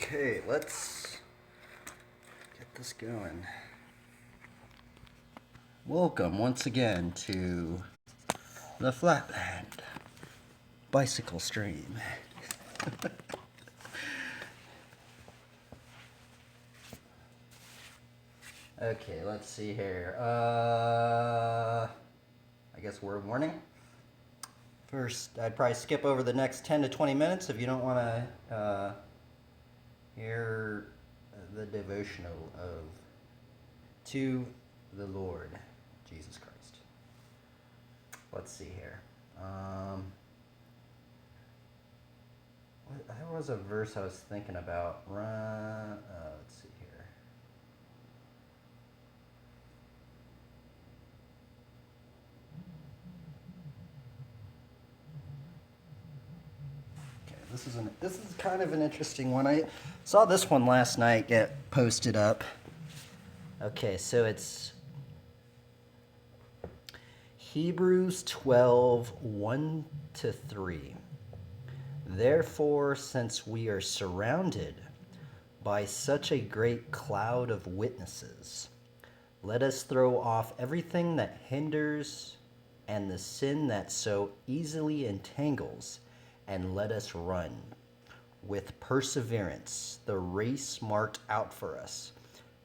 Okay, let's get this going. Welcome once again to the Flatland bicycle stream. Okay, let's see here. I guess word warning. First, I'd probably skip over the next 10 to 20 minutes if you don't want to hear the devotional of to the Lord Jesus Christ. Let's see here. There was a verse I was thinking about. Let's see here. Okay, this is kind of an interesting one. I saw this one last night get posted up. Okay, so it's Hebrews 12, 1 to 3. Therefore, since we are surrounded by such a great cloud of witnesses, let us throw off everything that hinders and the sin that so easily entangles, and let us run with perseverance the race marked out for us,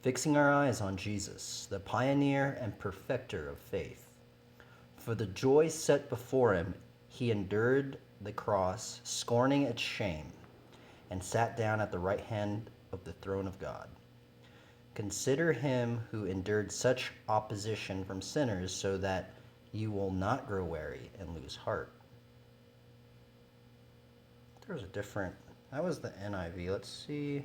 fixing our eyes on Jesus, the pioneer and perfecter of faith. For the joy set before him, he endured the cross, scorning its shame, and sat down at the right hand of the throne of God. Consider him who endured such opposition from sinners, so that you will not grow weary and lose heart. There's a different... That was the NIV. Let's see...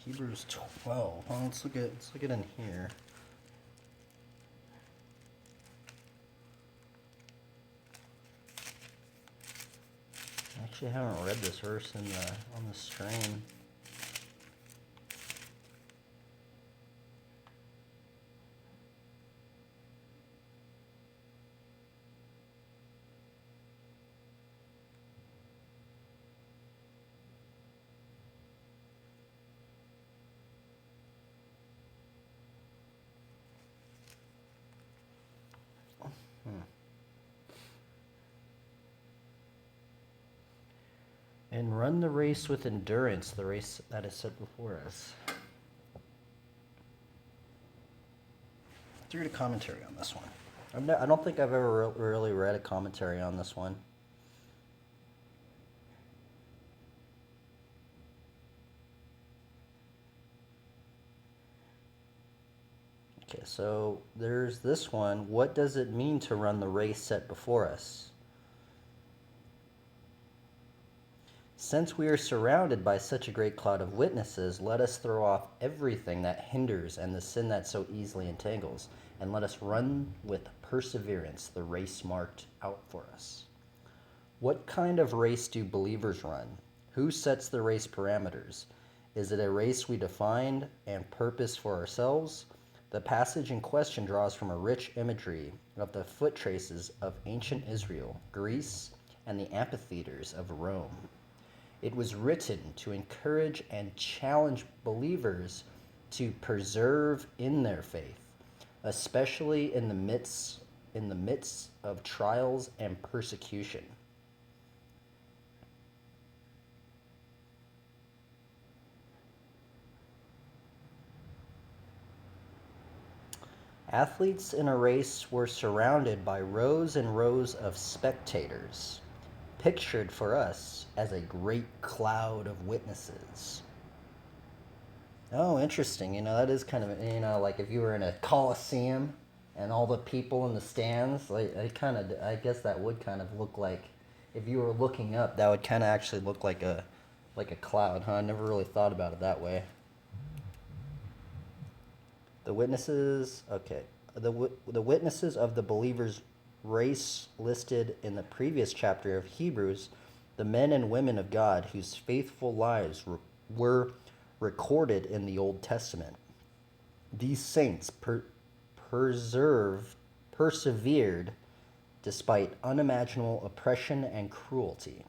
Hebrews 12. Well, let's look at in here. I actually haven't read this verse on the stream. And run the race with endurance, the race that is set before us. Let's read a commentary on this one. I don't think I've ever really read a commentary on this one. Okay, so there's this one. What does it mean to run the race set before us? Since we are surrounded by such a great cloud of witnesses, let us throw off everything that hinders and the sin that so easily entangles, and let us run with perseverance the race marked out for us. What kind of race do believers run? Who sets the race parameters? Is it a race we define and purpose for ourselves? The passage in question draws from a rich imagery of the foot traces of ancient Israel, Greece, and the amphitheaters of Rome. It was written to encourage and challenge believers to persevere in their faith, especially in the midst of trials and persecution. Athletes in a race were surrounded by rows and rows of spectators, pictured for us as a great cloud of witnesses. Oh, interesting. That is kind of, like if you were in a coliseum and all the people in the stands, I guess that would kind of look like, if you were looking up, that would kind of actually look like a cloud, huh? I never really thought about it that way. The witnesses, okay. The witnesses of the believers' race listed in the previous chapter of Hebrews, the men and women of God whose faithful lives were recorded in the Old Testament. These saints persevered despite unimaginable oppression and cruelty,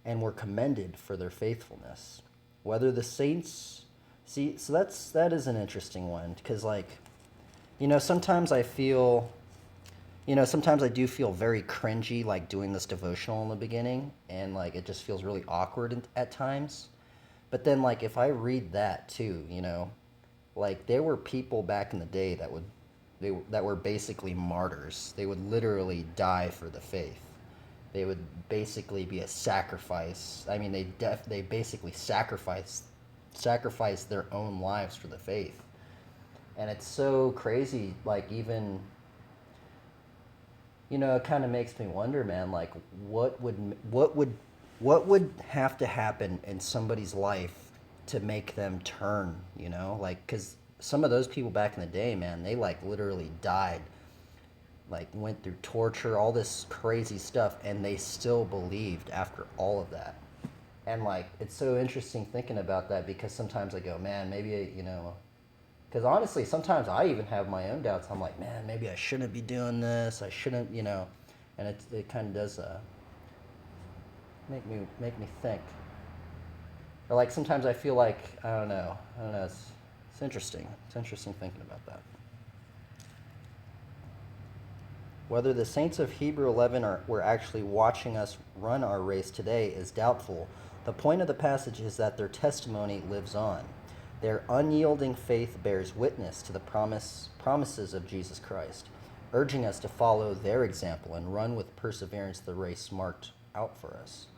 and were commended for their faithfulness. Whether the saints see, so that is an interesting one because, like, sometimes I feel, sometimes I do feel very cringy, like doing this devotional in the beginning, and like it just feels really awkward at times. But then, like, if I read that too, like there were people back in the day that were basically martyrs. They would literally die for the faith. They would basically be a sacrifice. I mean, they basically sacrifice their own lives for the faith. And it's so crazy, like, even, it kind of makes me wonder, man, like what would have to happen in somebody's life to make them turn, like, cuz some of those people back in the day, man, they like literally died, like went through torture, all this crazy stuff, and they still believed after all of that. And like it's so interesting thinking about that because sometimes I go, man, maybe because honestly, sometimes I even have my own doubts. I'm like, man, maybe I shouldn't be doing this. I shouldn't, and it kind of does make me think. Or like sometimes I feel like I don't know. It's interesting. It's interesting thinking about that. Whether the saints of Hebrew 11 were actually watching us run our race today is doubtful. The point of the passage is that their testimony lives on. Their unyielding faith bears witness to the promises of Jesus Christ, urging us to follow their example and run with perseverance the race marked out for us.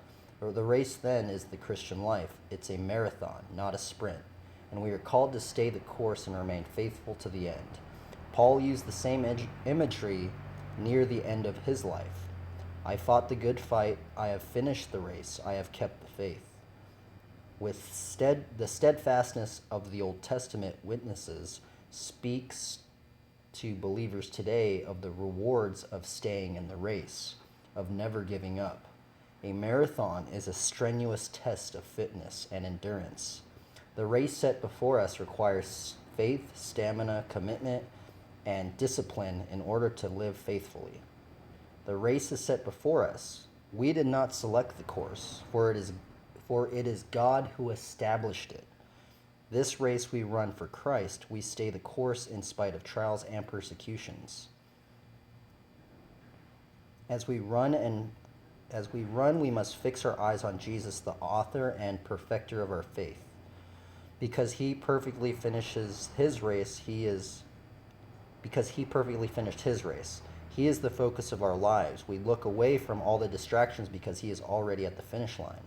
The race, then, is the Christian life. It's a marathon, not a sprint, and we are called to stay the course and remain faithful to the end. Paul used the same imagery near the end of his life. I fought the good fight, I have finished the race, I have kept the faith. With the steadfastness of the Old Testament witnesses speaks to believers today of the rewards of staying in the race, of never giving up. A marathon is a strenuous test of fitness and endurance. The race set before us requires faith, stamina, commitment, and discipline in order to live faithfully. The race is set before us. We did not select the course, for it is God who established it. This race we run for Christ. We stay the course in spite of trials and persecutions. As we run, we must fix our eyes on Jesus, the author and perfecter of our faith. Because he perfectly finished his race, he is the focus of our lives. We look away from all the distractions because he is already at the finish line.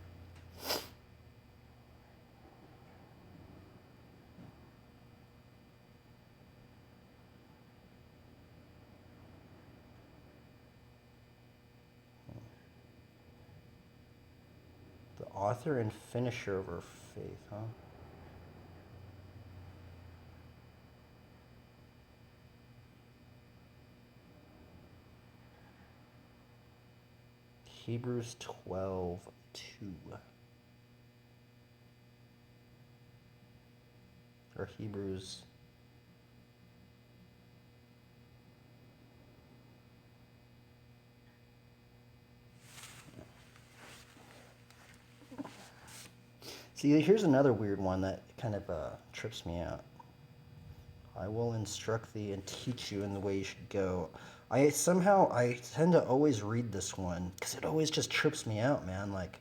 The author and finisher of our faith, huh? Hebrews 12:2. Or Hebrews. See, here's another weird one that kind of trips me out. I will instruct thee and teach you in the way you should go. I tend to always read this one because it always just trips me out, man. Like,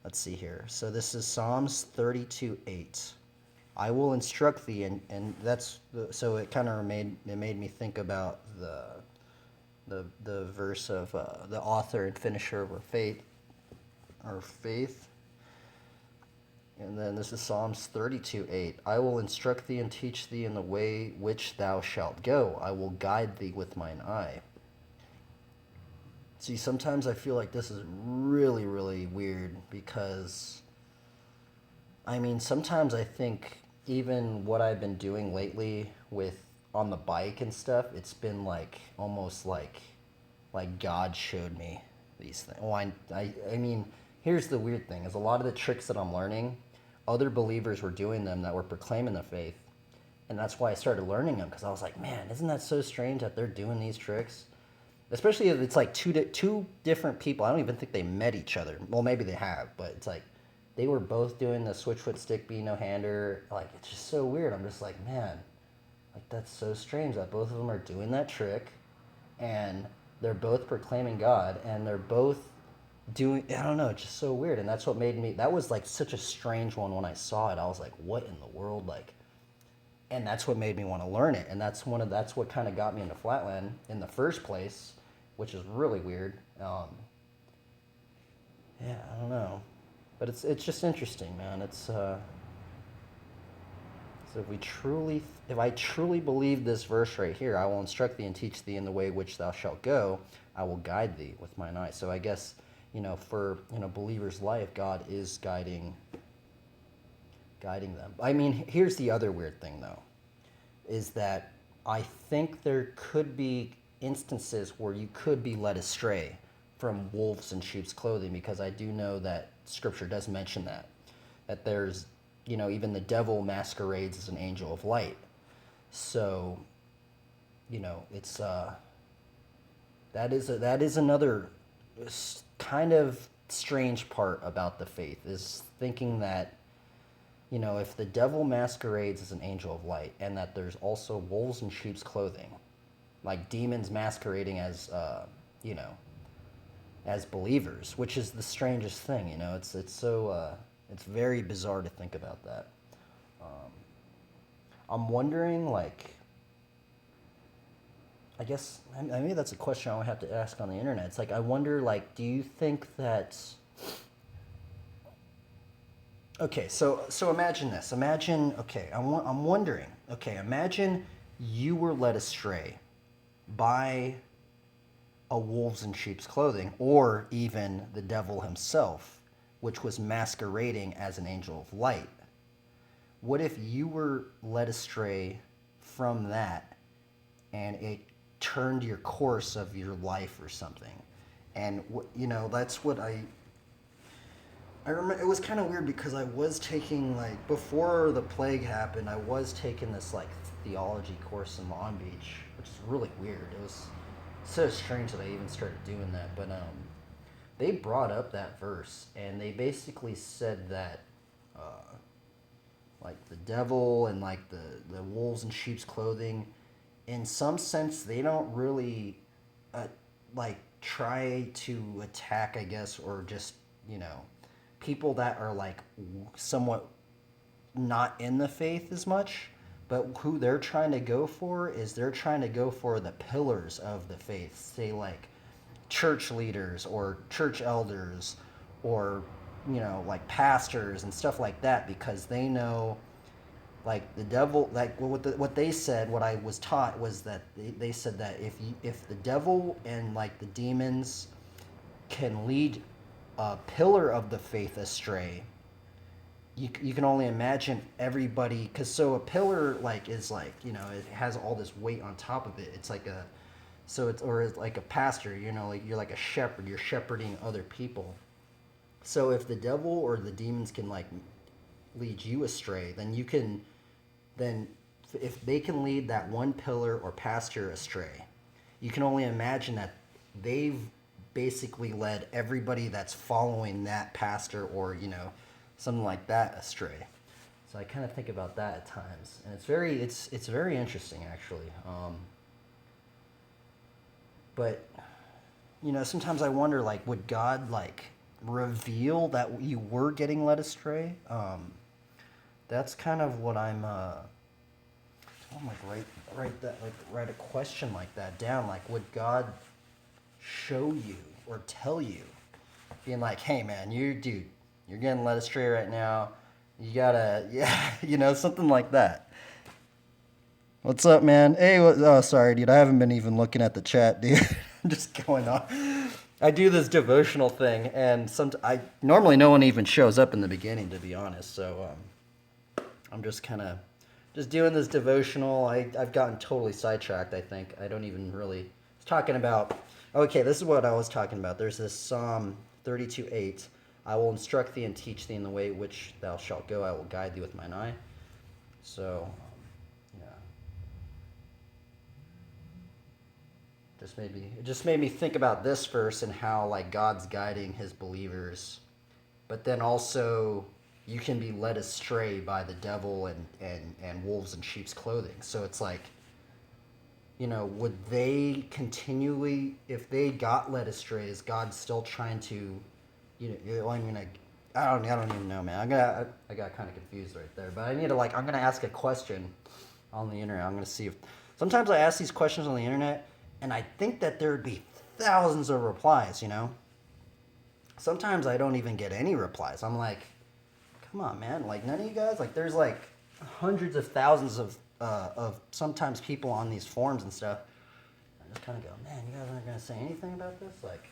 let's see here. So this is Psalms 32:8. I will instruct thee, and that's so it kind of made me think about the verse of the author and finisher of our faith. And then this is Psalms 32:8. I will instruct thee and teach thee in the way which thou shalt go. I will guide thee with mine eye. See, sometimes I feel like this is really, really weird because, I mean, sometimes I think even what I've been doing lately with on the bike and stuff, it's been like almost like God showed me these things. Well, I mean, here's the weird thing: is a lot of the tricks that I'm learning, other believers were doing them that were proclaiming the faith, and that's why I started learning them because I was like, man, isn't that so strange that they're doing these tricks? especially if it's like two different people. I don't even think they met each other. Well, maybe they have, but it's like they were both doing the switch foot stick B no hander. Like it's just so weird. I'm just like, man, like that's so strange that both of them are doing that trick, and they're both proclaiming God, and they're both doing. I don't know. It's just so weird, and that's what made me. That was like such a strange one when I saw it. I was like, what in the world, like. And that's what made me want to learn it, and that's what kind of got me into flatland in the first place, which is really weird. Yeah, I don't know, but it's just interesting, man. It's so if I truly believe this verse right here, I will instruct thee and teach thee in the way which thou shalt go. I will guide thee with mine eye. So I guess for believers' life, God is guiding them. I mean, here's the other weird thing, though, is that I think there could be instances where you could be led astray from wolves in sheep's clothing, because I do know that Scripture does mention that there's, even the devil masquerades as an angel of light. So, it's that is another kind of strange part about the faith, is thinking that if the devil masquerades as an angel of light, and that there's also wolves in sheep's clothing, like demons masquerading as, as believers, which is the strangest thing, it's so, it's very bizarre to think about that. I'm wondering, like, I guess, maybe that's a question I would have to ask on the internet. It's like, I wonder, like, do you think that... Okay, so imagine this. I'm wondering. Okay, imagine you were led astray by a wolves in sheep's clothing, or even the devil himself, which was masquerading as an angel of light. What if you were led astray from that, and it turned your course of your life or something? And that's what I remember. It was kind of weird, because I was taking, like, before the plague happened, I was taking this, like, theology course in Long Beach, which is really weird. It was so strange that I even started doing that. But they brought up that verse, and they basically said that, like, the devil and, like, the wolves in sheep's clothing, in some sense, they don't really, like, try to attack, I guess, or just, people that are, like, somewhat not in the faith as much, but who they're trying to go for is they're trying to go for the pillars of the faith, say, like, church leaders or church elders, or, like, pastors and stuff like that, because they know, like, the devil, like, what they said, what I was taught was that they said that if the devil and, like, the demons can lead a pillar of the faith astray, you can only imagine everybody, because so a pillar, like, is like, it has all this weight on top of it. It's like it's like a pastor, like, you're like a shepherd, you're shepherding other people. So if the devil or the demons can, like, lead you astray, then if they can lead that one pillar or pastor astray, you can only imagine that they've basically led everybody that's following that pastor or, something like that astray. So I kind of think about that at times, and it's very interesting, actually. But sometimes I wonder, like, would God, like, reveal that you were getting led astray? That's kind of what I'm like, write a question like that down. Like, would God show you or tell you, being like, hey man, you're getting led astray right now, you gotta, yeah, something like that. What's up, man? Hey, oh, sorry, dude, I haven't been even looking at the chat, dude. I'm just going on. I do this devotional thing, and normally no one even shows up in the beginning, to be honest, so I'm just kind of doing this devotional. I've gotten totally sidetracked, I think. I don't even really... It's talking about... Okay, this is what I was talking about. There's this Psalm 32:8. I will instruct thee and teach thee in the way which thou shalt go. I will guide thee with mine eye. So, yeah. It just made me think about this verse and how like God's guiding his believers, but then also you can be led astray by the devil and wolves in sheep's clothing. So it's like, you know, would they continually, if they got led astray, is God still trying to, you know, I don't even know, man. I got kind of confused right there, but I need to like, I'm gonna ask a question on the internet. I'm gonna see if, sometimes I ask these questions on the internet, and I think that there would be thousands of replies, you know? Sometimes I don't even get any replies. I'm like, come on, man. Like, none of you guys, like, there's like hundreds of thousands of sometimes people on these forums and stuff. I just kind of go, man, you guys aren't going to say anything about this? Like,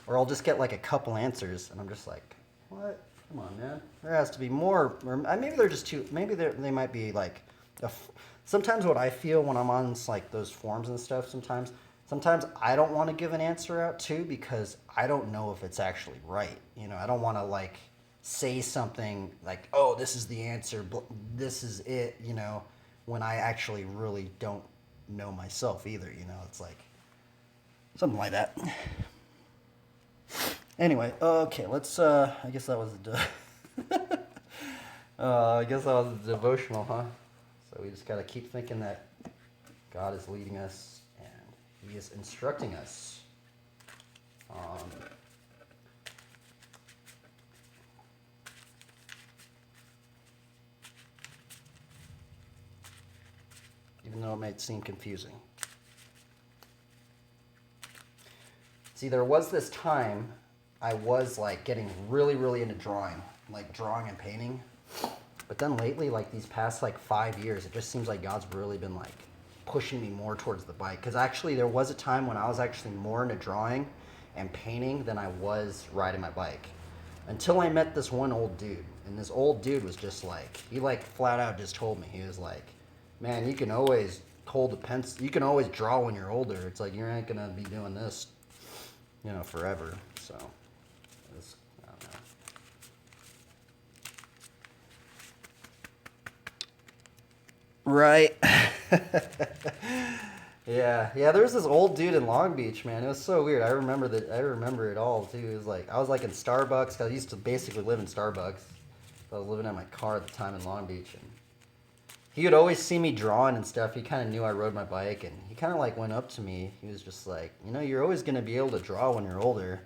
or I'll just get like a couple answers, and I'm just like, what? Come on, man. There has to be more. Or maybe they're just too, maybe they might be like, sometimes what I feel when I'm on like those forums and stuff, sometimes I don't want to give an answer out too, because I don't know if it's actually right. You know, I don't want to like say something like, oh, this is the answer, this is it, you know, when I actually really don't know myself either, you know. It's like something like that. Anyway, okay, let's I guess that was a devotional, huh? So we just got to keep thinking that God is leading us and he is instructing us. Even though it might seem confusing. See, there was this time I was like getting really, really into drawing and painting. But then lately, like these past like 5 years, it just seems like God's really been like pushing me more towards the bike. Because actually there was a time when I was actually more into drawing and painting than I was riding my bike. Until I met this one old dude. And this old dude was just like, he like flat out just told me, he was like, man, you can always hold a pencil, you can always draw when you're older. It's like, you're not gonna be doing this, you know, forever. So, I don't know. Right. Yeah. There was this old dude in Long Beach, man. It was so weird. I remember it all too. It was like I was like in Starbucks, 'cause I used to basically live in Starbucks. I was living at my car at the time in Long Beach, and he would always see me drawing and stuff. He kind of knew I rode my bike, and he kind of like went up to me. He was just like, you know, you're always gonna be able to draw when you're older.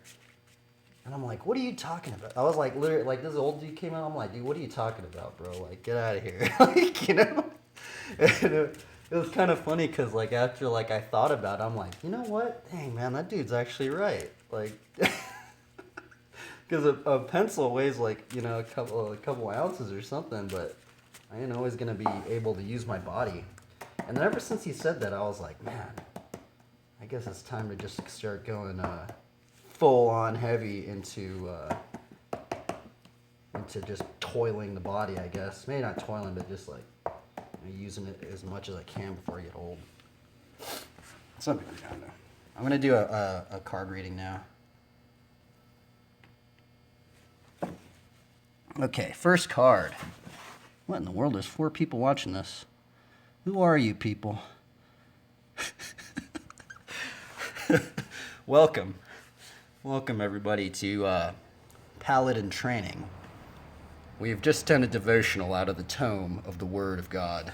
And I'm like, what are you talking about? I was like, literally, like this old dude came out. I'm like, dude, what are you talking about, bro? Like, get out of here. Like, you know. And it was kind of funny because like after like I thought about it, I'm like, you know what? Dang, man, that dude's actually right. Like, because a pencil weighs like, you know, a couple ounces or something, but I ain't always gonna be able to use my body. And then ever since he said that, I was like, man, I guess it's time to just start going full on heavy into just toiling the body, I guess. Maybe not toiling, but just like using it as much as I can before I get old. Something like that. I'm gonna do a card reading now. Okay, first card. What in the world? There's 4 people watching this. Who are you people? Welcome everybody to Paladin Training. We have just done a devotional out of the tome of the Word of God.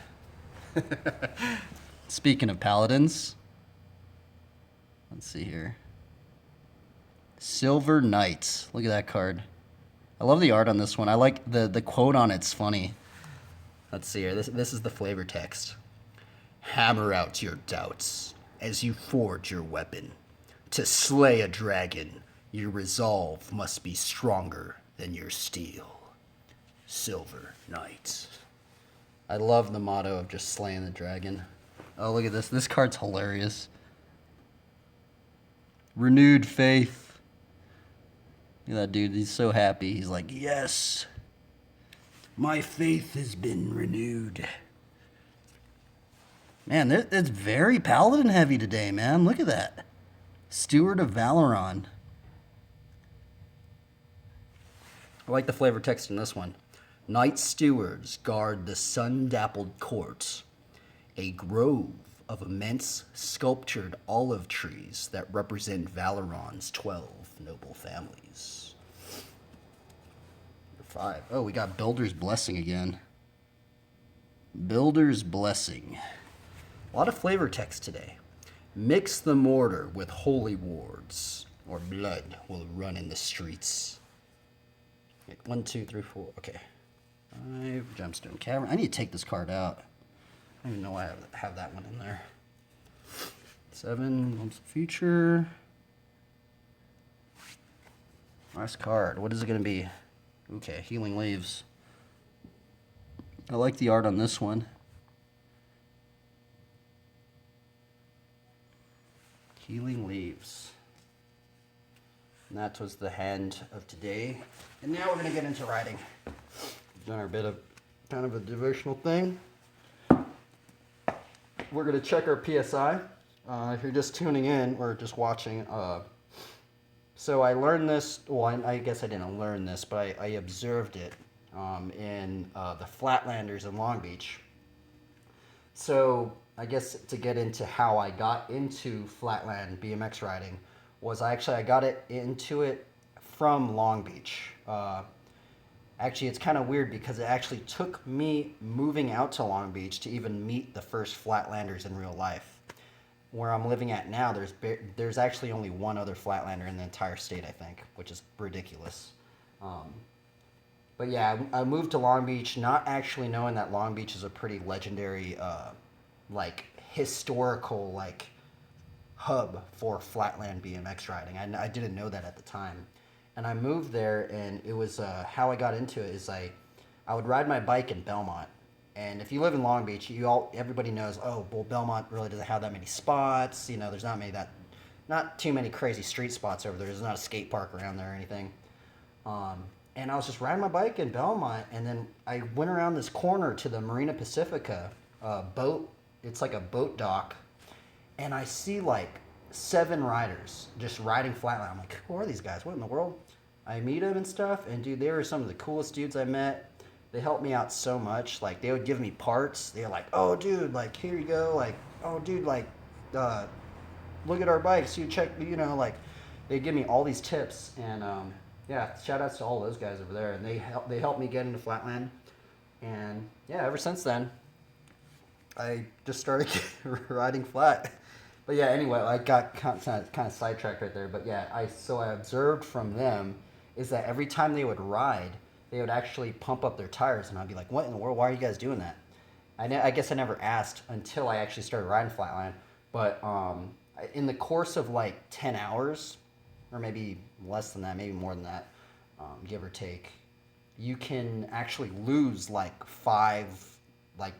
Speaking of paladins, let's see here. Silver Knights. Look at that card. I love the art on this one. I like the quote on it's funny. Let's see here. This is the flavor text. Hammer out your doubts as you forge your weapon. To slay a dragon, your resolve must be stronger than your steel. Silver Knights. I love the motto of just slaying the dragon. Oh, look at this. This card's hilarious. Renewed faith. Look at that dude. He's so happy. He's like, yes, my faith has been renewed. Man, it's very paladin heavy today, man. Look at that. Steward of Valoron. I like the flavor text in this one. Night stewards guard the sun-dappled court. A grove of immense sculptured olive trees that represent Valoron's 12 noble families. Number 5. Oh, we got Builder's Blessing again. Builder's Blessing. A lot of flavor text today. Mix the mortar with holy wards, or blood will run in the streets. 1, 2, 3, 4. Okay. 5. Gemstone Cavern. I need to take this card out. I don't even know why I have that one in there. 7. Lumps of Future. Last card. What is it going to be? Okay. Healing Leaves. I like the art on this one. Healing Leaves. And that was the hand of today. And now we're going to get into writing. We've done our bit of kind of a devotional thing. We're going to check our PSI. If you're just tuning in or just watching, so I learned this, well, I guess I didn't learn this, but I observed it in the Flatlanders in Long Beach. So I guess to get into how I got into flatland BMX riding was I got into it from Long Beach. Actually, it's kind of weird because it actually took me moving out to Long Beach to even meet the first Flatlanders in real life. Where I'm living at now, there's actually only one other Flatlander in the entire state, I think, which is ridiculous. But yeah, I moved to Long Beach not actually knowing that Long Beach is a pretty legendary, like, historical, like, hub for flatland BMX riding. I didn't know that at the time. And I moved there, and it was how I got into it is I would ride my bike in Belmont. And if you live in Long Beach, everybody knows, oh, well, Belmont really doesn't have that many spots. You know, there's not too many crazy street spots over there. There's not a skate park around there or anything. And I was just riding my bike in Belmont, and then I went around this corner to the Marina Pacifica boat. It's like a boat dock, and I see like 7 riders just riding flatland. I'm like, who are these guys? What in the world? I meet them and stuff, and dude, they were some of the coolest dudes I met. They helped me out so much. Like, they would give me parts. They're like, oh, dude, like, here you go. Like, oh, dude, like, look at our bikes. You check, you know, like, they give me all these tips. And, yeah, shout outs to all those guys over there. And they helped me get into flatland. And, yeah, ever since then, I just started riding flat. But, yeah, anyway, I got kind of sidetracked right there. But, yeah, I observed from them is that every time they would ride, they would actually pump up their tires, and I'd be like, what in the world? Why are you guys doing that? I guess I never asked until I actually started riding flatland. But in the course of like 10 hours, or maybe less than that, maybe more than that, give or take, you can actually lose like 5, like,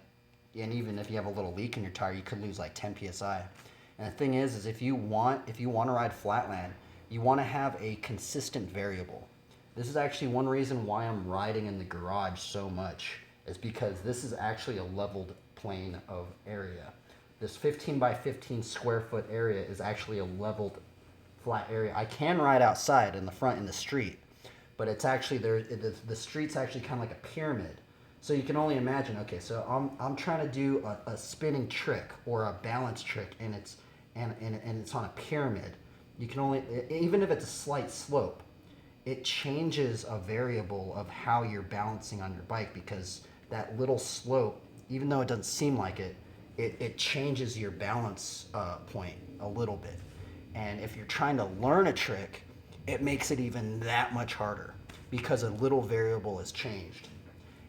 and even if you have a little leak in your tire, you could lose like 10 psi. And the thing is if you want to ride flatland, you want to have a consistent variable. This is actually one reason why I'm riding in the garage so much, is because this is actually a leveled plane of area. This 15 by 15 square foot area is actually a leveled flat area. I can ride outside in the front in the street, but it's actually the street's actually kind of like a pyramid. So you can only imagine, okay, so I'm trying to do a spinning trick or a balance trick, and it's on a pyramid. You can only, even if it's a slight slope, it changes a variable of how you're balancing on your bike, because that little slope, even though it doesn't seem like it, it changes your balance point a little bit. And if you're trying to learn a trick, it makes it even that much harder because a little variable is changed.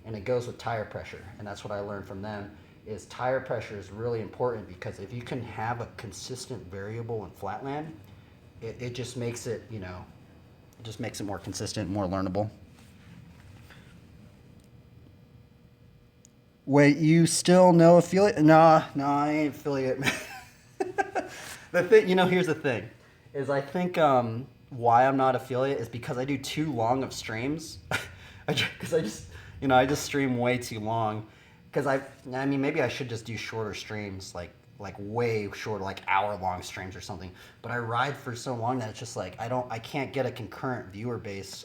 And it goes with tire pressure. And that's what I learned from them, is tire pressure is really important, because if you can have a consistent variable in flatland, it just makes it, you know, it just makes it more consistent, more learnable. Wait, you still no affiliate? No, I ain't affiliate. The thing, you know, here's the thing, is I think why I'm not affiliate is because I do too long of streams. Because I just stream way too long. Because I mean, maybe I should just do shorter streams, like way shorter, like hour-long streams or something. But I ride for so long that it's just like I can't get a concurrent viewer base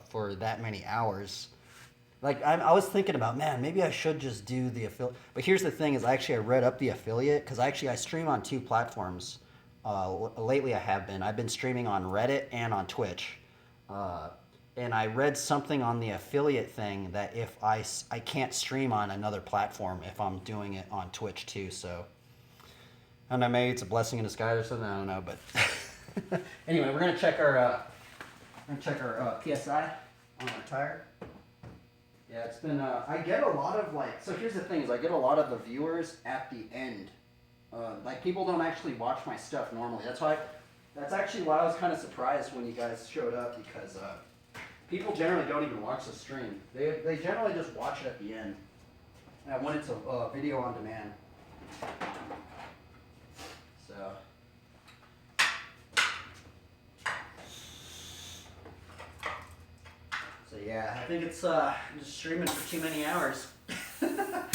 for that many hours. Like I was thinking about, man, maybe I should just do the affiliate. But here's the thing: is I read up the affiliate because I stream on 2 platforms. Lately, I've been streaming on Reddit and on Twitch. And I read something on the affiliate thing that if I can't stream on another platform if I'm doing it on Twitch too. So I don't know, maybe it's a blessing in disguise or something. I don't know, but anyway, we're gonna check our PSI on our tire. Yeah, it's been, I get a lot of so here's the thing is I get a lot of the viewers at the end. Like people don't actually watch my stuff normally. That's actually why I was kind of surprised when you guys showed up because people generally don't even watch the stream. They generally just watch it at the end. When it's a video on demand. So yeah, I think it's just streaming for too many hours. I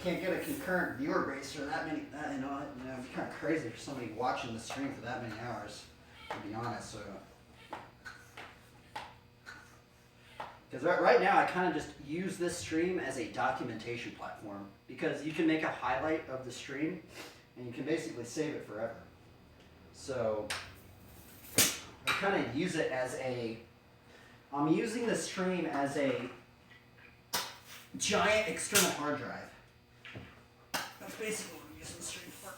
can't get a concurrent viewer base for that many. It'd be kind of crazy for somebody watching the stream for that many hours. To be honest, so. Because right now I kind of just use this stream as a documentation platform because you can make a highlight of the stream and you can basically save it forever. So I kind of use it as I'm using the stream as a giant external hard drive. That's basically what I'm using the stream for.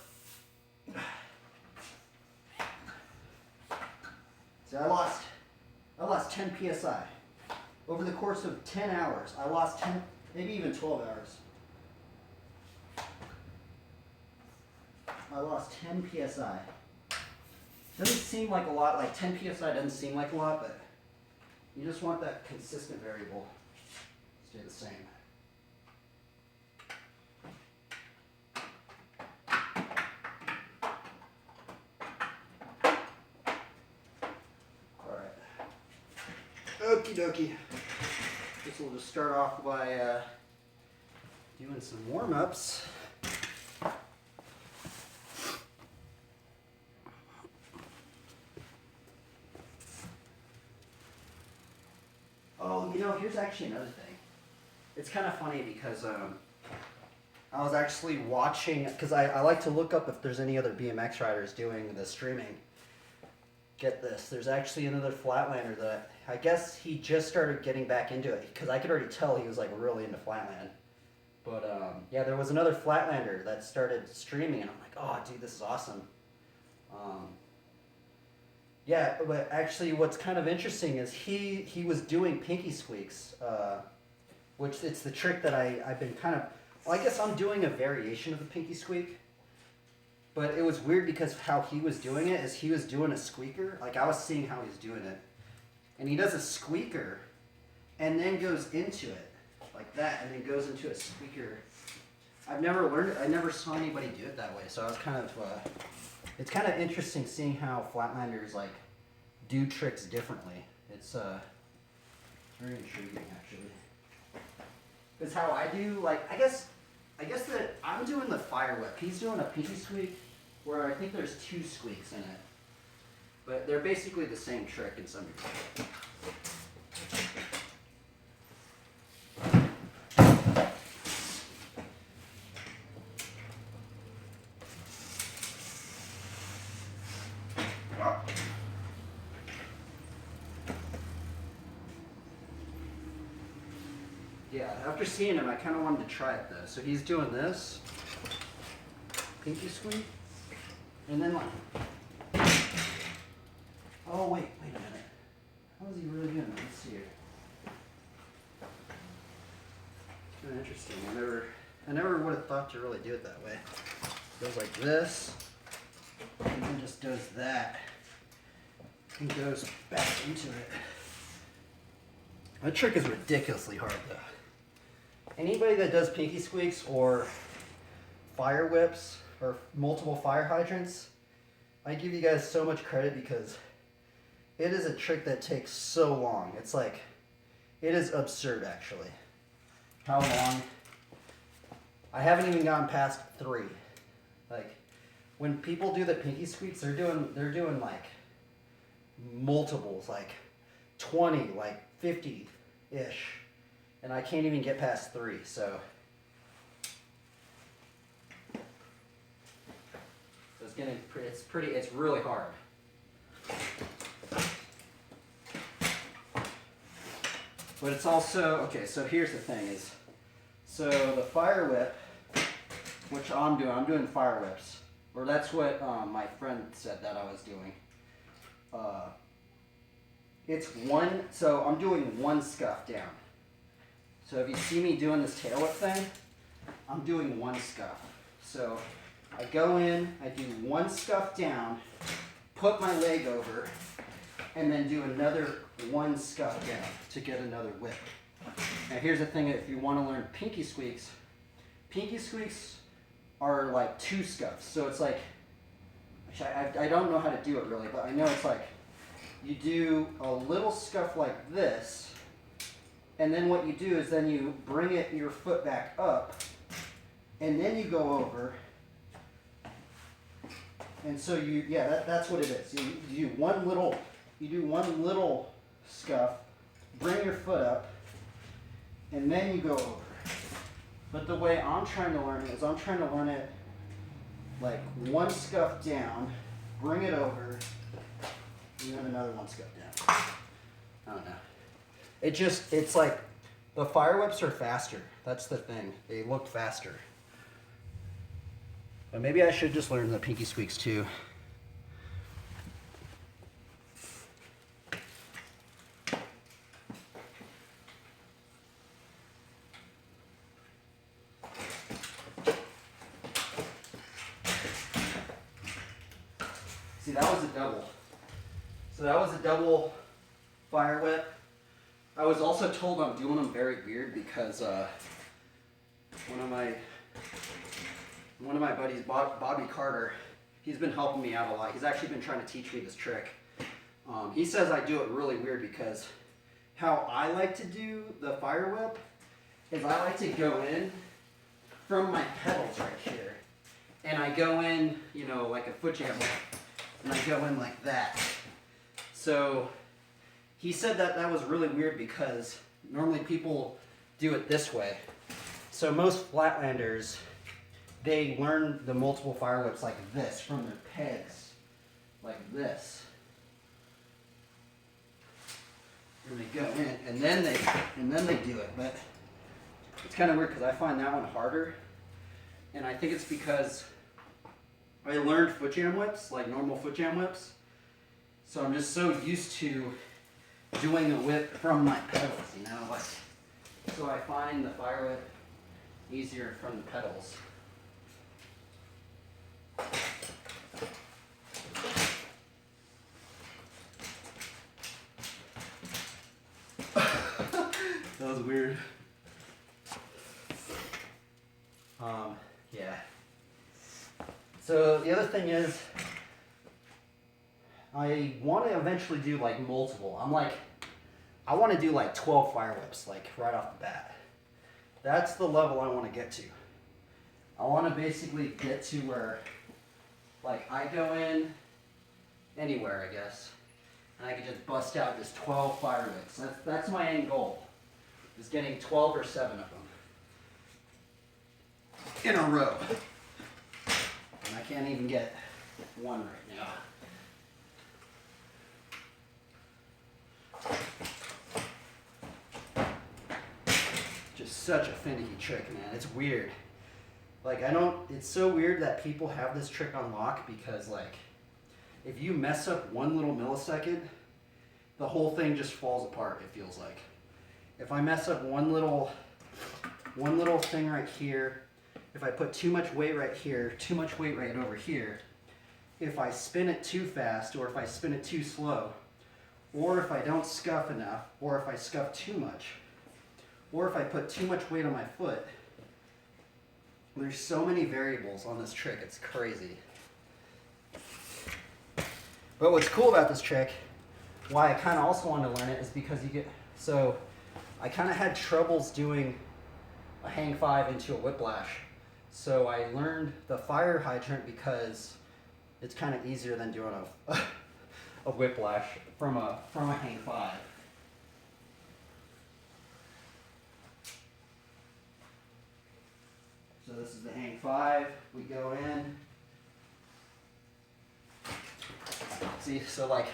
So I lost 10 PSI. Over the course of 10 hours, I lost 10, maybe even 12 hours. I lost 10 PSI. Doesn't seem like a lot, like 10 PSI doesn't seem like a lot, but you just want that consistent variable to stay the same. Alright. Okie dokie. Guess we'll just start off by doing some warm-ups. Oh, here's actually another thing. It's kind of funny because I was actually watching, because I like to look up if there's any other BMX riders doing the streaming. Get this, there's actually another Flatlander that I guess he just started getting back into it because I could already tell he was like really into Flatland. But yeah, there was another Flatlander that started streaming and I'm like, oh dude, this is awesome. Yeah, but actually what's kind of interesting is he was doing pinky squeaks, which it's the trick that I've been kind of, well, I guess I'm doing a variation of the pinky squeak. But it was weird because how he was doing it is he was doing a squeaker. Like I was seeing how he's doing it. And he does a squeaker and then goes into it like that and then goes into a squeaker. I never saw anybody do it that way. So I was kind of, it's kind of interesting seeing how Flatlanders like do tricks differently. It's very intriguing actually. Because how I do, like, I guess that I'm doing the fire whip. He's doing a pinky squeak where I think there's 2 squeaks in it. But they're basically the same trick in some degree. Yeah, after seeing him, I kind of wanted to try it though. So he's doing this, pinky squeak, and then like, oh wait a minute. How is he really doing it? Let's see here. It's kind of interesting. I never would have thought to really do it that way. Goes like this, and then just does that, and goes back into it. That trick is ridiculously hard though. Anybody that does pinky squeaks or fire whips or multiple fire hydrants, I give you guys so much credit because it is a trick that takes so long. It's like, it is absurd actually. How long? I haven't even gone past 3. Like, when people do the pinky squeaks, they're doing like multiples, like 20, like 50-ish. And I can't even get past 3, so. It's really hard. But it's also, okay, so here's the thing is, so the fire whip, which I'm doing fire whips. Or that's what my friend said that I was doing. So I'm doing one scuff down. So if you see me doing this tail whip thing, I'm doing one scuff. So I go in, I do one scuff down, put my leg over, and then do another one scuff down to get another whip. Now here's the thing, if you want to learn pinky squeaks are like 2 scuffs. So it's like, I don't know how to do it really, but I know it's like, you do a little scuff like this, and then what you do is then you bring your foot back up, and then you go over, and so that's what it is. You do one little scuff, bring your foot up, and then you go over. But the way I'm trying to learn it is I'm trying to learn it like one scuff down, bring it over, and then another one scuff down. I don't know. It's like the fire whips are faster. That's the thing. They look faster. But maybe I should just learn the pinky squeaks too. See, that was a double. So that was a double fire whip. I was also told I'm doing them very weird because one of my buddies, Bobby Carter, he's been helping me out a lot. He's actually been trying to teach me this trick. He says I do it really weird because how I like to do the fire whip is I like to go in from my pedals right here. And I go in, like a foot jam, and I go in like that. So he said that was really weird because normally people do it this way. So most flatlanders, they learn the multiple fire whips like this from their pegs, like this. And they go in, and then they do it. But it's kind of weird because I find that one harder, and I think it's because I learned foot jam whips, like normal foot jam whips. So I'm just so used to doing a whip from my pedals, like. So I find the fire whip easier from the pedals. That was weird. Yeah. So the other thing is, I want to eventually do like multiple. I want to do like 12 fire whips, like right off the bat. That's the level I want to get to. I want to basically get to where, like, I go in anywhere, I guess, and I can just bust out just 12 fire whips. That's my end goal, is getting 12 or 7 of them in a row. And I can't even get one right now. Just such a finicky trick, man. It's weird. Like, it's so weird that people have this trick on lock because, like, if you mess up one little millisecond, the whole thing just falls apart, it feels like. If I mess up one little thing right here, if I put too much weight right here, too much weight right over here, if I spin it too fast or if I spin it too slow, or if I don't scuff enough, or if I scuff too much, or if I put too much weight on my foot, there's so many variables on this trick, it's crazy. But what's cool about this trick, why I kind of also wanted to learn it, is because so I kind of had troubles doing a hang 5 into a whiplash. So I learned the fire hydrant because it's kind of easier than doing a whiplash from a hang 5. 95, we go in. See, so like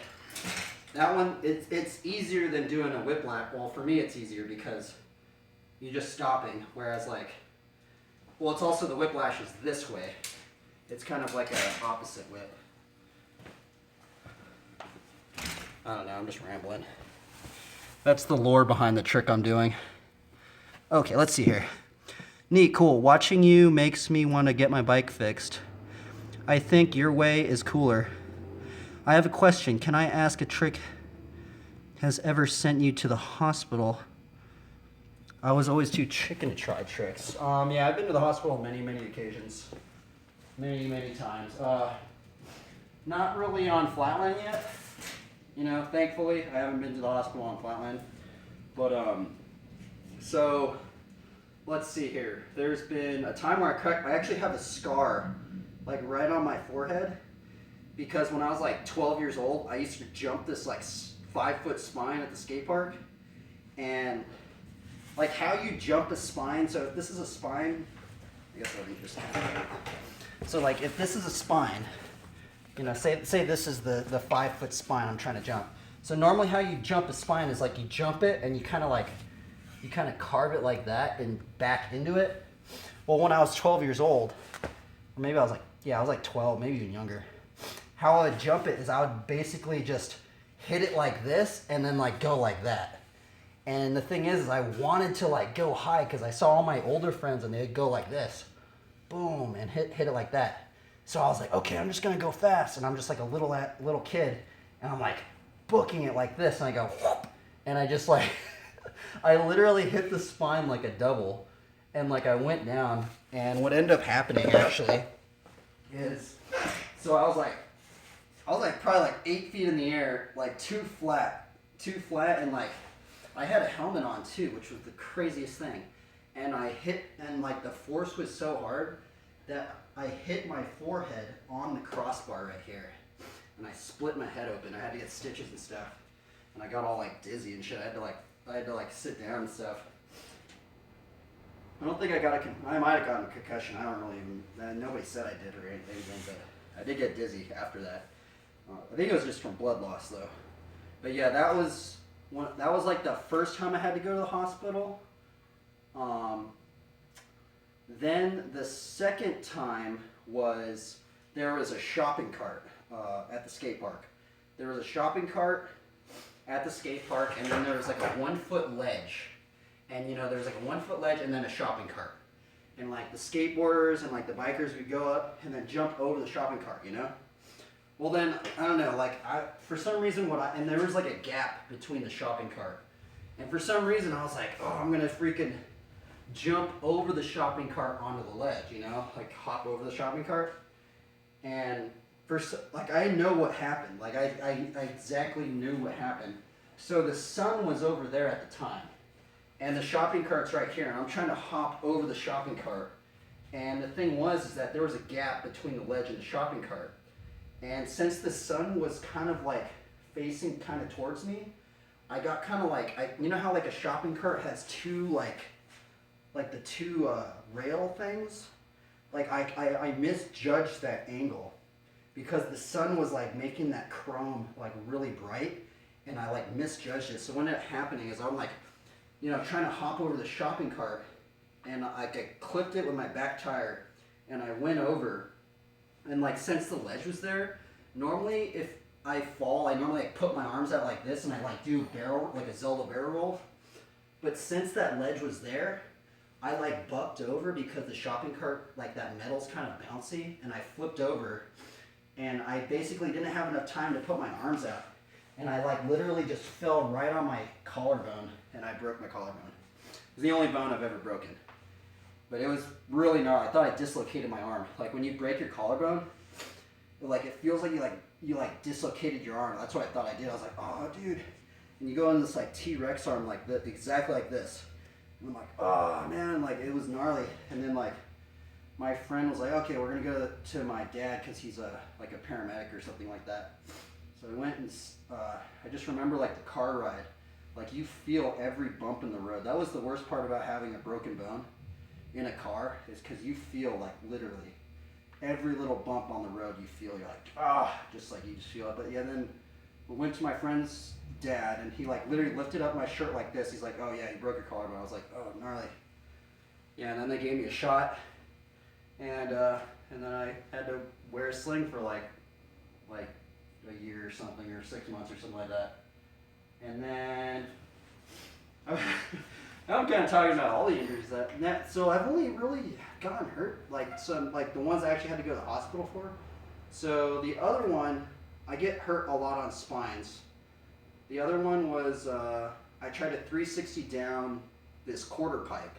that one, it's easier than doing a whiplash. Well, for me it's easier because you're just stopping, whereas like, well, it's also the whiplash is this way. It's kind of like an opposite whip. I don't know, I'm just rambling. That's the lore behind the trick I'm doing. Okay, let's see here. Neat, cool. Watching you makes me want to get my bike fixed. I think your way is cooler. I have a question. Can I ask a trick has ever sent you to the hospital? I was always too chicken to try tricks. Yeah, I've been to the hospital many, many occasions. Many, many times. Not really on flatland yet. You know, thankfully, I haven't been to the hospital on flatland. But, so, let's see here. There's been a time where I actually have a scar, like right on my forehead, because when I was like 12 years old, I used to jump this like 5-foot spine at the skate park. And like how you jump a spine, so if this is a spine, I guess let me just so like if this is a spine, you know, say this is the 5-foot spine I'm trying to jump. So normally how you jump a spine is like you jump it and you kind of carve it like that and back into it. Well, when I was 12 years old, or maybe I was like 12, maybe even younger, how I would jump it is I would basically just hit it like this and then like go like that. And the thing is I wanted to like go high because I saw all my older friends and they'd go like this, boom, and hit it like that. So I was like, okay, I'm just gonna go fast, and I'm just like a little kid, and I'm like booking it like this, and I go, whoop, and I just like, I literally hit the spine like a double, and like I went down, and what ended up happening actually is, so I was like probably like 8 feet in the air, like too flat, and like I had a helmet on too, which was the craziest thing, and I hit, and like the force was so hard that I hit my forehead on the crossbar right here, and I split my head open. I had to get stitches and stuff, and I got all like dizzy and shit. I had to like sit down and stuff. I don't think I might have gotten a concussion. I don't really even, nobody said I did or anything, but I did get dizzy after that. I think it was just from blood loss though. But yeah, that was like the first time I had to go to the hospital. Then the second time was, there was a shopping cart at the skate park. There was a shopping cart at the skate park, and then there was like a 1-foot ledge. And you know, there was like a 1-foot ledge and then a shopping cart. And like the skateboarders and like the bikers would go up and then jump over the shopping cart, you know? Well then, I don't know, like for some reason and there was like a gap between the shopping cart. And for some reason I was like, oh, I'm gonna freaking jump over the shopping cart onto the ledge, you know, like hop over the shopping cart. And like I know what happened, like I exactly knew what happened. So the sun was over there at the time, and the shopping cart's right here, and I'm trying to hop over the shopping cart. And the thing was is that there was a gap between the ledge and the shopping cart. And since the sun was kind of like facing kind of towards me, I got kind of like, you know how like a shopping cart has two like the two rail things? Like I misjudged that angle because the sun was like making that chrome like really bright, and I like misjudged it. So what ended up happening is I'm like, you know, trying to hop over the shopping cart, and I clipped it with my back tire, and I went over, and like since the ledge was there, normally if I fall, I normally like put my arms out like this and I like do barrel, like a Zelda barrel roll. But since that ledge was there, I like bucked over because the shopping cart, like that metal's kind of bouncy, and I flipped over, and I basically didn't have enough time to put my arms out, and I like literally just fell right on my collarbone, and I broke my collarbone. It was the only bone I've ever broken, but it was really gnarly. I thought I dislocated my arm. Like when you break your collarbone, like it feels like you dislocated your arm. That's what I thought I did. I was like, oh dude, and you go in this like T-Rex arm like this, exactly like this. And I'm like, oh man, like it was gnarly. And then like my friend was like, okay, we're gonna go to my dad because he's like a paramedic or something like that. So we went, and I just remember like the car ride, like you feel every bump in the road. That was the worst part about having a broken bone, in a car is because you feel like literally every little bump on the road you feel, you're like, just like you just feel it. But yeah, then we went to my friend's dad, and he like literally lifted up my shirt like this. He's like, oh yeah, you broke your collarbone. I was like, oh, gnarly. Yeah, and then they gave me a shot, and then I had to wear a sling for like a year or something, or 6 months or something like that. And then I'm kind of talking about all the injuries so I've only really gotten hurt like some, like the ones I actually had to go to the hospital for. So the other one, I get hurt a lot on spines. The other one was I tried to 360 down this quarter pipe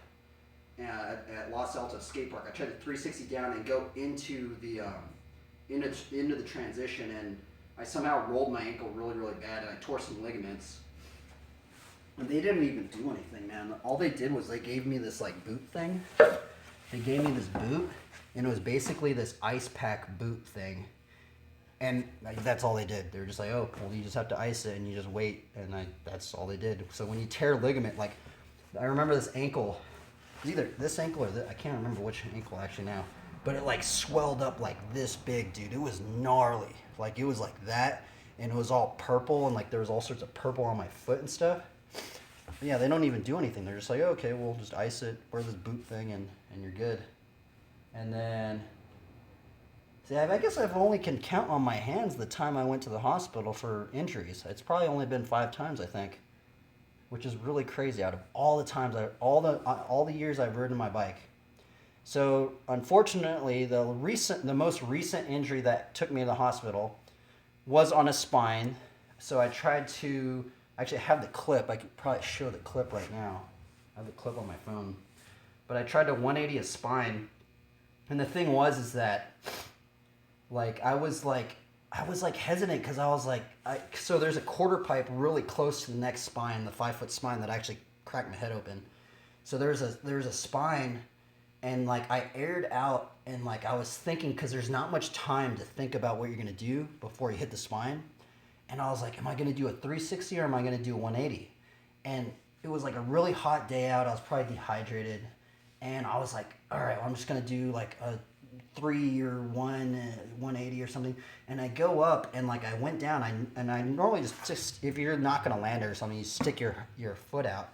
at Los Altos skate park. I tried to 360 down and go into the into the transition, and I somehow rolled my ankle really, really bad, and I tore some ligaments. And they didn't even do anything, man. All they did was they gave me this like boot thing. They gave me this boot, and it was basically this ice pack boot thing. And like, that's all they did. They were just like, oh, well, you just have to ice it, and you just wait. And that's all they did. So when you tear ligament, like, I remember this ankle, it was either this ankle or this, I can't remember which ankle actually now. But it like swelled up like this big, dude. It was gnarly. Like, it was like that, and it was all purple, and like there was all sorts of purple on my foot and stuff. But yeah, they don't even do anything. They're just like, oh, okay, we'll just ice it, wear this boot thing, and you're good. And then, see, I guess I've only can count on my hands the time I went to the hospital for injuries. It's probably only been 5 times, I think, which is really crazy. Out of all the times, all the years I've ridden my bike. So unfortunately, the most recent injury that took me to the hospital was on a spine. So I tried to actually have the clip. I could probably show the clip right now. I have the clip on my phone. But I tried to 180 a spine, and the thing is that like I was hesitant because I was like, so there's a quarter pipe really close to the next spine, the 5-foot spine that actually cracked my head open. So there's a spine. And like I aired out, and like I was thinking, because there's not much time to think about what you're gonna do before you hit the spine. And I was like, am I gonna do a 360 or am I gonna do a 180? And it was like a really hot day out. I was probably dehydrated, and I was like, all right, well, I'm just gonna do like a 3 or 180 or something. And I go up, and like I went down. I normally just if you're not gonna land it or something, you stick your foot out.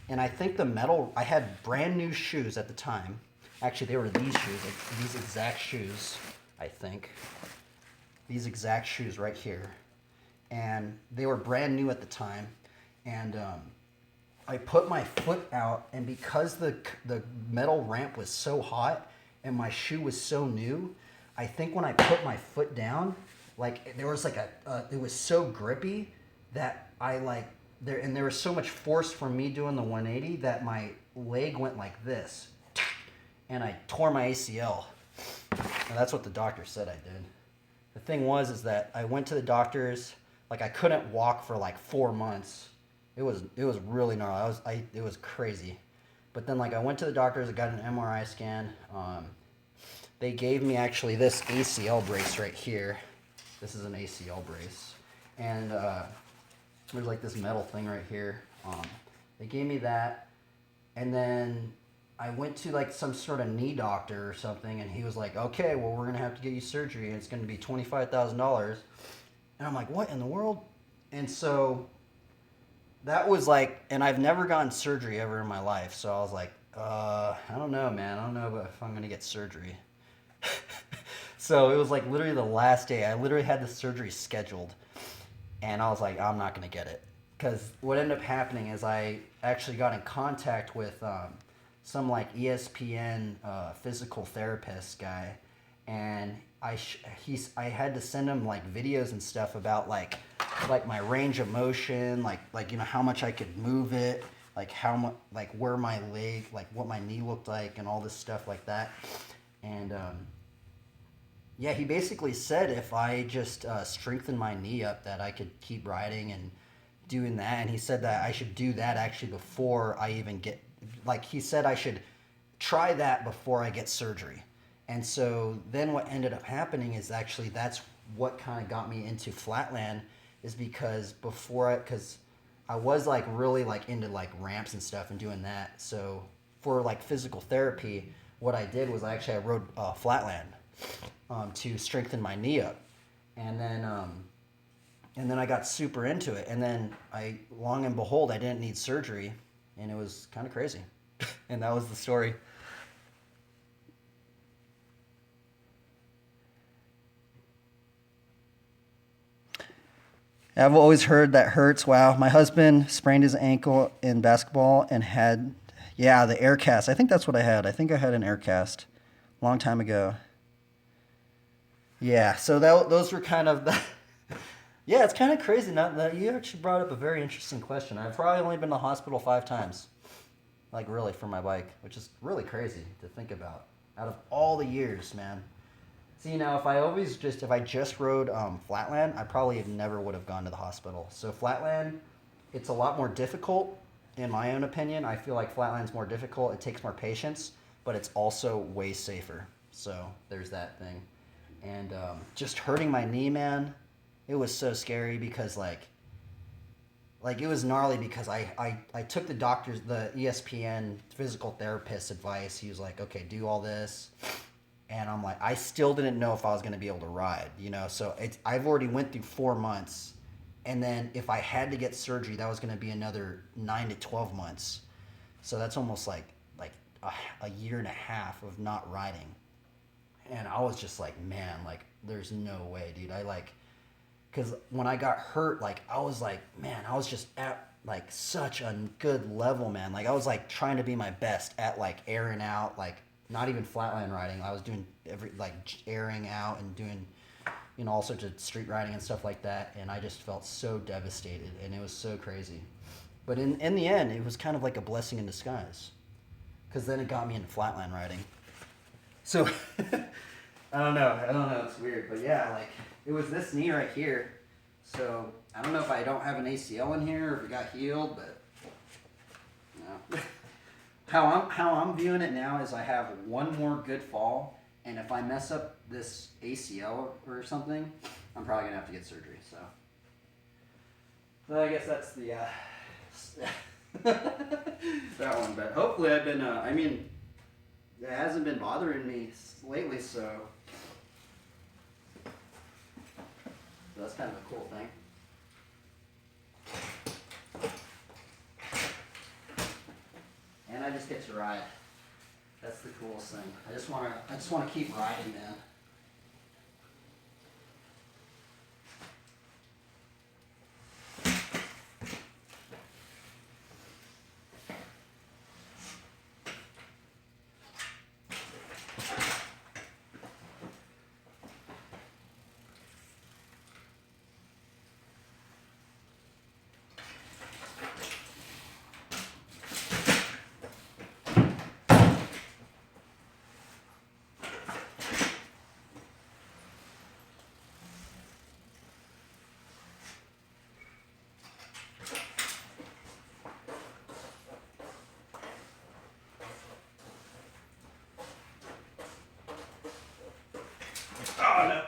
And I think I had brand new shoes at the time. Actually, they were these shoes, like these exact shoes, I think. These exact shoes right here. And they were brand new at the time. And I put my foot out, and because the metal ramp was so hot and my shoe was so new, I think when I put my foot down, like there was like it was so grippy that there was so much force from me doing the 180 that my leg went like this, and I tore my ACL. And that's what the doctor said I did. The thing is that I went to the doctors, like I couldn't walk for like 4 months. It was really gnarly. It was crazy. But then like I went to the doctors, I got an MRI scan. They gave me actually this ACL brace right here. This is an ACL brace, and there's like this metal thing right here. They gave me that, and then I went to like some sort of knee doctor or something, and he was like, okay, well, we're gonna have to get you surgery, and it's gonna be $25,000. And I'm like, what in the world? And so that was like, and I've never gotten surgery ever in my life, so I was like, I don't know, man. I don't know if I'm gonna get surgery. So it was like literally the last day. I literally had the surgery scheduled. And I was like, I'm not going to get it. Because what ended up happening is I actually got in contact with some like ESPN physical therapist guy. And I had to send him like videos and stuff about like my range of motion, like how much I could move it, like how much, like where my leg, like what my knee looked like, and all this stuff like that. And yeah, he basically said if I just strengthened my knee up that I could keep riding and doing that. And he said that I should do that actually before I even get, like he said I should try that before I get surgery. And so then what ended up happening is actually that's what kind of got me into flatland, is because because I was like really like into like ramps and stuff and doing that. So for like physical therapy, what I did was I rode flatland to strengthen my knee up, and then I got super into it, and then long and behold, I didn't need surgery, and it was kind of crazy, and that was the story. I've always heard that hurts. Wow. My husband sprained his ankle in basketball and had, yeah, the air cast. I think that's what I had. I think I had an air cast a long time ago. Yeah. So those were kind of the, yeah, it's kind of crazy. Not that you actually brought up a very interesting question. I've probably only been to the hospital 5 times, like really for my bike, which is really crazy to think about out of all the years, man. See, now if I just rode flatland, I probably never would have gone to the hospital. So flatland, it's a lot more difficult, in my own opinion. I feel like flatland's more difficult. It takes more patience, but it's also way safer. So there's that thing. And just hurting my knee, man, it was so scary because like it was gnarly because I took the ESPN physical therapist advice. He was like, okay, do all this. And I'm like, I still didn't know if I was going to be able to ride, So I've already went through 4 months, and then if I had to get surgery, that was going to be another 9 to 12 months. So that's almost like a year and a half of not riding. And I was just like, man, like there's no way, dude. Because when I got hurt, like I was like, man, I was just at like such a good level, man. Like I was like trying to be my best at like airing out, like not even flatland riding. I was doing airing out and doing, all sorts of street riding and stuff like that. And I just felt so devastated, and it was so crazy. But in the end, it was kind of like a blessing in disguise, because then it got me into flatland riding. So I don't know. It's weird, but yeah, like it was this knee right here. So I don't know if I don't have an ACL in here or if it got healed, but no. How I'm viewing it now is I have one more good fall, and if I mess up this ACL or something, I'm probably gonna have to get surgery. So I guess that's the that one. But hopefully I've been. It hasn't been bothering me lately, so that's kind of a cool thing. And I just get to ride. That's the coolest thing. I just wanna keep riding, man. Oh no.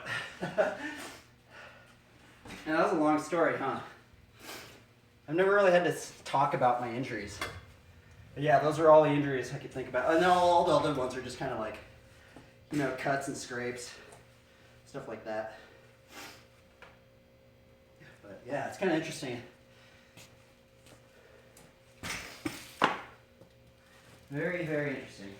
Now that was a long story, huh? I've never really had to talk about my injuries. But yeah, those are all the injuries I could think about. And all the other ones are just kind of like, cuts and scrapes, stuff like that. But yeah, it's kind of interesting. Very, very interesting.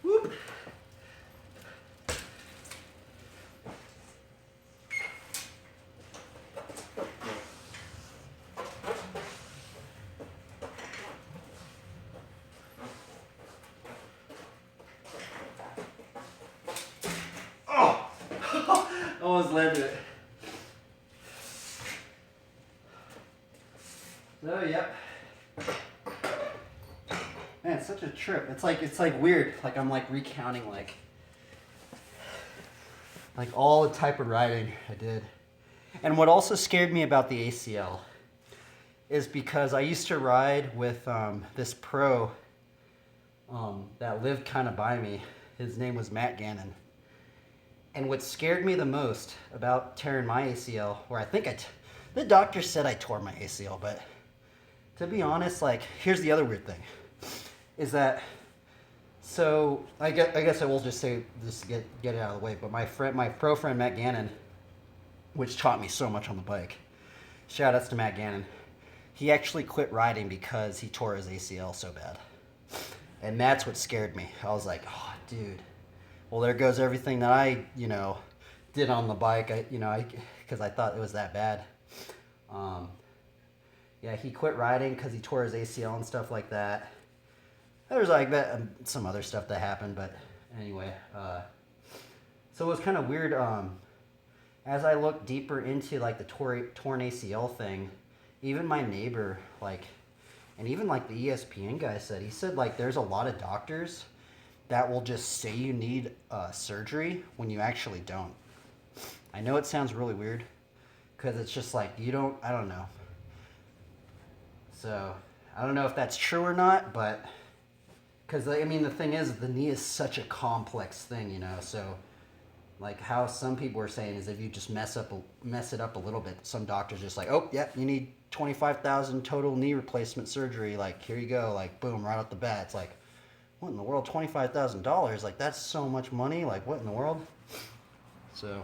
Whoop. Oh! Almost landed it. So, yep. Man, it's such a trip. It's like weird. Like I'm like recounting like all the type of riding I did. And what also scared me about the ACL is because I used to ride with this pro that lived kind of by me. His name was Matt Gannon. And what scared me the most about tearing my ACL, where I think the doctor said I tore my ACL, but to be honest, like, here's the other weird thing, is that, so I guess I will just say, just get it out of the way, but my pro friend Matt Gannon, which taught me so much on the bike, shout outs to Matt Gannon, he actually quit riding because he tore his ACL so bad. And that's what scared me. I was like, oh, dude. Well, there goes everything that I, did on the bike. Because I thought it was that bad. Yeah, he quit riding because he tore his ACL and stuff like that. There was like that, some other stuff that happened, but anyway. So it was kind of weird. As I looked deeper into like the torn ACL thing, even my neighbor, and even like the ESPN guy said, he said like there's a lot of doctors that will just say you need surgery when you actually don't. I know it sounds really weird because it's just like I don't know. So I don't know if that's true or not, but because I mean the thing is the knee is such a complex thing, so like how some people are saying is if you just mess it up a little bit, some doctors just like, oh yeah, you need 25,000 total knee replacement surgery, like here you go, like boom, right off the bat. It's like, what in the world, $25,000? Like that's so much money. Like what in the world? So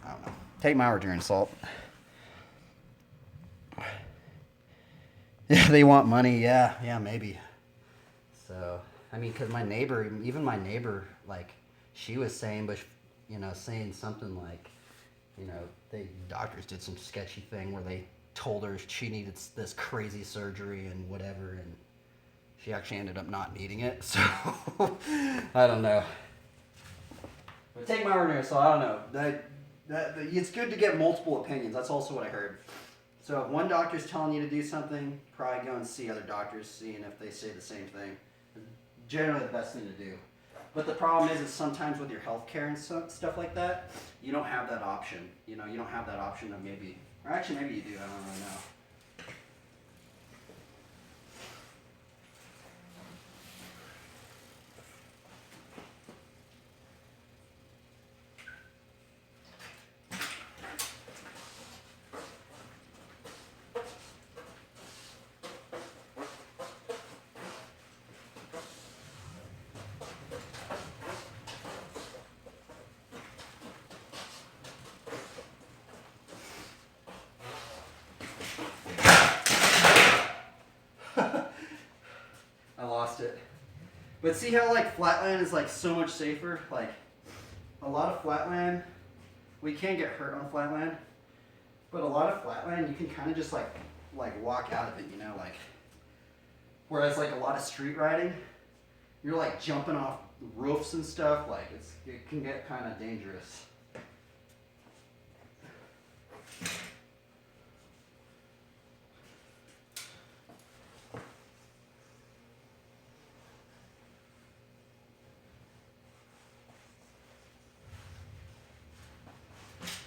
I don't know. Take my word during salt. Yeah, they want money. Yeah, maybe. So I mean, because even my neighbor, like she was saying, but saying something like, the doctors did some sketchy thing where they told her she needed this crazy surgery and whatever, and she actually ended up not needing it. So I don't know. But take my word, so I don't know. That it's good to get multiple opinions. That's also what I heard. So if one doctor's telling you to do something, probably go and see other doctors, seeing if they say the same thing. Generally the best thing to do. But the problem is sometimes with your healthcare and stuff like that, you don't have that option. You don't have that option of maybe you do. I don't really know. I lost it. But see how like flatland is like so much safer? Like a lot of flatland, we can get hurt on flatland, but a lot of flatland you can kind of just like walk out of it, like. Whereas like a lot of street riding, you're like jumping off roofs and stuff. Like it can get kind of dangerous.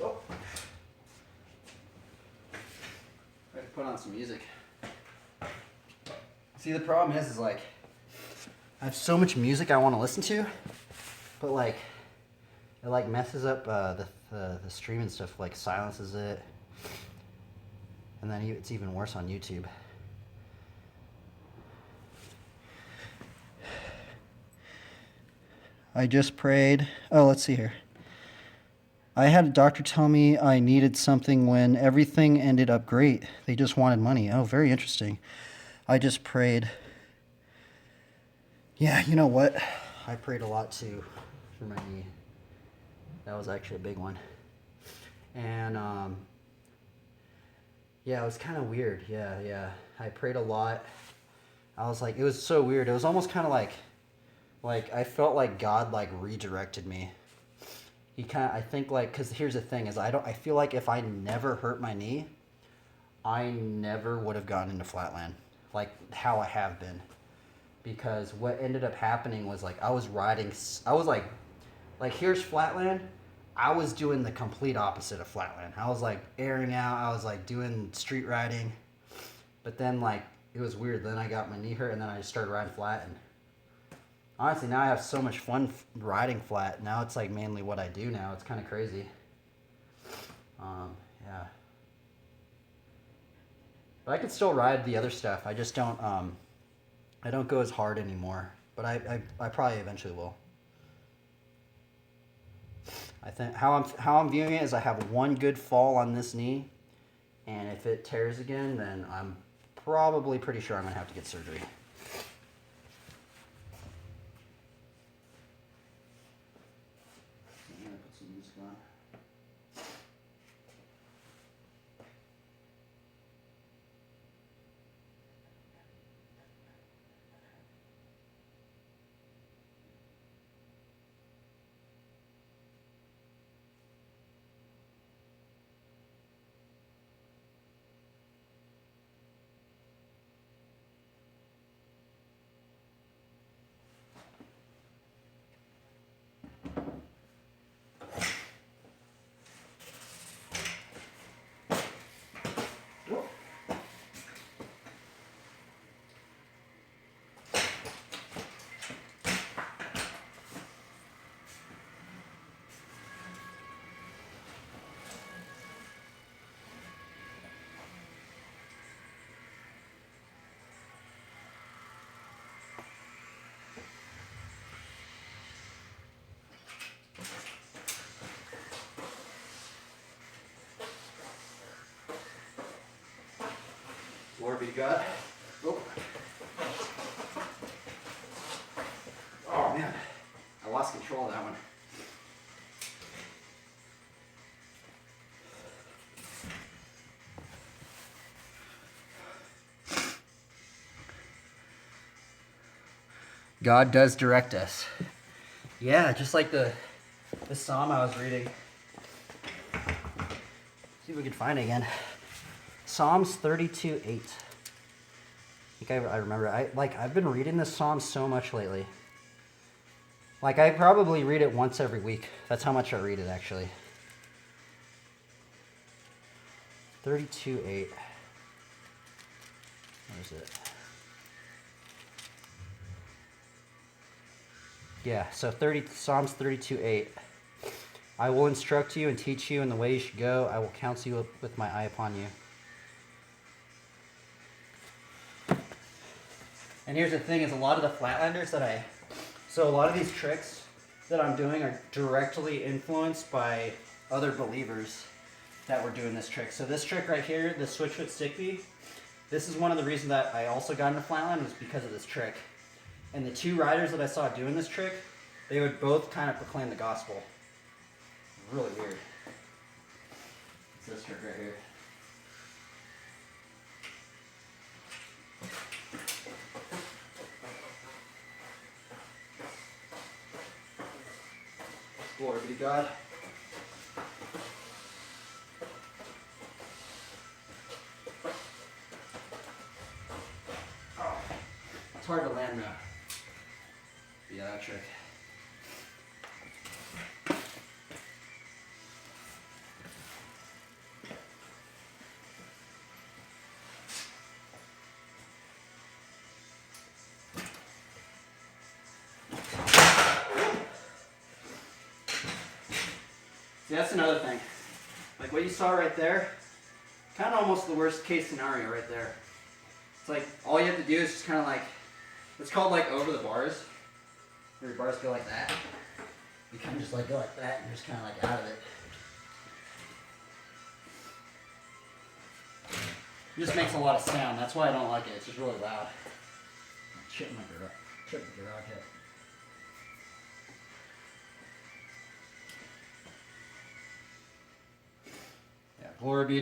Oh. I have to put on some music. See, the problem is like, I have so much music I want to listen to, but like, it like messes up the stream and stuff, like silences it, and then it's even worse on YouTube. I just prayed. Oh, let's see here. I had a doctor tell me I needed something when everything ended up great. They just wanted money. Oh, very interesting. I just prayed. Yeah, you know what? I prayed a lot too for my knee. That was actually a big one. And yeah, it was kind of weird. Yeah. I prayed a lot. I was like, it was so weird. It was almost kind of like I felt like God like redirected me. I think like, cause here's the thing is I feel like if I never hurt my knee, I never would have gotten into flatland. like how I have been. Because what ended up happening was like I was like here's flatland. I was doing the complete opposite of flatland. I was like airing out. I was like doing street riding. But then like it was weird. Then I got my knee hurt, and then I just started riding flat. And honestly, now I have so much fun riding flat. Now it's like mainly what I do now. It's kind of crazy. Yeah. But I can still ride the other stuff. I just don't. I don't go as hard anymore. But I probably eventually will. I think how I'm viewing it is I have one good fall on this knee, and if it tears again, then I'm probably pretty sure I'm gonna have to get surgery. I'm gonna put some music on. Glory be to God. Oh. Oh man, I lost control of that one. God does direct us. Yeah, just like the psalm I was reading. See if we can find it again. Psalms 32:8. I think I remember. I've been reading this psalm so much lately. Like I probably read it once every week. That's how much I read it actually. 32:8. Where is it? Yeah, so Psalms 32:8. I will instruct you and teach you in the way you should go. I will counsel you with my eye upon you. And here's the thing is a lot of the flatlanders so a lot of these tricks that I'm doing are directly influenced by other believers that were doing this trick. So this trick right here, the switchfoot stickbee, this is one of the reasons that I also got into flatland was because of this trick. And the two riders that I saw doing this trick, they would both kind of proclaim the gospel. Really weird. It's this trick right here. Glory be to God. Oh, it's hard to land now. Yeah, that trick. See, that's another thing. Like what you saw right there, kind of almost the worst case scenario right there. It's like all you have to do is just kind of like, it's called like over the bars. Where your bars go like that. You kind of just like go like that and you're just kind of like out of it. It just makes a lot of sound. That's why I don't like it. It's just really loud. Chip the garage hit. Yeah, glory be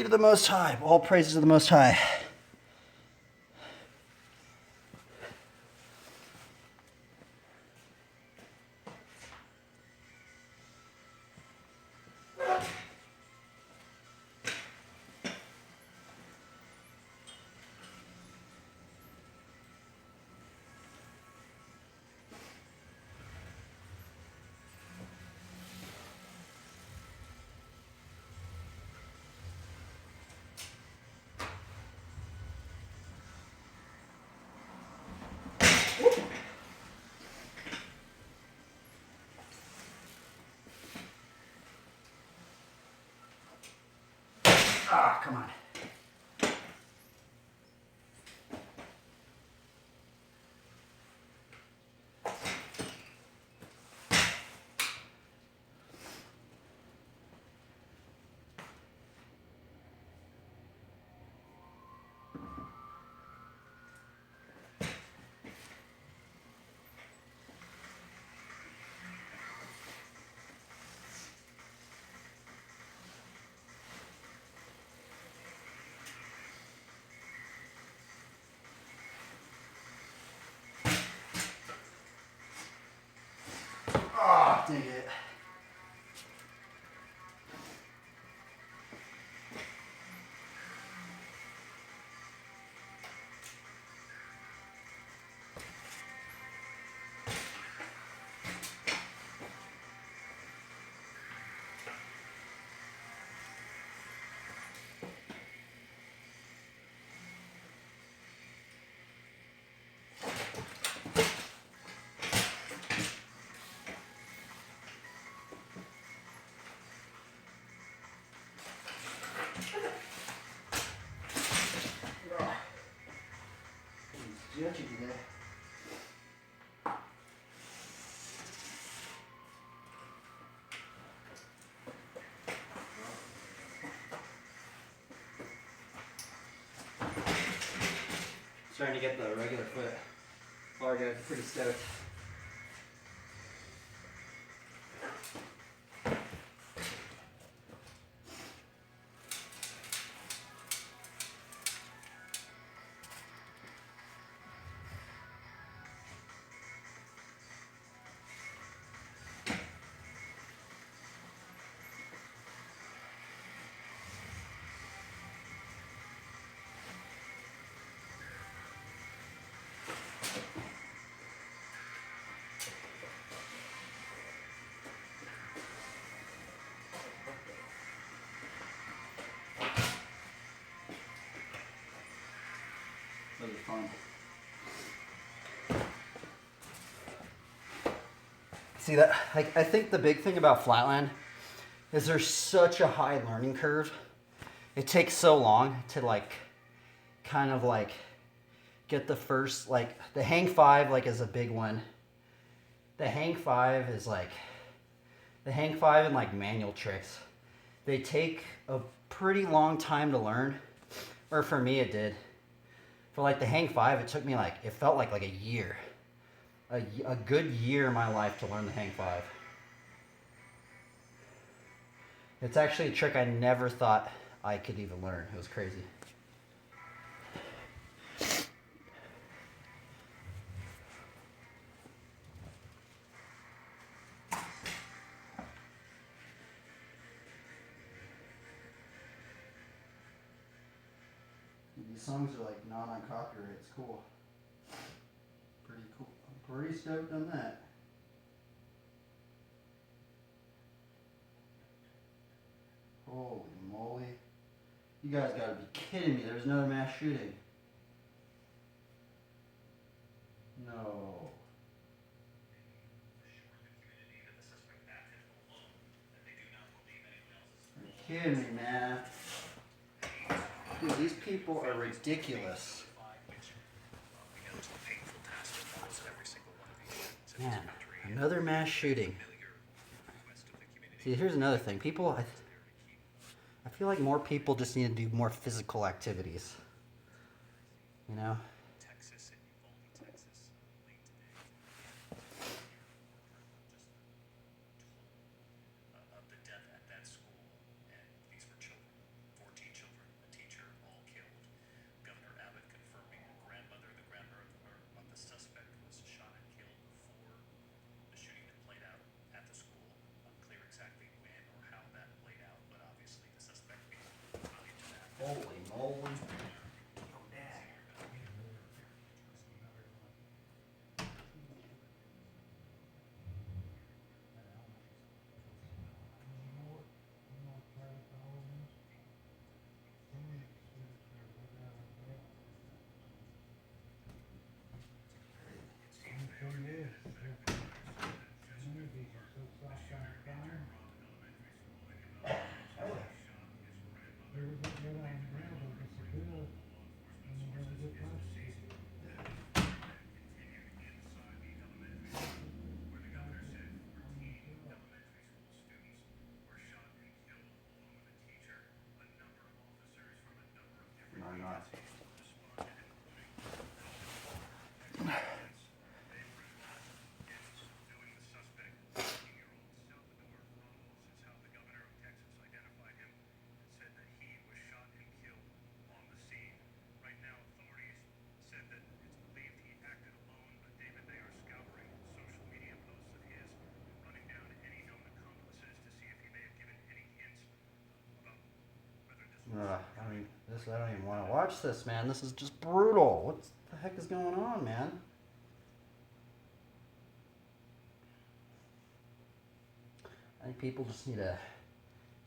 to the Most High. All praises to the Most High. Ah, come on. Ah, dang it. Stretchy today. Starting to get the regular foot. Large, I'm pretty stoked. Those are fun. See that? I think the big thing about flatland is there's such a high learning curve. It takes so long to like, kind of like, get the first, like the hang five like is a big one. The hang five is like, the hang five and like manual tricks, they take a pretty long time to learn, or for me it did. For like the hang five, it took me like, it felt like a year. A good year in my life to learn the hang five. It's actually a trick I never thought I could even learn. It was crazy. These songs are like not on copyright. It's cool. Pretty cool. I'm pretty stoked on that. Holy moly. You guys gotta be kidding me. There's another mass shooting. No. Are you kidding me, man? Dude, these people are ridiculous. Man, another mass shooting. See, here's another thing. People, I feel like more people just need to do more physical activities. You know? Holy moly. I don't even want to watch this, man. This is just brutal. What the heck is going on, man? I think people just need to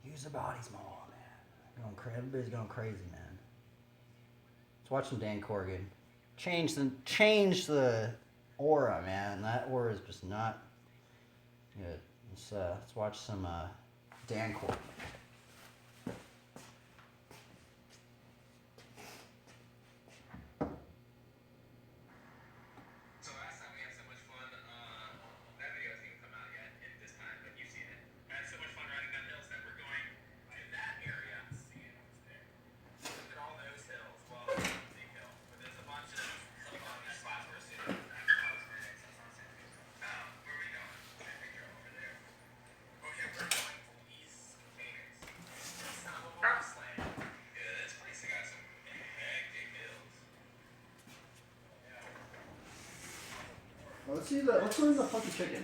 use their bodies more, man. Everybody's going crazy, man. Let's watch some Dan Corrigan. Change the aura, man. That aura is just not good. Let's watch some Dan Corrigan. Let's learn the funky chicken.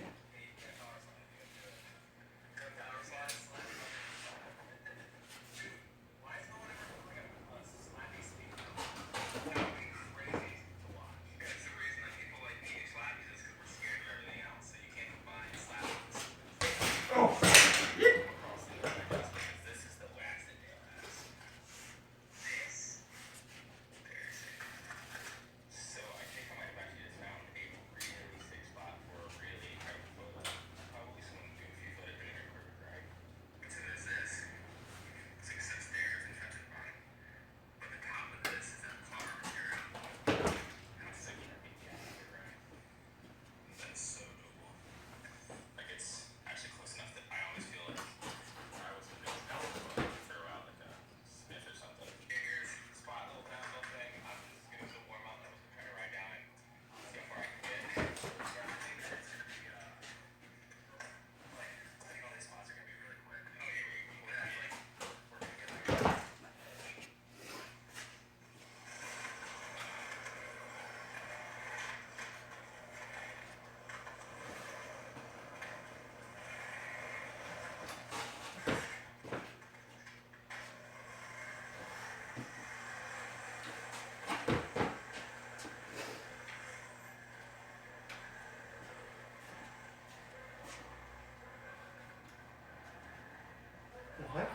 What?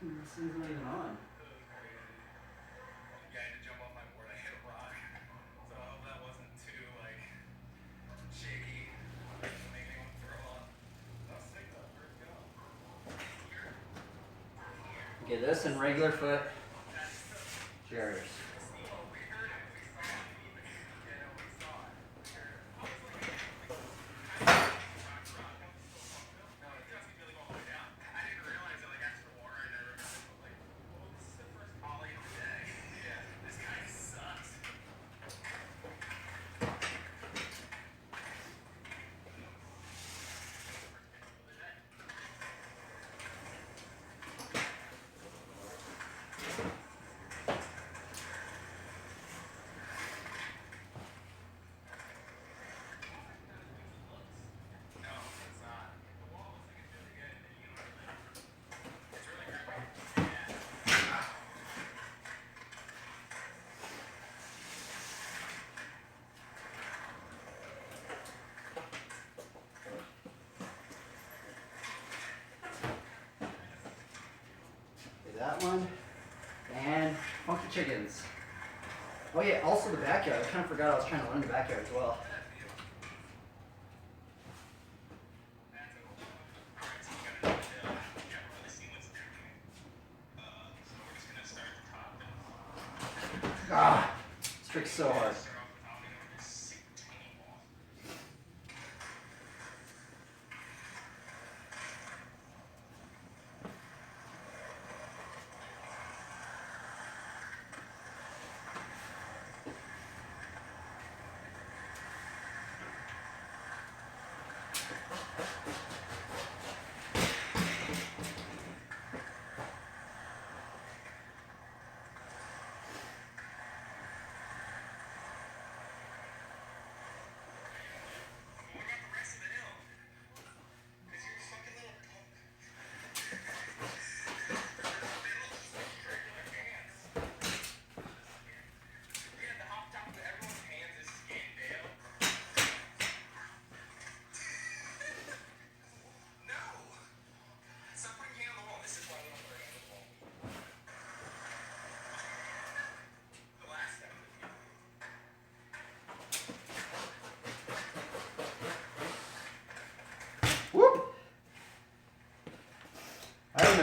This thing's not even on. Yeah, I had to jump off my board. I hit a rock. So I hope that wasn't too, shaky. Doesn't make anyone throw up. That was sick, though. Where'd it go? Okay, this and regular foot. Cheers. That one, and funky chickens. Oh yeah, also the backyard. I kind of forgot I was trying to learn the backyard as well. Ah, this trick's so hard.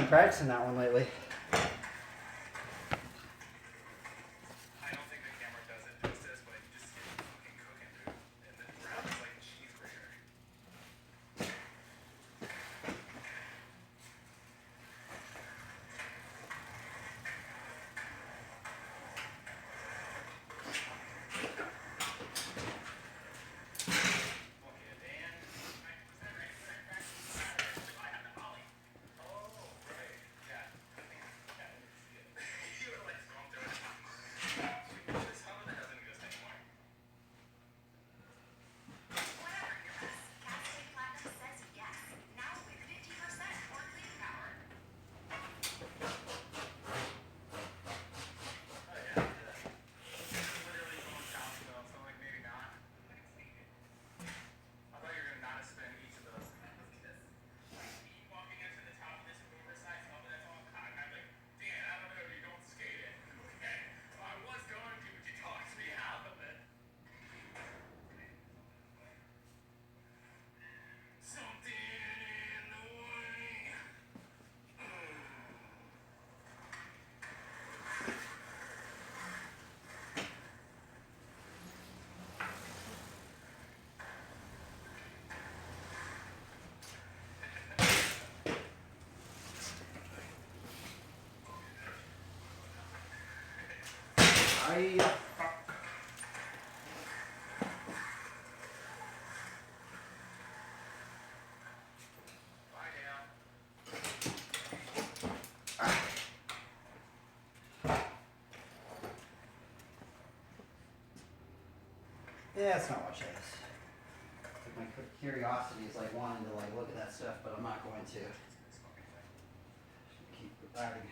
been practicing that one lately. I don't think the camera does it justice, but you just see it fucking cooking, dude. And the ground is like a cheese grater. Okay, Dan. Was that right? I have the ollie. Oh, right. Yeah. I think, yeah, I didn't see it. You were like, so I'm doing it. This helmet that doesn't exist anymore. Whatever your best, Cat Platinum says yes. Now with 50% more clean power. Oh, yeah. Literally someone telling me though, so like maybe not. I thought you were gonna not spin each of those. Walking into the top of this oversized helmet that's all cocked. I'm like, Dan, I don't know, you don't skate it. Okay. Well, I was going to, but you talked me out of it. Something in the way. Bye, Dale. Yeah, it's not much of this. My curiosity is like wanting to like look at that stuff, but I'm not going to. Keep riding.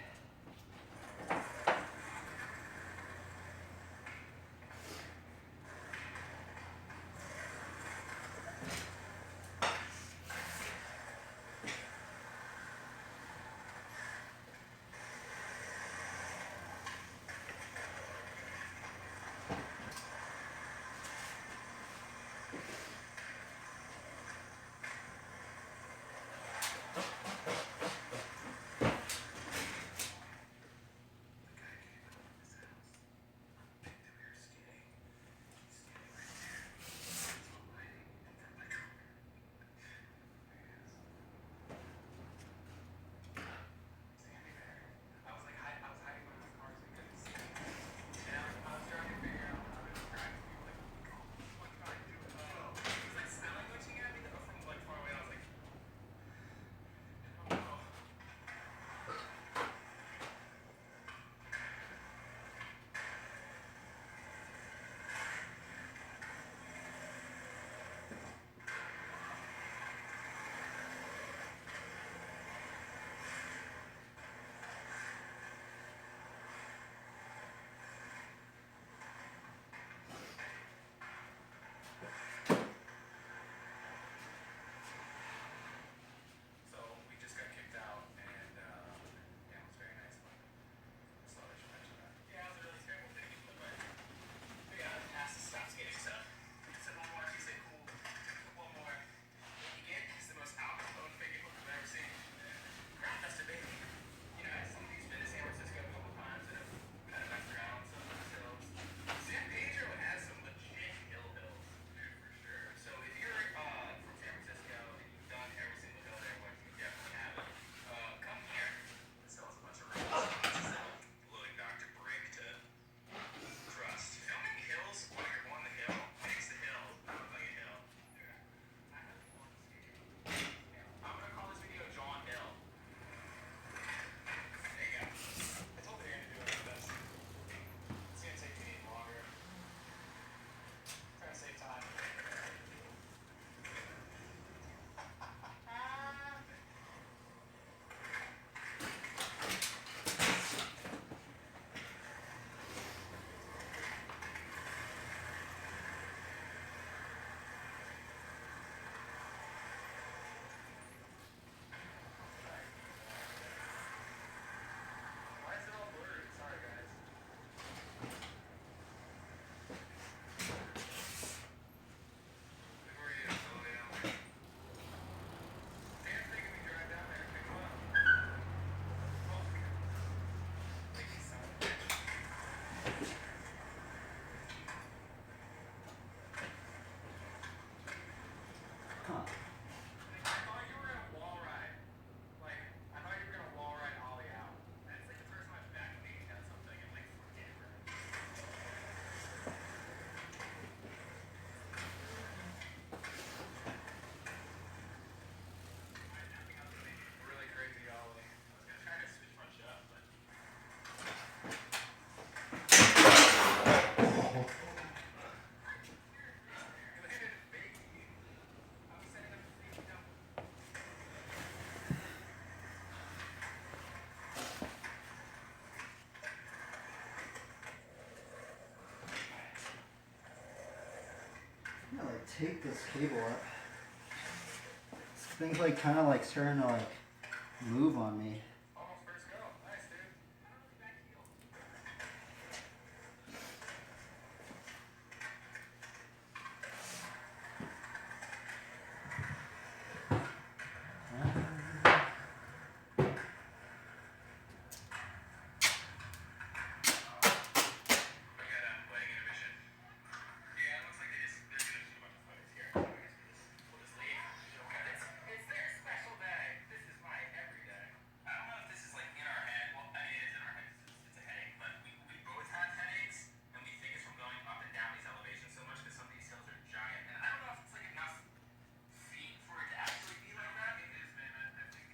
take this cable up. This thing's like kind of like starting to like move on me. Almost first go. Nice, dude. Back heel. We got wedding intermission. Yeah, it looks like they're gonna shoot a bunch of photos here. I guess we'll just leave. It's their special day. This is my everyday. I don't know if this is like in our head. Well, I mean, it is in our head. It's a headache, but we both have headaches, and we think it's from going up and down these elevations so much because some of these hills are giant. And I don't know if it's like enough feet for it to actually be like that. It is, man. I think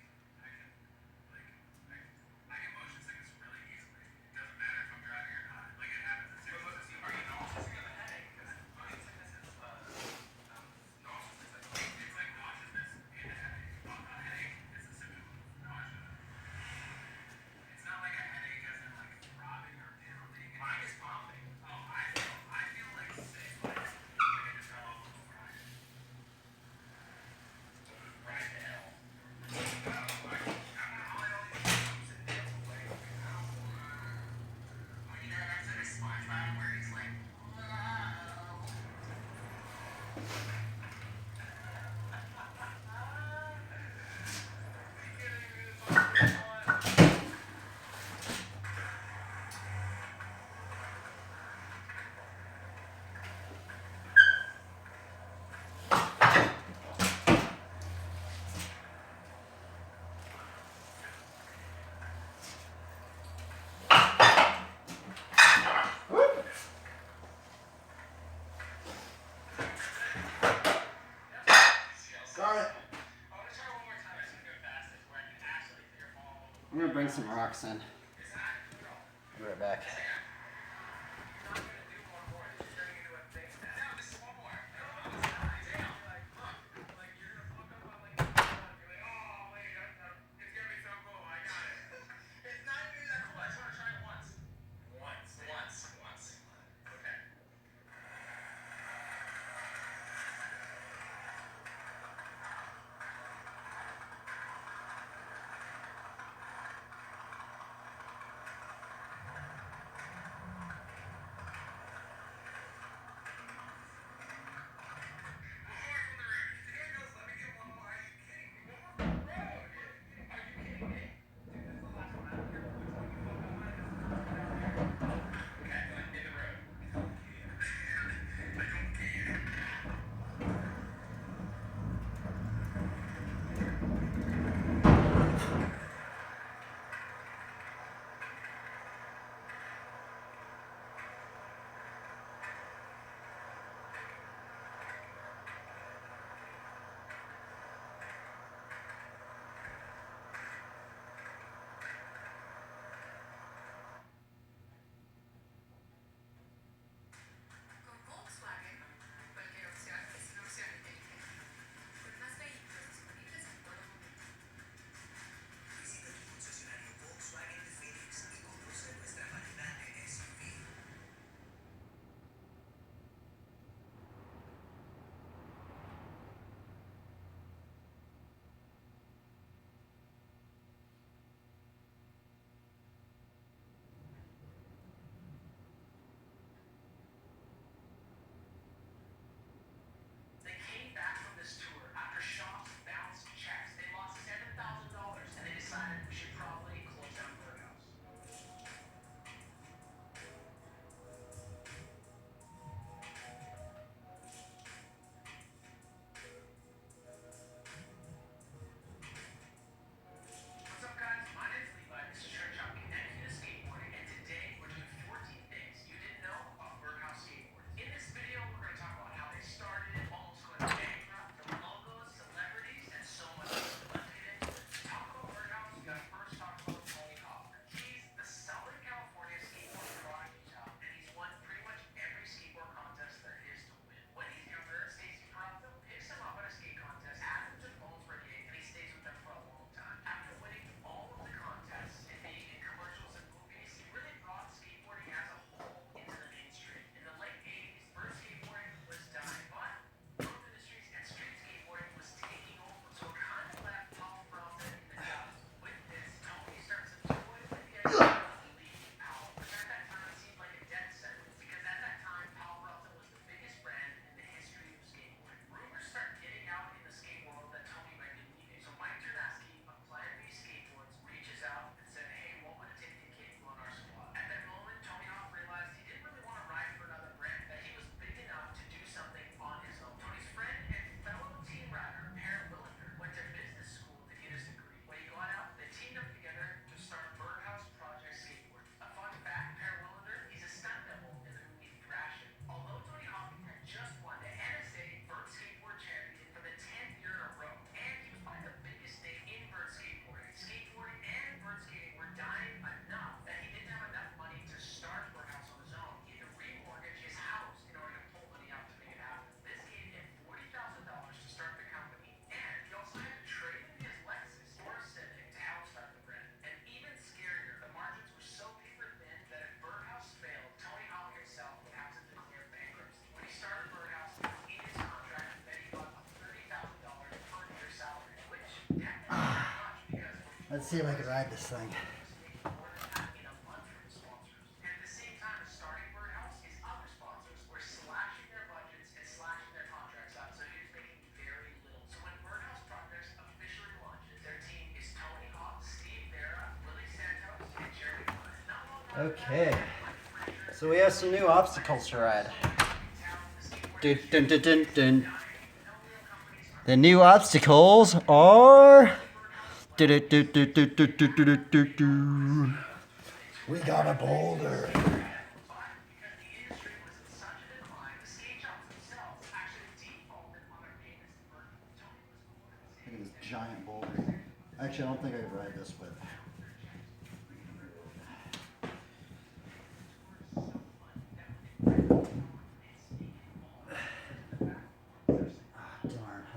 I get motion sickness really easily. It doesn't matter if I'm driving or not. Like it happens at 6. Are you nauseous? You have a headache? Because motion sickness is nauseous. It's like nauseousness and a headache. A headache is a symptom of nausea. It's not like a headache as in like throbbing or pounding. Mine is pounding. Oh, I feel like sick. Like I just got off of a ride. Ride to hell. SpongeBob where he's like, whoa. Darn it. I want to try one more time. I just want to go fastest where I can actually figure all of I'm gonna bring some rocks in. Is that girl? I'll be right back. You're not going to do one more. This is turning into a thing. No, this is one more. No, it's not. Damn. Like, look. Like, you're going to fuck up on, like, you're like, oh, wait, it's going to be so cool. I got it. It's not even that cool. I just want to try it once. Once. Okay. Let's see if I can ride this thing. In a month from sponsors. And at the same time as starting Birdhouse is other sponsors were slashing their budgets and slashing their contracts up, so you're just making very little. So when Birdhouse Projects officially launches, their team is Tony Hawk, Steve Vera, Willie Santos, and Jeremy Klein. Not long after Okay. So we have some new obstacles to ride. Dun, dun, dun, dun, dun. The new obstacles are. Do, do, do, do, do, do, do, do, do, do. We got a boulder. because the industry was in such a decline, the skate shops themselves actually defaulted on their payments to Birdhouse. Tony was born Look at this giant boulder. Actually, I don't think I could ride this with.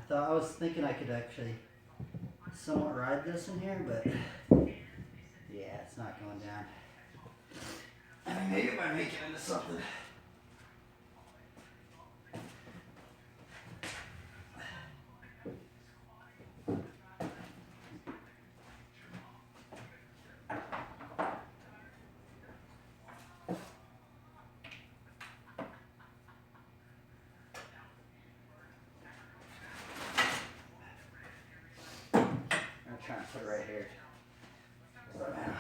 Darn. I was thinking I could actually somewhat ride this in here, but yeah, it's not going down. I mean, maybe if I make it into something. I'm trying to put it right here. There we go.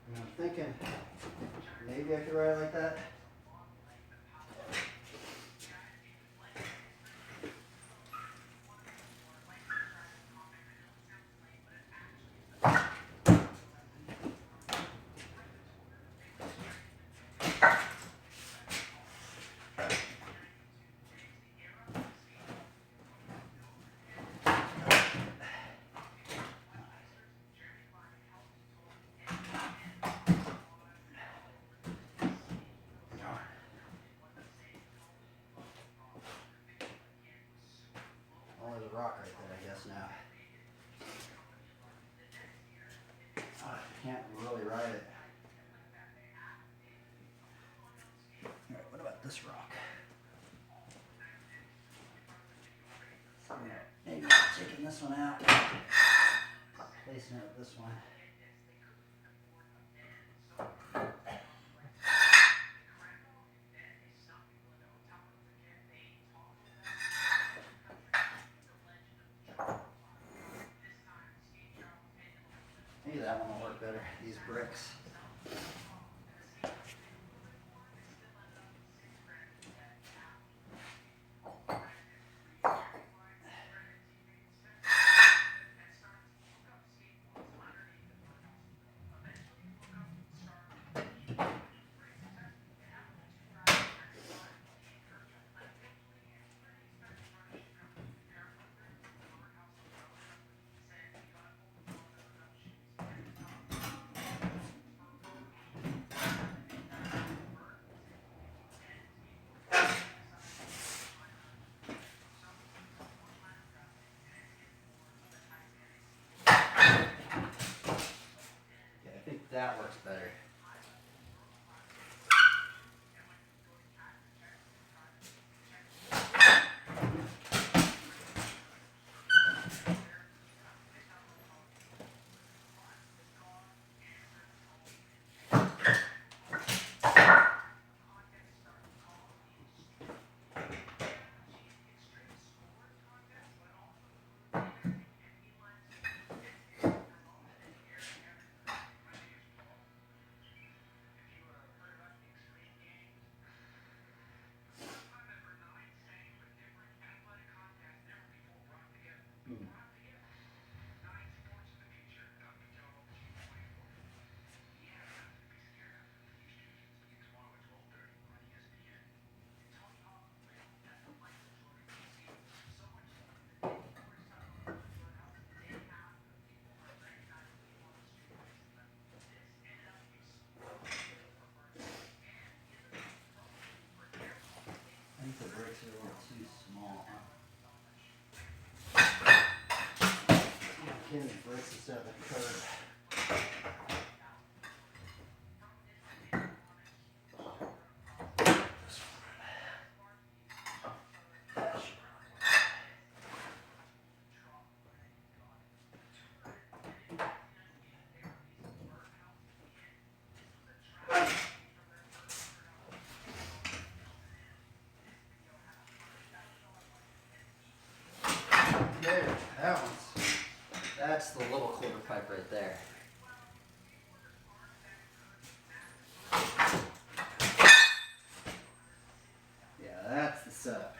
And I'm thinking maybe I could ride it like that. Oh, there's a rock right there, I guess now. Oh, I can't really ride it. Alright, what about this rock? Maybe taking this one out, placing it with this one. Maybe that one will work better, these bricks. Okay, I think that works better. can't even break this out of the cart. There, that one's. That's the little quarter pipe right there. Yeah, that's the setup.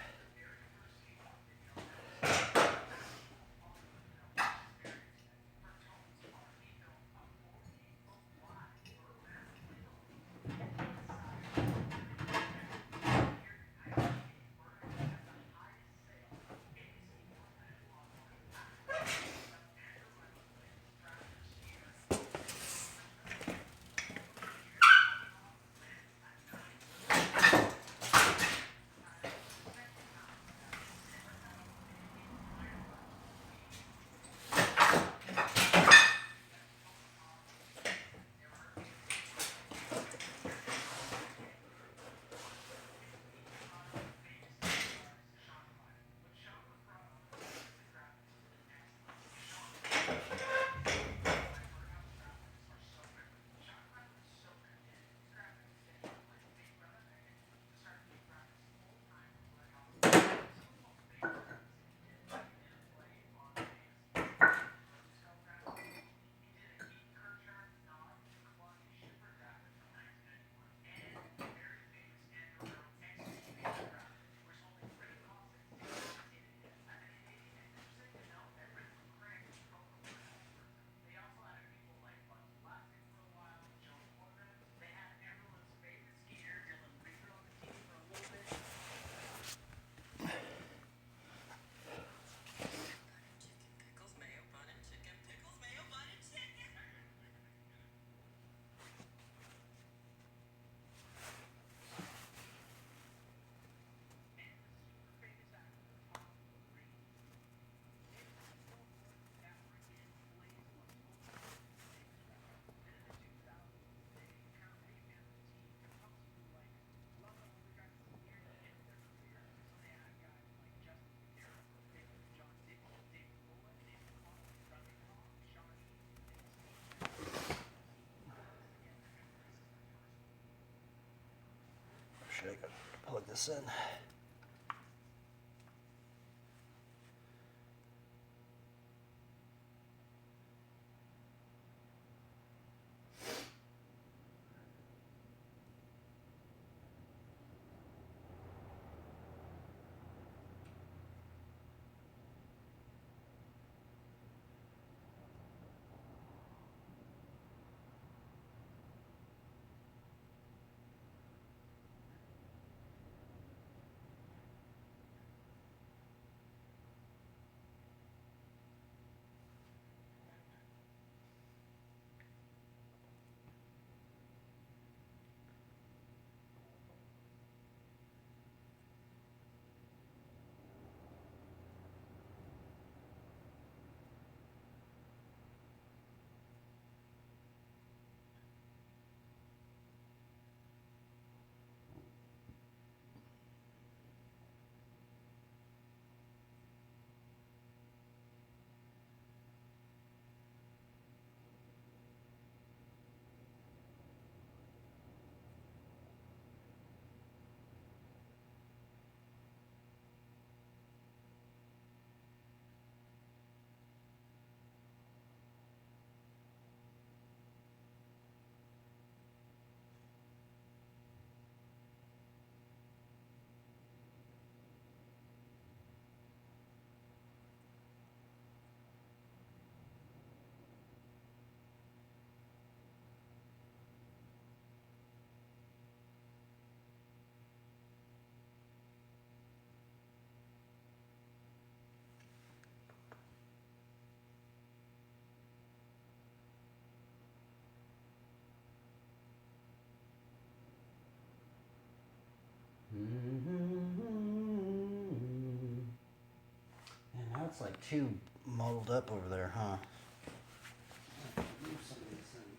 Should I plug this in? And now it's like too muddled up over there, huh? move some of these things.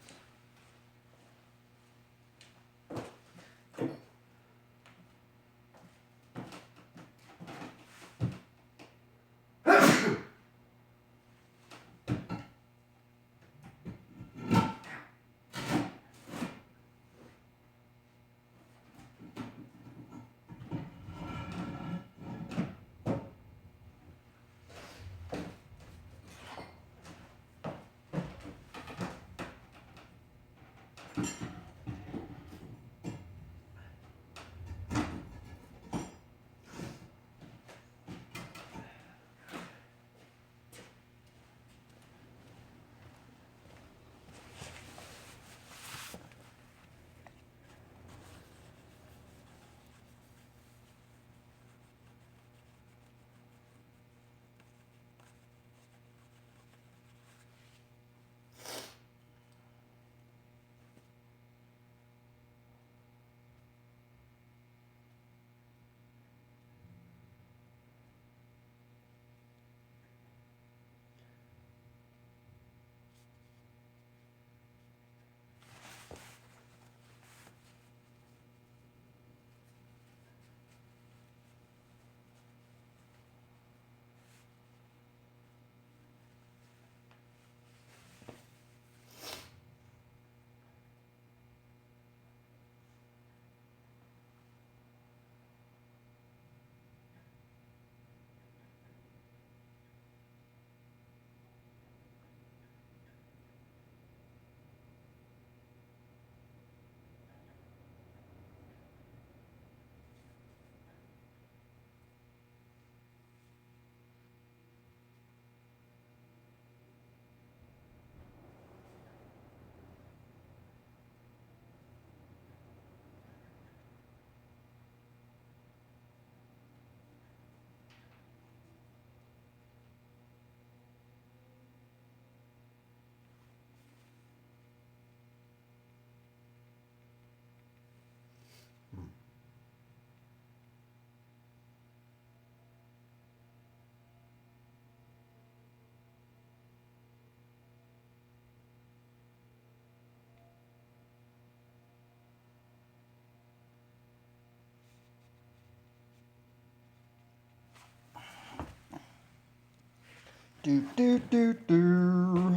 Do do do do.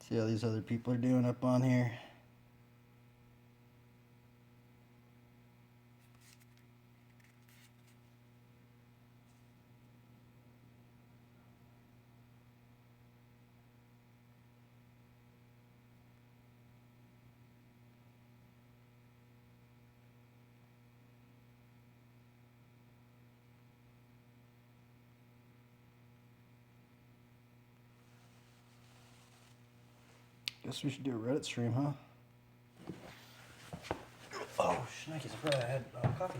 See how these other people are doing up on here. Guess we should do a Reddit stream, huh? Oh, shnikes, I forgot I had coffee.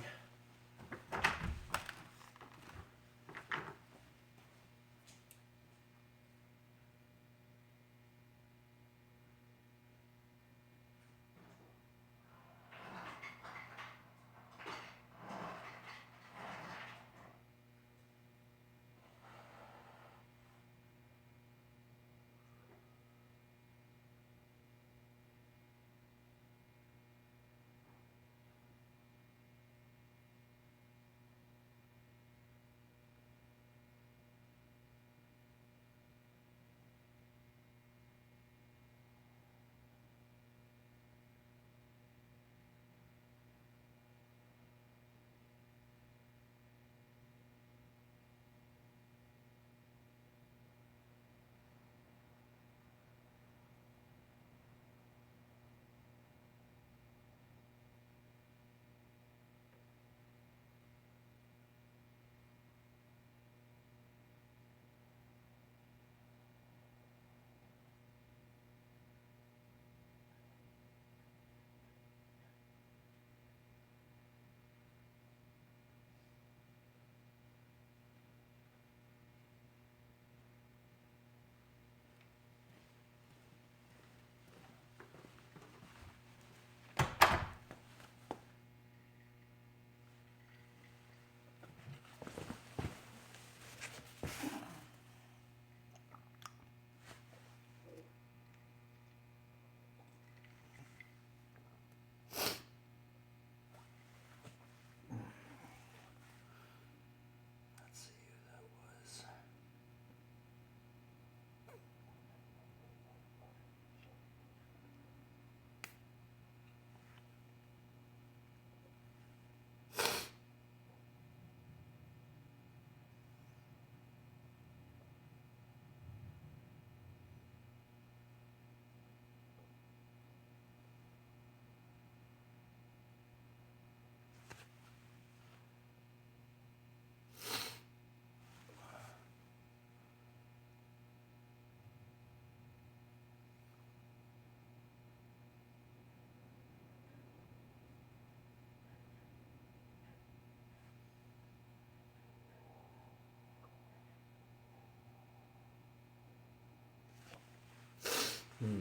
Let's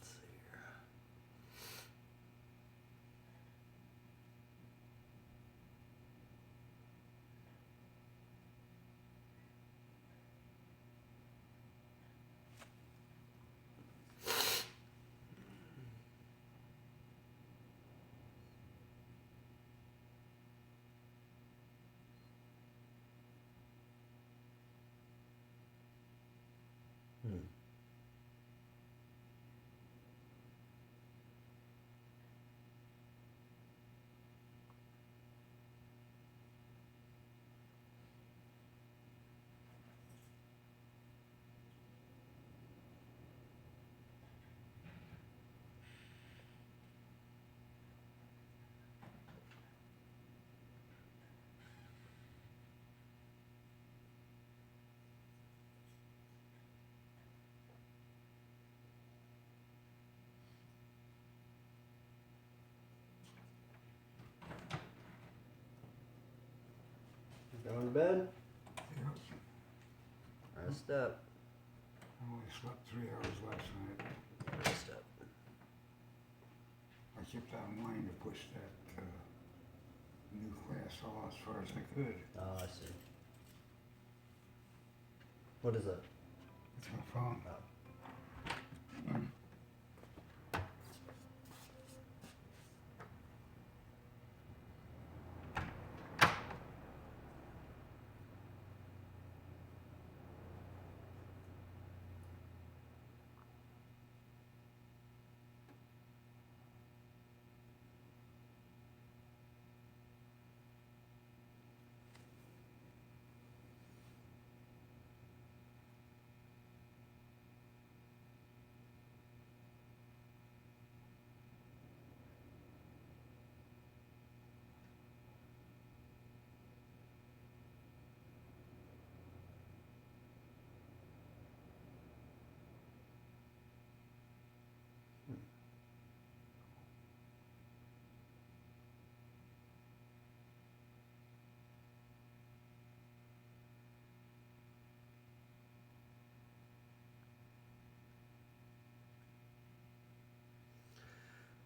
see here. Going to bed? Yep. Rest up. I only slept 3 hours last night. Rest up. I kept on wanting to push that new class all as far as I could. Oh, I see. What is that? It's my phone.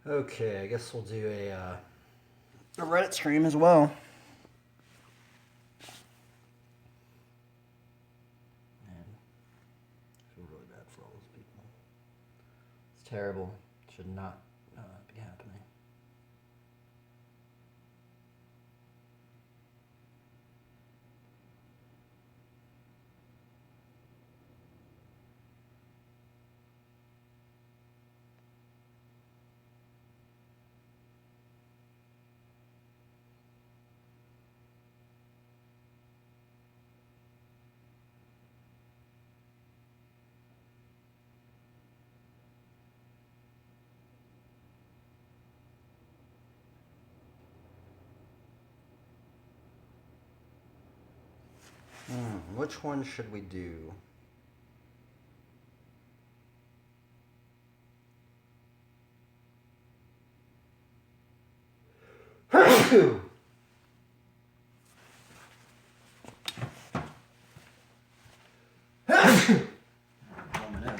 Okay, I guess we'll do a Reddit stream as well. Man, I feel really bad for all those people. It's terrible. Should not be happening. Which one should we do? Blow my nose.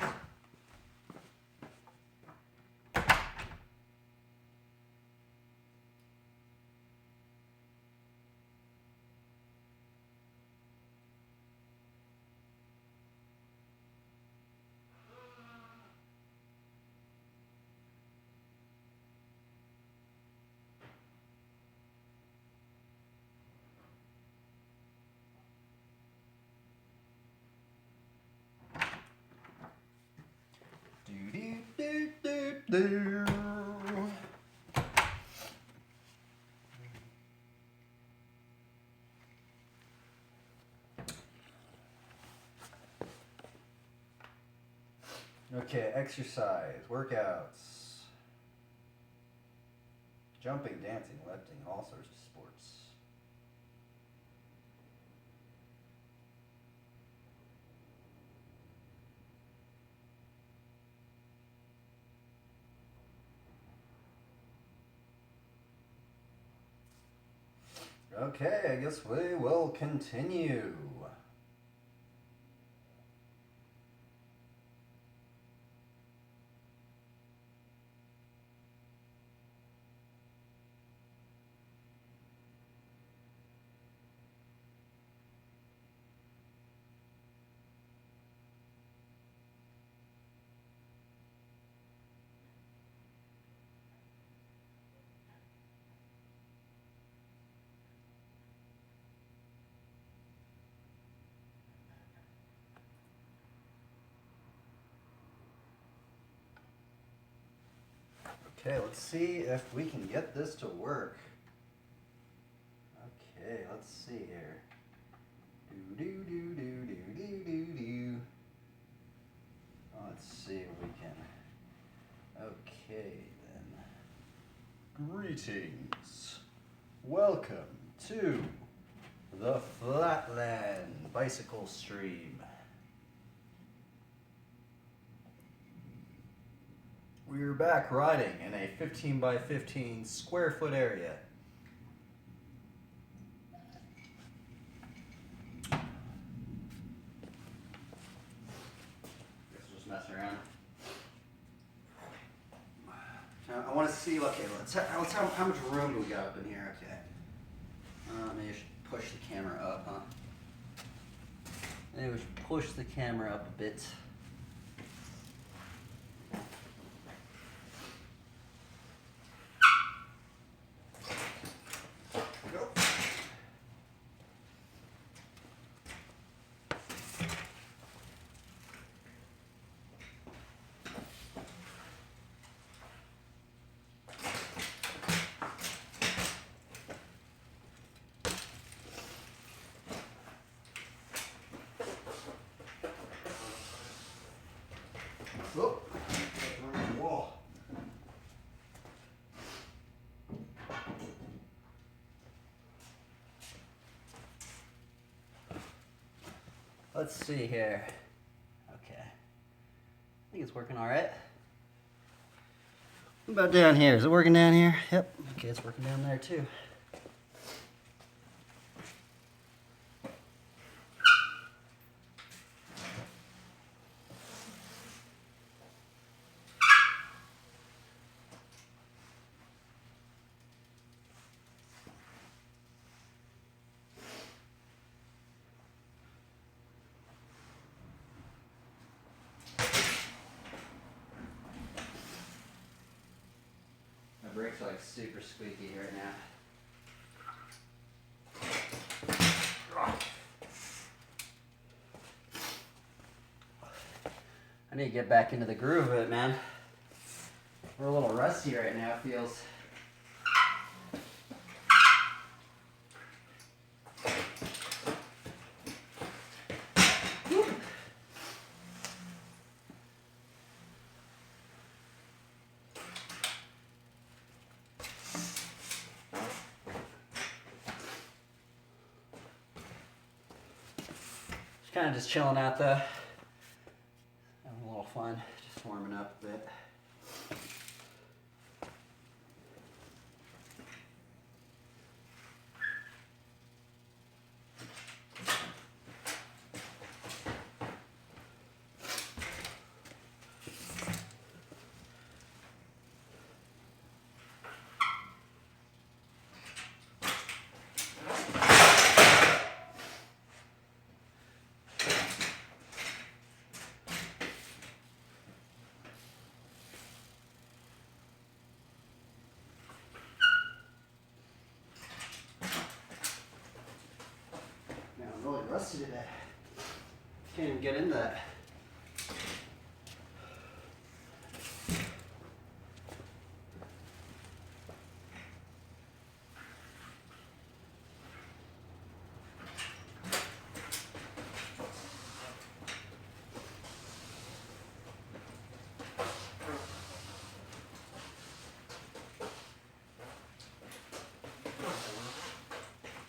Do. Okay, exercise, workouts, jumping, dancing, lifting, all sorts of sports. Okay, I guess we will continue. Okay, let's see if we can get this to work. Okay, let's see here. Do do do do do do do do. Let's see if we can. Okay then. Greetings. Welcome to the Flatland Bicycle Stream. We're back riding in a 15 by 15 square foot area. Guess we'll just mess around. I want to see. Okay, let's how much room do we got up in here? Okay. Maybe I should push the camera up, huh? Maybe we should push the camera up a bit. Oh, the wall. Let's see here. Okay. I think it's working all right. What about down here? Is it working down here? Yep. Okay, it's working down there too. My brakes are like super squeaky right now. I need to get back into the groove of it, man. We're a little rusty right now, it feels. Kind of just chilling out though. Having a little fun, just warming up a bit. rusty today. Can't even get into that.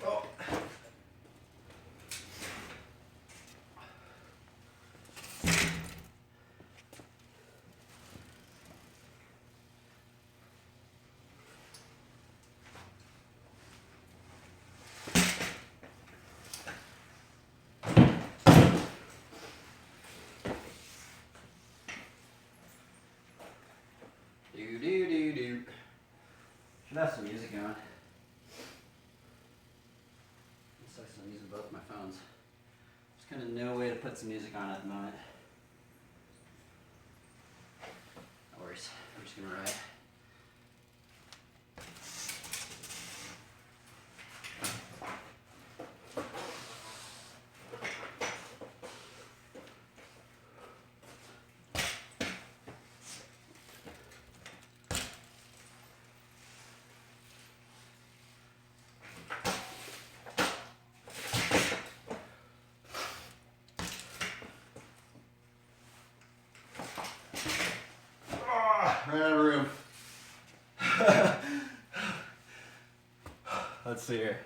Oh. Do do do do. Should have some music on. Sucks I'm using both my phones. There's kind of no way to put some music on at the moment. No worries. I'm just gonna ride. Ran out of room. Let's see here.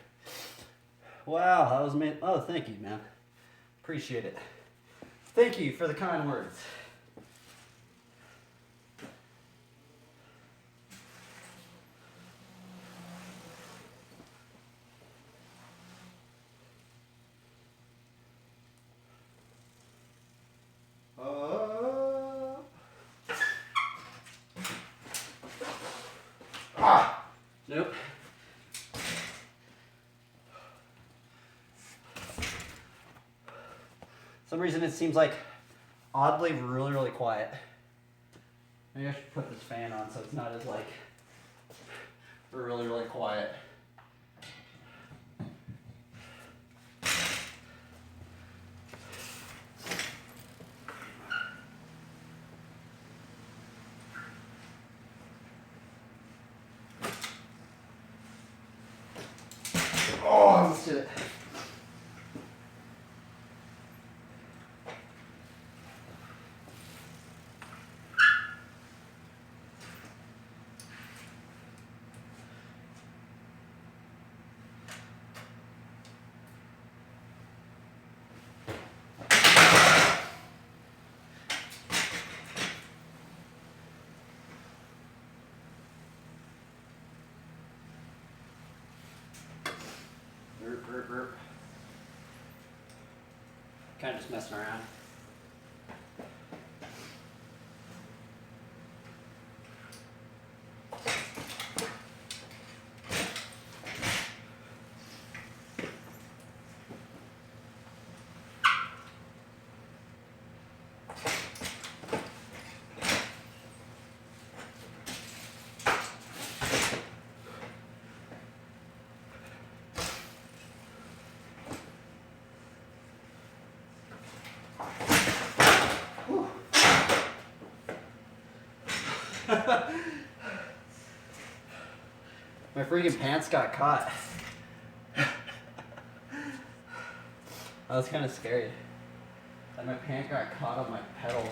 Wow, that was made. Oh, thank you, man. Appreciate it. Thank you for the kind words. Nope. Some reason it seems like oddly really quiet. Maybe I should put this fan on so it's not as like really quiet. Oh, let's do it. Kind of just messing around. My freaking pants got caught. That was kind of scary. And my pant got caught on my pedal.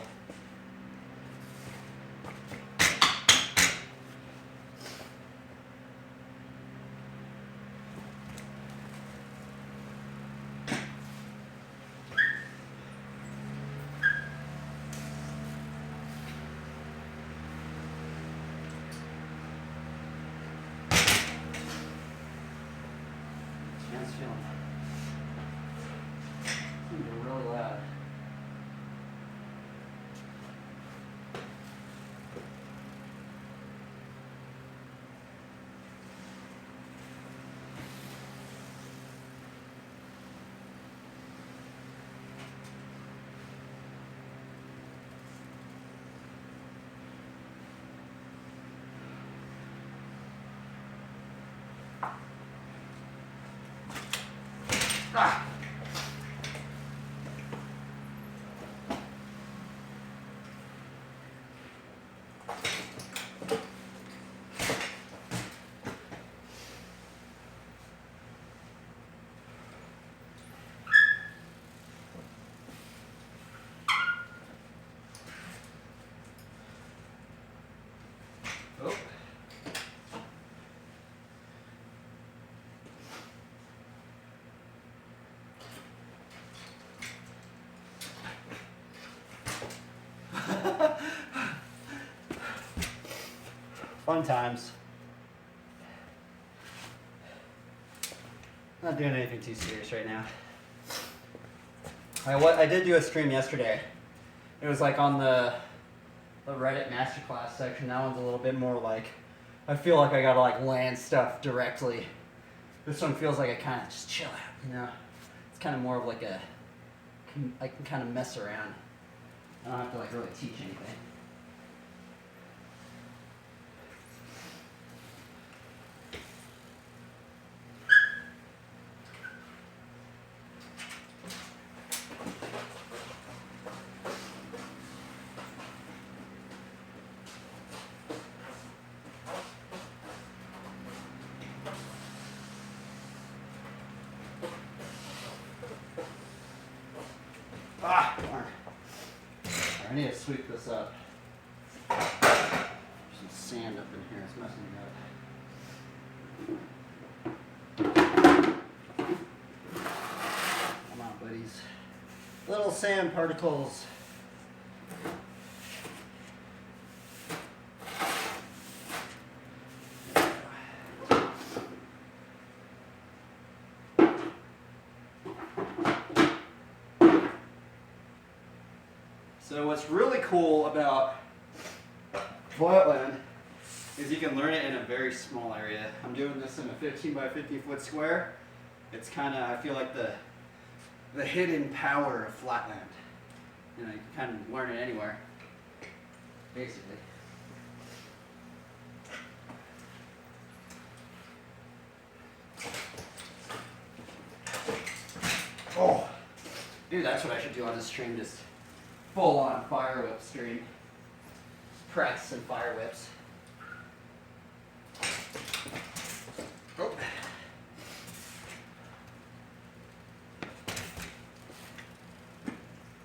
Fan's feeling really loud. Ah. Fun times. Not doing anything too serious right now. I did do a stream yesterday. It was like on the Reddit masterclass section. That one's a little bit more like, I feel like I gotta like land stuff directly. This one feels like I kind of just chill out, you know? It's kind of more of like I can kind of mess around. I don't have to like really teach anything. Ah, darn. I need to sweep this up. There's some sand up in here. It's messing me up. Come on, buddies. Little sand particles. So what's really cool about flatland is you can learn it in a very small area. I'm doing this in a 15 by 50 foot square. It's kind of, I feel like the hidden power of flatland. You know, you can kind of learn it anywhere, basically. Oh, dude, that's what I should do on this stream, just full on fire whip stream. Practicing fire whips. Oh.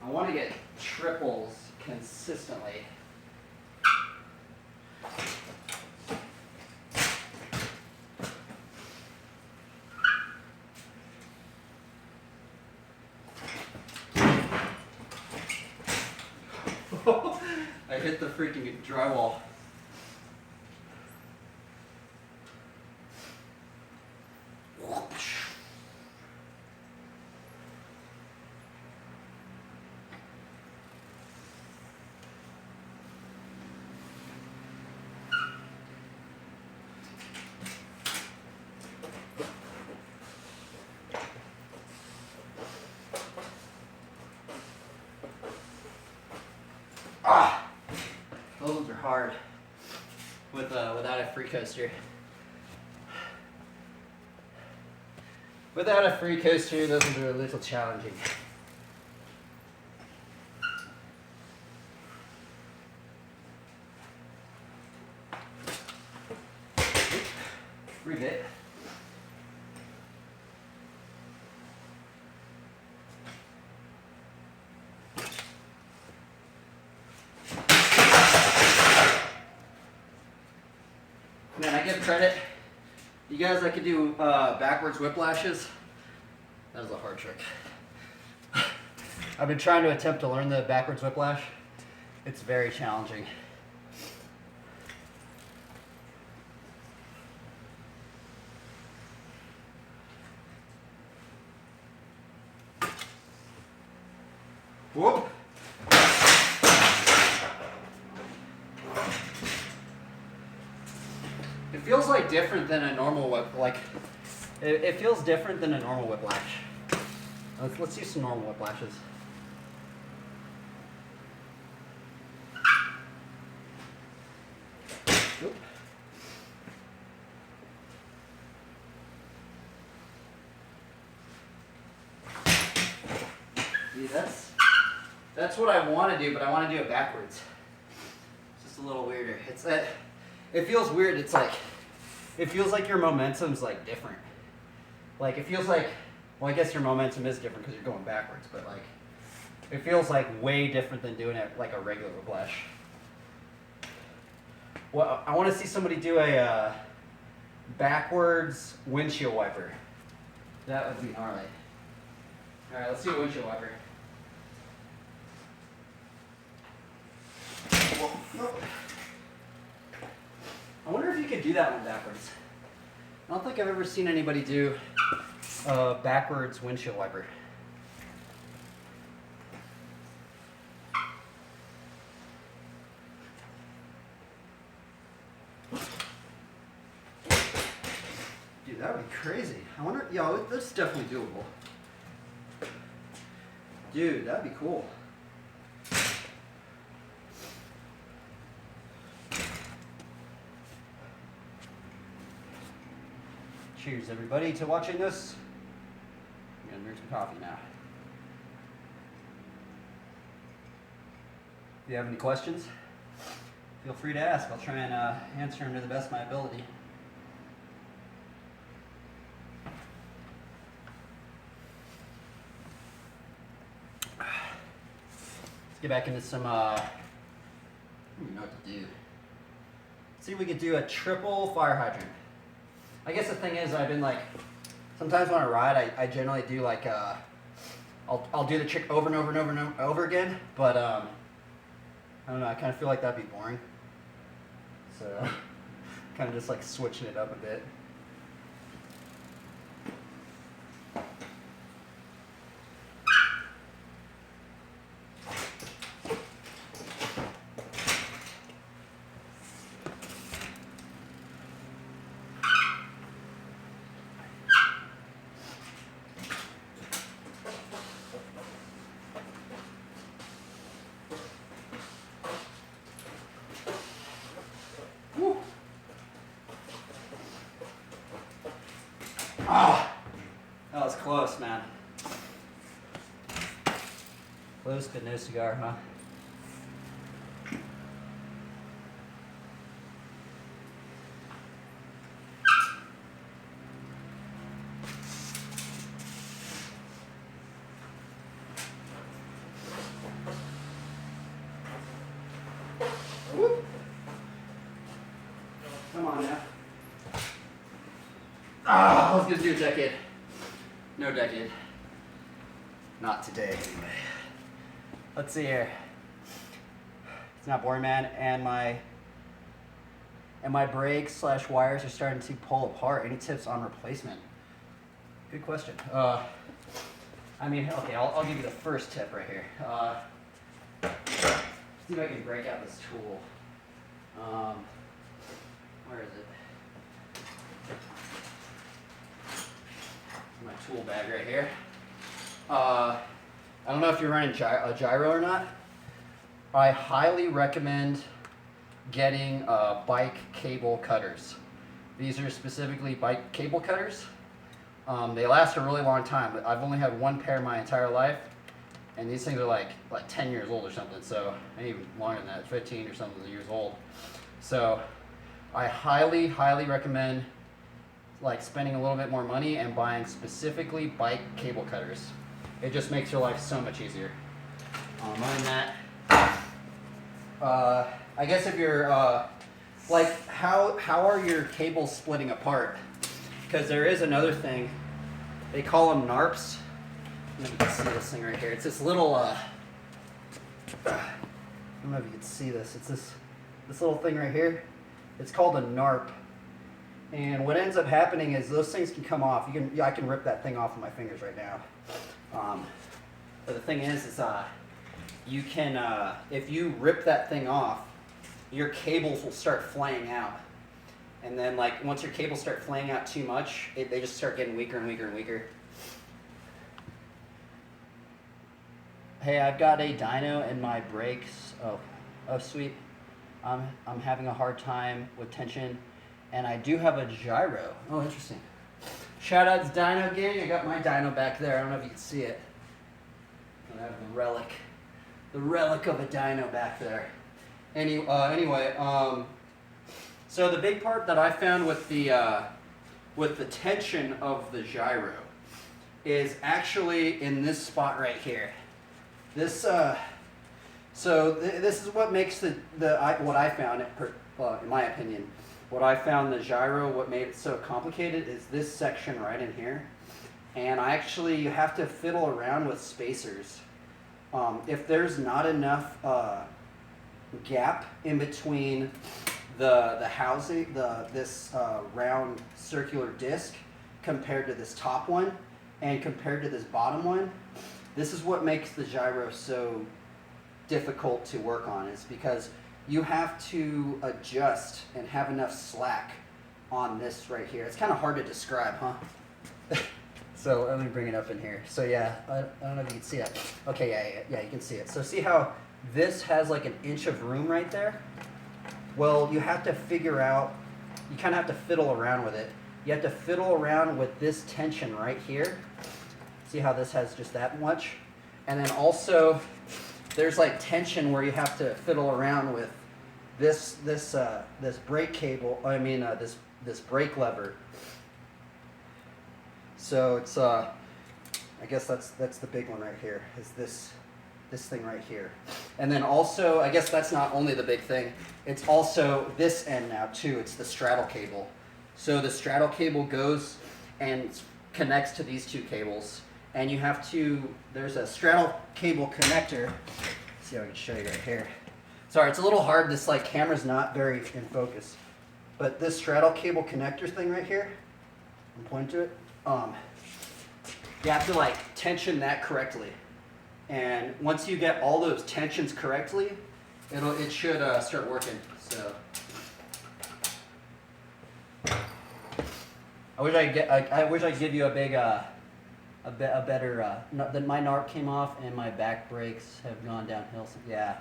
I want to get triples consistently. I hit the freaking drywall. Ah! Those ones are hard without a free coaster. Without a free coaster, those ones are a little challenging. Rebit. Man, I give credit. You guys that could do backwards whiplashes, that is a hard trick. I've been trying to attempt to learn the backwards whiplash. It's very challenging. Whoop. It feels like different than a normal whip. Like, it feels different than a normal whiplash. Let's use some normal whiplashes. Oop. See, that's what I want to do, but I want to do it backwards. It's just a little weirder. It's that. It feels weird. It's like, it feels like your momentum's like different. Like it feels like, well, I guess your momentum is different because you're going backwards, but like, it feels like way different than doing it like a regular whiplash. Well, I want to see somebody do a backwards windshield wiper. That would be gnarly. All right, let's do a windshield wiper. Whoa. I wonder we could do that one backwards. I don't think I've ever seen anybody do a backwards windshield wiper. Dude, that would be crazy. I wonder, yo, that's definitely doable. Dude, that'd be cool. Cheers, everybody, to watching this. I'm gonna drink some coffee now. If you have any questions, feel free to ask. I'll try and answer them to the best of my ability. Let's get back into some, I don't even know what to do. See if we could do a triple fire hydrant. I guess the thing is, I've been like, sometimes when I ride, I generally do like, I'll do the trick over and over and over and over again, but I don't know, I kind of feel like that'd be boring. So, kind of just like switching it up a bit. Ah, that was close, man. Close but no cigar, huh? Whoop. Come on now. Ah, I was gonna do a decade. No decade. Not today, anyway. Let's see here. It's not boring, man. And my brakes / wires are starting to pull apart. Any tips on replacement? Good question. I mean, okay, I'll give you the first tip right here. See if I can break out this tool. Where is it? My tool bag right here. I don't know if you're running a gyro or not. I highly recommend getting bike cable cutters. These are specifically bike cable cutters. They last a really long time. I've only had one pair my entire life, and these things are like 10 years old or something. So maybe even longer than that, 15 or something years old. So I highly recommend like spending a little bit more money and buying specifically bike cable cutters. It just makes your life so much easier. Other than that, I guess if you're like, how are your cables splitting apart? Because there is another thing. They call them NARPs. I don't know if you can see this thing right here. It's this little, I don't know if you can see this. It's this little thing right here. It's called a NARP. And what ends up happening is those things can come off. I can rip that thing off with my fingers right now. But the thing is you can, if you rip that thing off, your cables will start flaying out. And then like once your cables start flaying out too much, they just start getting weaker and weaker and weaker. Hey, I've got a dyno in my brakes. Oh sweet. I'm having a hard time with tension, and I do have a gyro. Oh, interesting. Shout out to Dyno Gang. I got my dyno back there. I don't know if you can see it. I have the relic of a dyno back there. Anyway, so the big part that I found with the tension of the gyro is actually in this spot right here. This this is what makes what I found in my opinion. What I found the gyro, what made it so complicated is this section right in here. And you have to fiddle around with spacers. If there's not enough gap in between the housing, this round circular disc compared to this top one and compared to this bottom one. This is what makes the gyro so difficult to work on, is because you have to adjust and have enough slack on this right here. It's kind of hard to describe, huh? So let me bring it up in here. So yeah, I don't know if you can see that. Okay, yeah, you can see it. So see how this has like an inch of room right there? Well, you have to figure out, you kind of have to fiddle around with it. You have to fiddle around with this tension right here. See how this has just that much? And then also, there's like tension where you have to fiddle around with this brake cable. I mean, this brake lever. So it's I guess that's the big one right here. Is this thing right here. And then also, I guess that's not only the big thing. It's also this end now too. It's the straddle cable. So the straddle cable goes and connects to these two cables. And you have to, there's a straddle cable connector. Let's see how I can show you right here. Sorry, it's a little hard. This like camera's not very in focus. But this straddle cable connector thing right here, I'm pointing to it. You have to like tension that correctly. And once you get all those tensions correctly, it should start working. So I wish I could give you a big a better. My NARC came off and my back brakes have gone downhill. So yeah,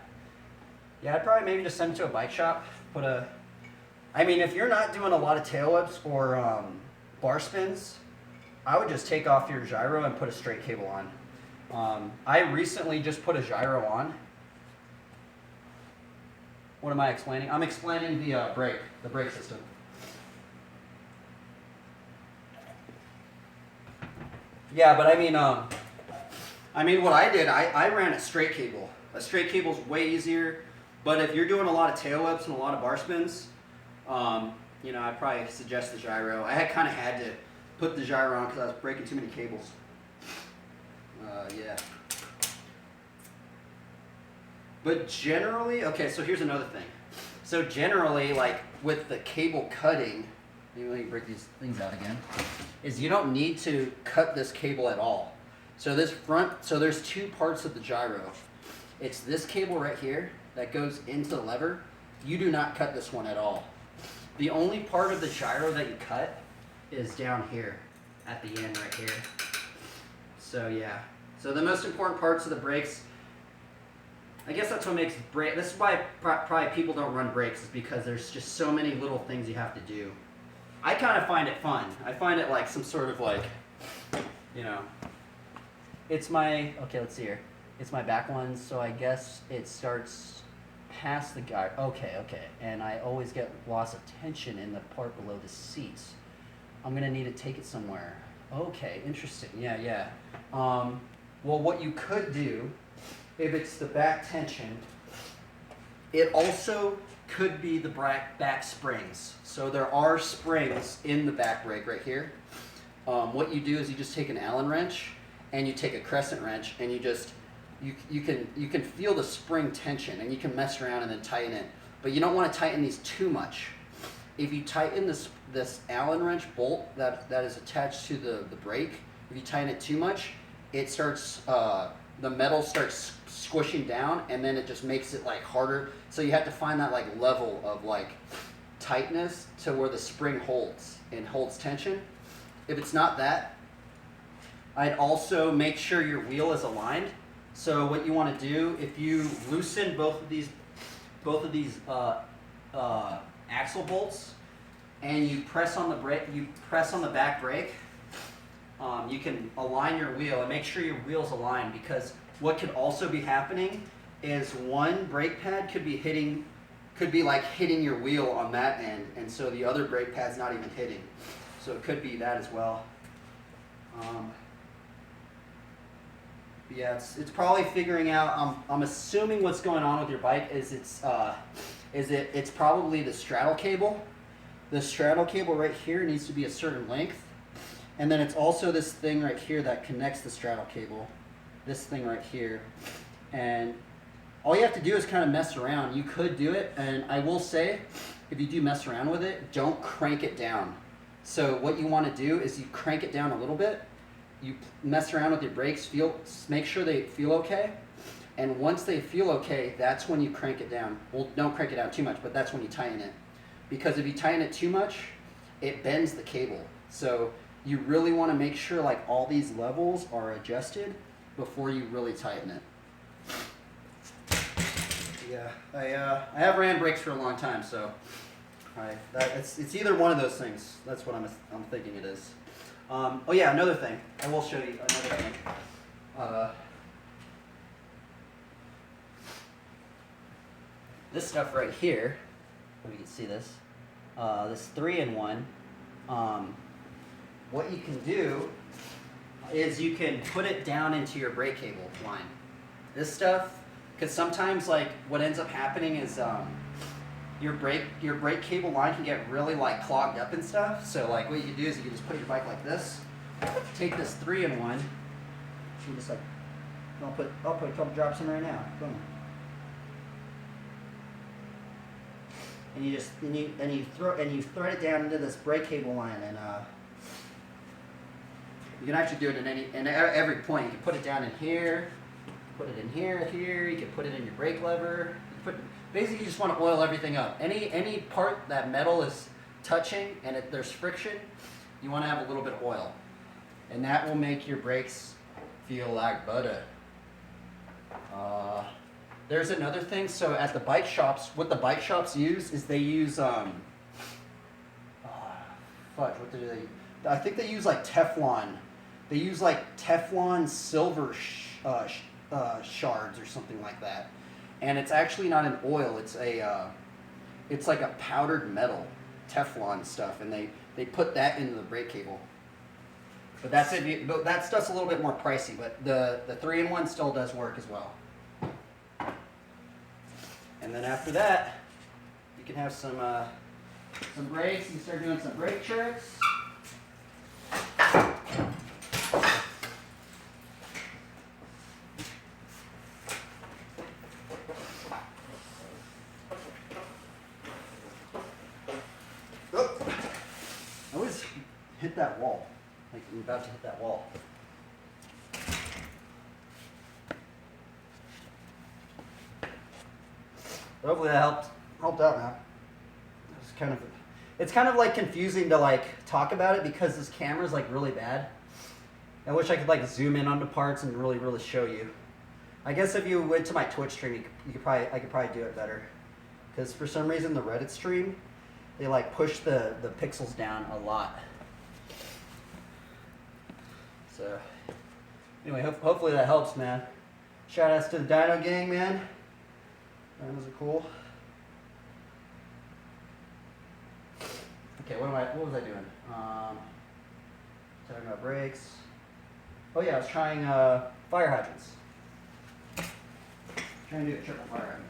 I'd probably maybe just send it to a bike shop. I mean, if you're not doing a lot of tail whips or bar spins, I would just take off your gyro and put a straight cable on. I recently just put a gyro on. What am I explaining? I'm explaining the brake system. Yeah, but I mean, what I did, I ran a straight cable. A straight cable's way easier, but if you're doing a lot of tail whips and a lot of bar spins, you know, I'd probably suggest the gyro. I kind of had to put the gyro on because I was breaking too many cables. Yeah. But generally, okay, so here's another thing. So generally, like with the cable cutting, maybe let me break these things out again, is you don't need to cut this cable at all. So there's two parts of the gyro. It's this cable right here that goes into the lever. You do not cut this one at all. The only part of the gyro that you cut is down here at the end right here. So yeah. So the most important parts of the brakes, I guess that's what makes brake. This is why probably people don't run brakes, is because there's just so many little things you have to do. I kind of find it fun. I find it like some sort of like, you know, it's my, okay, let's see here. It's my back one, so I guess it starts past the guy. Okay. And I always get loss of tension in the part below the seats. I'm gonna need to take it somewhere. Okay, interesting. Yeah. Well, what you could do, if it's the back tension, it also could be the back springs. So there are springs in the back brake right here. What you do is you just take an Allen wrench and you take a crescent wrench and you can feel the spring tension and you can mess around and then tighten it. But you don't want to tighten these too much. If you tighten this Allen wrench bolt that is attached to the brake, if you tighten it too much, it starts the metal starts squishing down, and then it just makes it like harder. So you have to find that like level of like tightness to where the spring holds and holds tension. If it's not that, I'd also make sure your wheel is aligned. So what you want to do, if you loosen both of these axle bolts, and you press on the brake, you press on the back brake, you can align your wheel and make sure your wheel's aligned, because what could also be happening is one brake pad could be hitting your wheel on that end, and so the other brake pad's not even hitting. So it could be that as well. Yeah, it's probably figuring out. I'm assuming what's going on with your bike is it's probably the straddle cable. The straddle cable right here needs to be a certain length, and then it's also this thing right here that connects the straddle cable. This thing right here, and all you have to do is kind of mess around. You could do it, and I will say, if you do mess around with it, don't crank it down. So what you want to do is you crank it down a little bit. You mess around with your brakes, make sure they feel okay. And once they feel okay, that's when you crank it down. Well, don't crank it down too much, but that's when you tighten it. Because if you tighten it too much, it bends the cable. So you really want to make sure like all these levels are adjusted before you really tighten it. Yeah, I have ran brakes for a long time, so it's either one of those things. That's what I'm thinking it is. Oh yeah, another thing. I will show you another thing. This stuff right here, if you can see this, this 3-in-1. What you can do is you can put it down into your brake cable line. This stuff, because sometimes like what ends up happening is your brake cable line can get really like clogged up and stuff. So like what you can do is you can just put your bike like this, take this 3-in-1, you just like, I'll put a couple drops in right now. Boom. And you just you thread it down into this brake cable line, and you can actually do it in every point. You can put it down in here, put it in here. You can put it in your brake lever. Basically, you just want to oil everything up. Any part that metal is touching and there's friction, you want to have a little bit of oil, and that will make your brakes feel like butter. There's another thing. So at the bike shops, what the bike shops use is they use what do they? I think they use like Teflon. They use like Teflon silver shards or something like that. And it's actually not an oil. It's like a powdered metal, Teflon stuff, and they put that into the brake cable. But that's it. But that stuff's a little bit more pricey. But the 3-in-1 still does work as well. And then after that, you can have some brakes. You can start doing some brake tricks. Oh. I always hit that wall, like I'm about to hit that wall. Hopefully that helped out now. It's kind of like confusing to like talk about it because this camera's like really bad. I wish I could like zoom in onto parts and really show you. I guess if you went to my Twitch stream, I could probably do it better. Because for some reason the Reddit stream, they like push the pixels down a lot. So anyway, hopefully that helps, man. Shout outs to the Dino Gang, man. Those are cool. Okay, what was I doing? Talking about brakes. Oh yeah, I was trying fire hydrants. Trying to do a triple fire hydrant.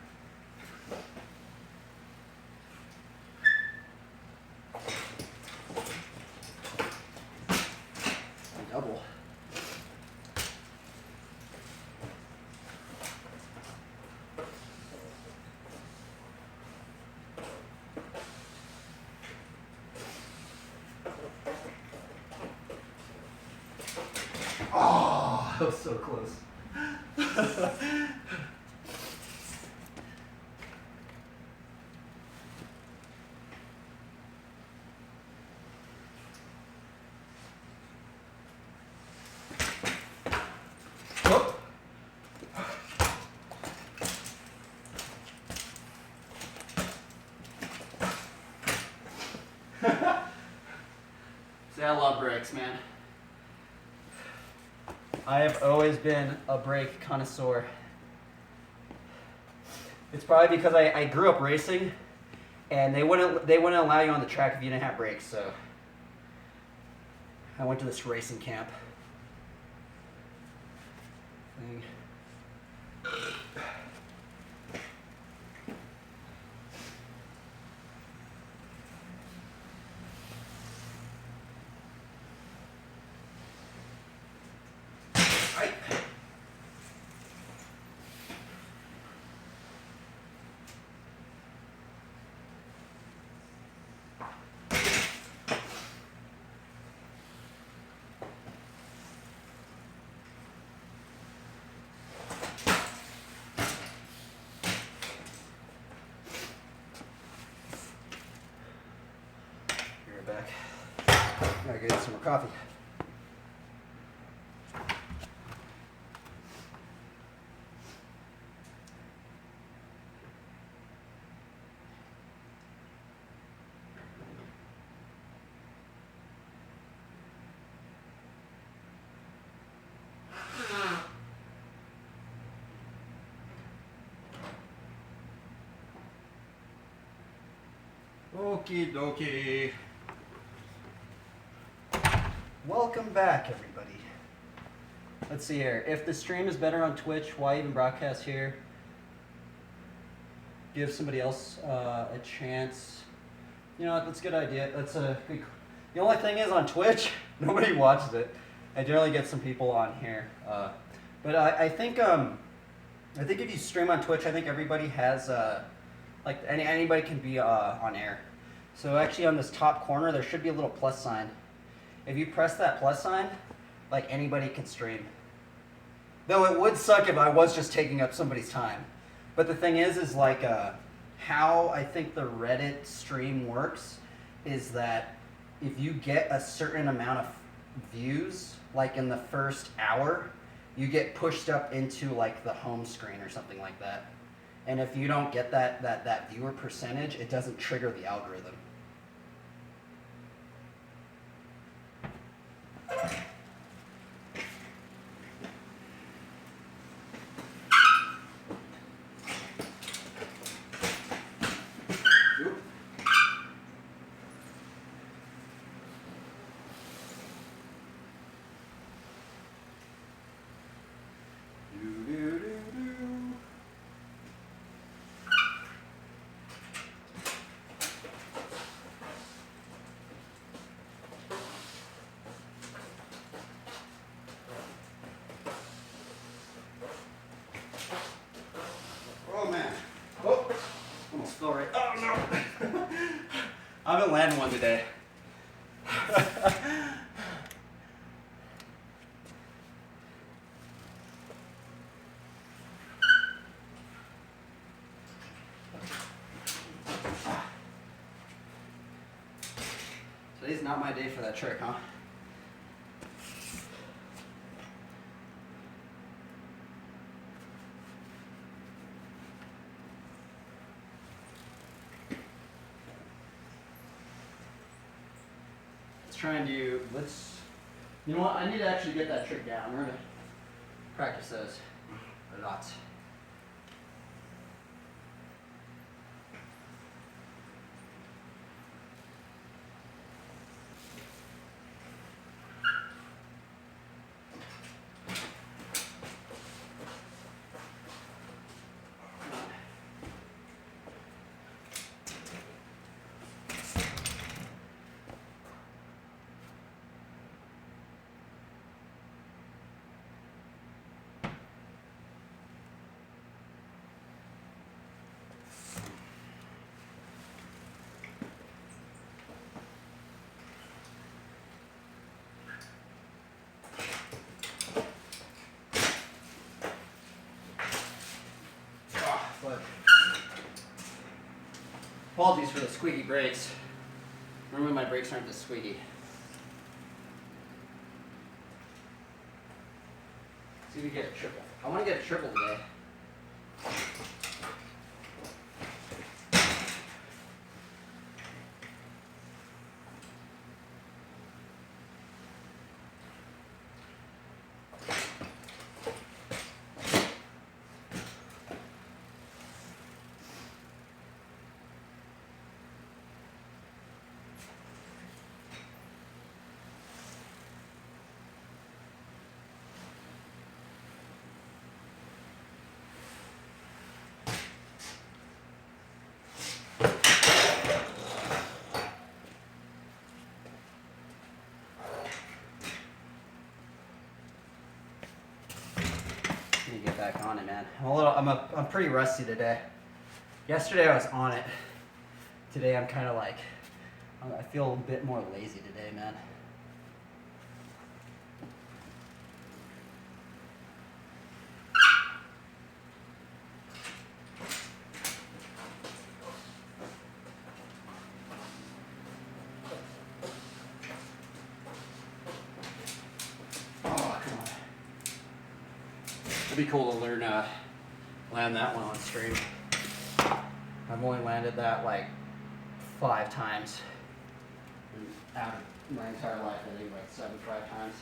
Double. Oh, that was so close. Whoop. See, I love brakes, man. I have always been a brake connoisseur. It's probably because I grew up racing, and they wouldn't allow you on the track if you didn't have brakes. So I went to this racing camp. Thing. get some more coffee. Okie dokie. Welcome back, everybody. Let's see here. If the stream is better on Twitch, why even broadcast here? Give somebody else a chance. You know what? That's a good idea. That's a good. The only thing is on Twitch, nobody watches it. I generally get some people on here, but I think if you stream on Twitch, I think everybody has like anybody can be on air. So actually, on this top corner, there should be a little plus sign. If you press that plus sign, like anybody can stream. Though it would suck if I was just taking up somebody's time. But the thing is like how I think the Reddit stream works is that if you get a certain amount of views, like in the first hour, you get pushed up into like the home screen or something like that. And if you don't get that viewer percentage, it doesn't trigger the algorithm. Oh man. Oh, almost fell right. Oh no. I haven't landed one today. Today's not my day for that trick, huh? You know what, I need to actually get that trick down. We're gonna practice those a lot. But apologies for the squeaky brakes. Normally my brakes aren't this squeaky. See if we get a triple. I want to get a triple today. Let me get back on it, man. I'm pretty rusty today. Yesterday I was on it. Today I'm kind of like, I feel a bit more lazy today, man. It'd be cool to learn land that one on stream. I've only landed that like 5 times. And out of my entire life, I think like 5 times.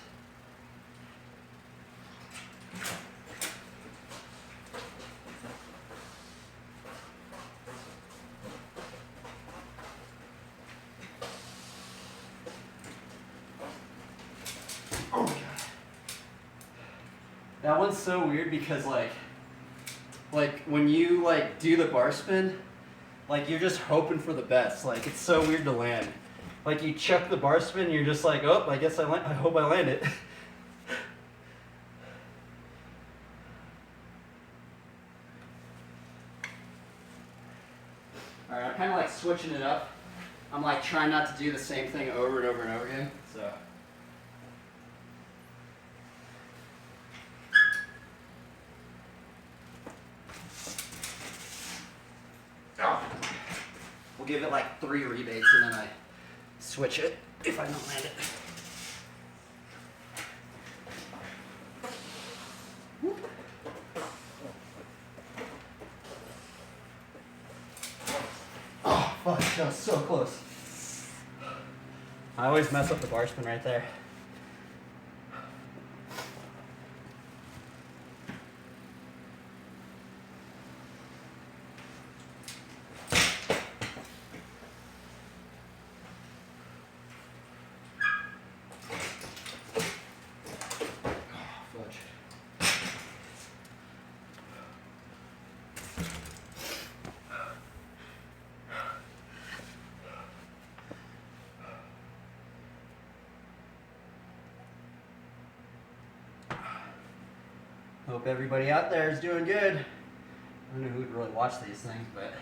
Oh my god. That one's so weird because like when you like do the bar spin, like you're just hoping for the best. Like it's so weird to land. Like you chuck the bar spin, you're just like, oh, I guess I hope I land it. All right, I'm kind of like switching it up. I'm like trying not to do the same thing over and over and over again. So. We'll give it like 3 rebates and then I switch it if I don't land it. Oh, fuck, that was so close. I always mess up the bar spin right there. Hope everybody out there is doing good. I don't know who would really watch these things, but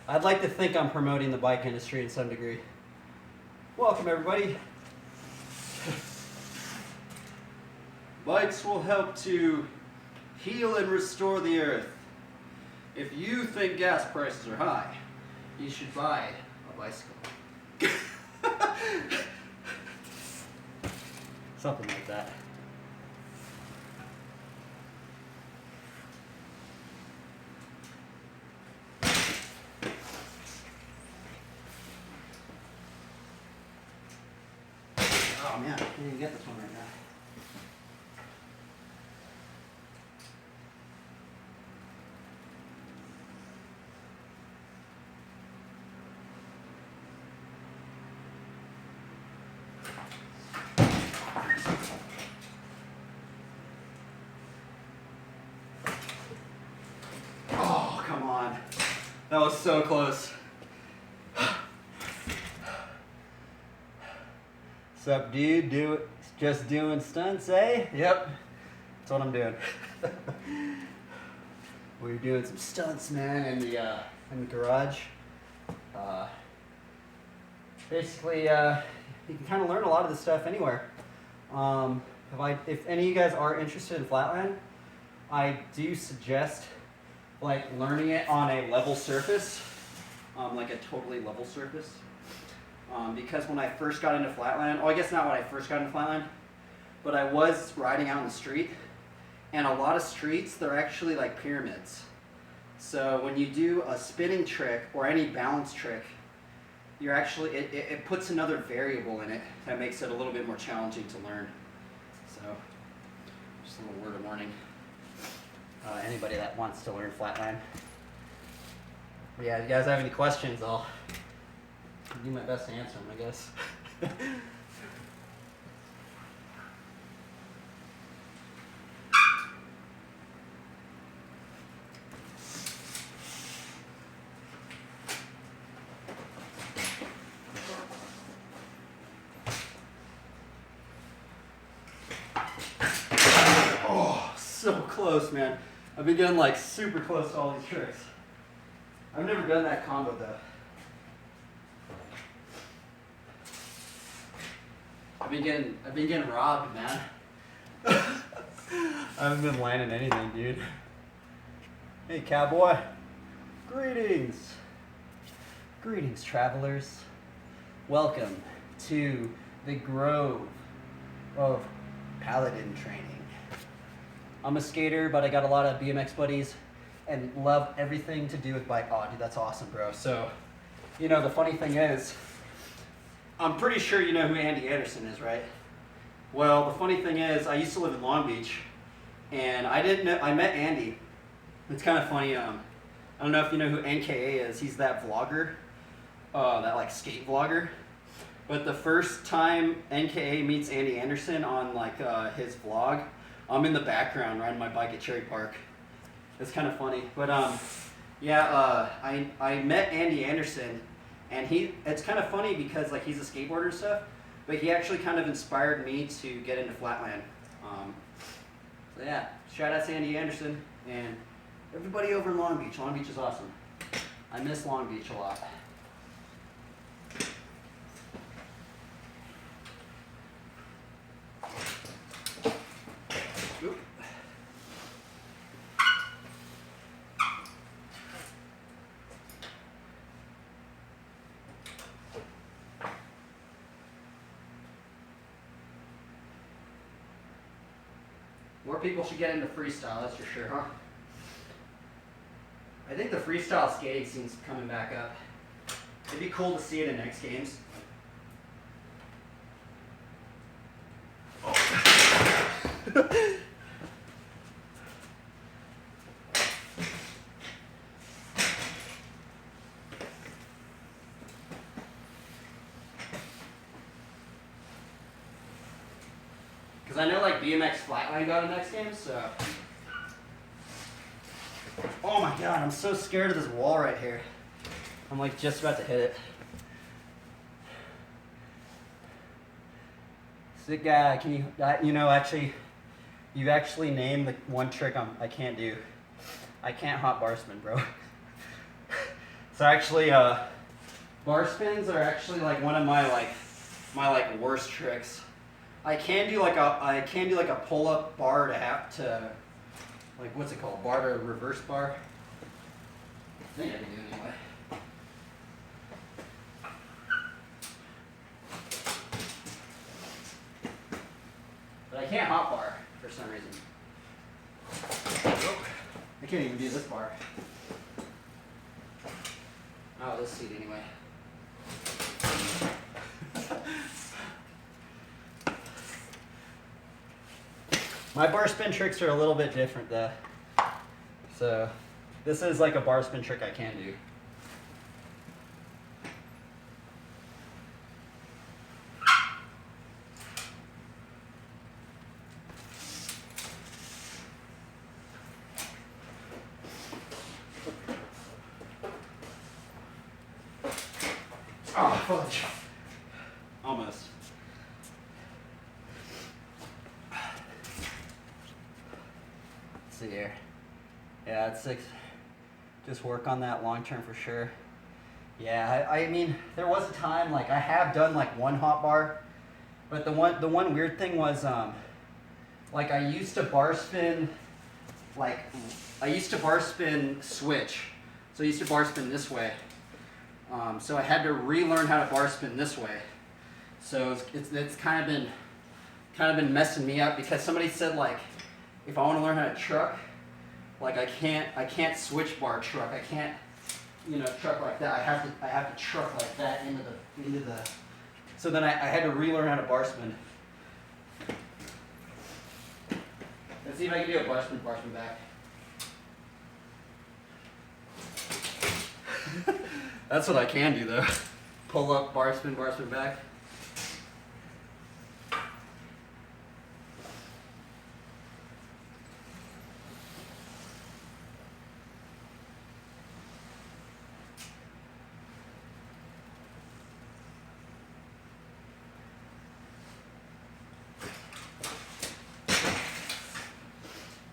I'd like to think I'm promoting the bike industry in some degree. Welcome everybody. Bikes will help to heal and restore the earth. If you think gas prices are high, you should buy a bicycle. Something like that. Oh man, I can't even get this one right now. Oh, come on. That was so close. What's up, dude? Just doing stunts, eh? Yep. That's what I'm doing. We're doing some stunts, man, in the garage. Basically, you can kind of learn a lot of this stuff anywhere. If any of you guys are interested in flatland, I do suggest like learning it on a level surface, like a totally level surface. Because when I first got into flatland, I guess not when I first got into flatland, but I was riding out in the street, and a lot of streets, they're actually like pyramids. So when you do a spinning trick or any balance trick, you're actually, it puts another variable in it that makes it a little bit more challenging to learn. So, just a little word of warning. Anybody that wants to learn flatland. But yeah, if you guys have any questions, I'll do my best to answer them, I guess. Oh, so close, man. I've been getting like super close to all these tricks. I've never done that combo though. I've been getting robbed, man. I haven't been landing anything, dude. Hey, cowboy. Greetings. Greetings, travelers. Welcome to the Grove of Paladin Training. I'm a skater, but I got a lot of BMX buddies and love everything to do with bike. Oh, dude, that's awesome, bro. So, you know, the funny thing is, I'm pretty sure you know who Andy Anderson is, right? Well, the funny thing is, I used to live in Long Beach, and I didn't know, I met Andy. It's kind of funny. I don't know if you know who NKA is. He's that vlogger, that like skate vlogger. But the first time NKA meets Andy Anderson on like his vlog, I'm in the background riding my bike at Cherry Park. It's kind of funny. But yeah, I met Andy Anderson, and it's kind of funny because like he's a skateboarder and stuff, but he actually kind of inspired me to get into flatland. So yeah, shout out to Andy Anderson and everybody over in Long Beach. Long Beach is awesome. I miss Long Beach a lot. Oop. More people should get into freestyle, that's for sure, huh? I think the freestyle skating scene's coming back up. It'd be cool to see it in X Games. Because I know like BMX flatland got in X Games, so. Oh my god, I'm so scared of this wall right here. I'm like just about to hit it. Sick guy, can you know, actually, you've actually named the one trick I can't do. I can't hop bar spin, bro. So actually, bar spins are actually like one of my worst tricks. I can do like a pull up bar to like what's it called? Bar to reverse bar. I think I can do it anyway. But I can't hot bar for some reason. Oh, I can't even do this bar. Oh, this seat anyway. My bar spin tricks are a little bit different though. So this is like a bar spin trick I can do. Oh, fudge. Almost. Let's see here. Yeah, it's 6. Just work on that long term for sure. Yeah, I mean, there was a time like I have done like one hot bar, but the one weird thing was like I used to bar spin switch. So I used to bar spin this way. So I had to relearn how to bar spin this way. So it's kind of been messing me up because somebody said like if I want to learn how to truck, like I can't switch bar truck. I can't, you know, truck like that. I have to truck like that into the. So then I had to relearn how to bar spin. Let's see if I can do a bar spin back. That's what I can do though. Pull up, bar spin back.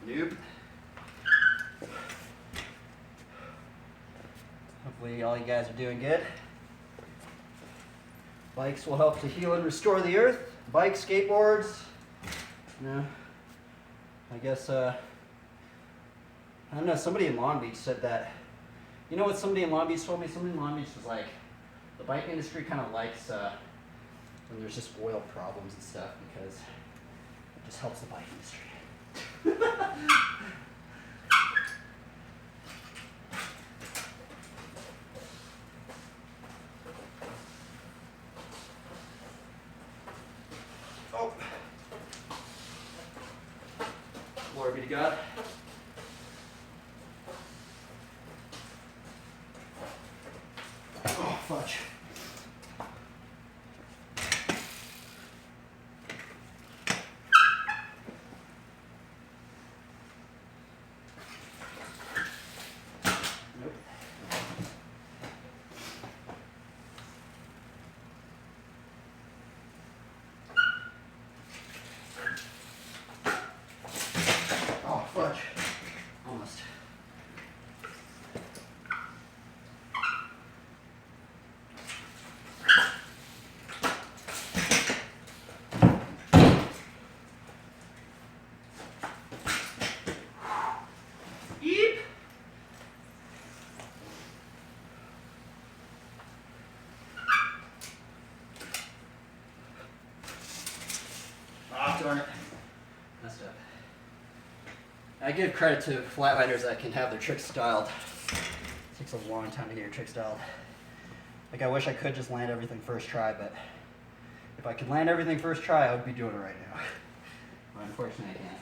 Nope. Hopefully all you guys are doing good. Bikes will help to heal and restore the earth. Bikes, skateboards. You know, I guess, I don't know, somebody in Long Beach said that. You know what somebody in Long Beach told me? Somebody in Long Beach was like, the bike industry kind of likes when there's just oil problems and stuff because it just helps the bike industry. Oh. Glory be to God. Oh, fudge. Nope. Oh, fudge. Almost. Yeep. Ah, darn it. Messed up. I give credit to flatlanders that can have their tricks styled. It takes a long time to get your trick styled. Like, I wish I could just land everything first try, but if I could land everything first try, I would be doing it right now. But unfortunately, I can't.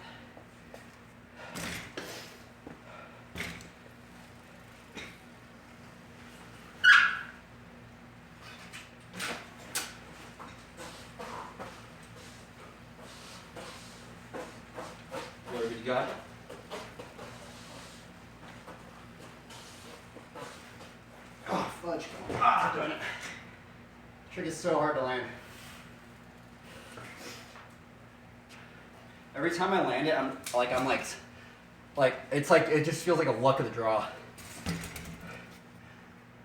Glory be to God. Oh, fudge. Ah, darn it. Trick is so hard to land. Every time I land it, I'm like, it's like, it just feels like a luck of the draw.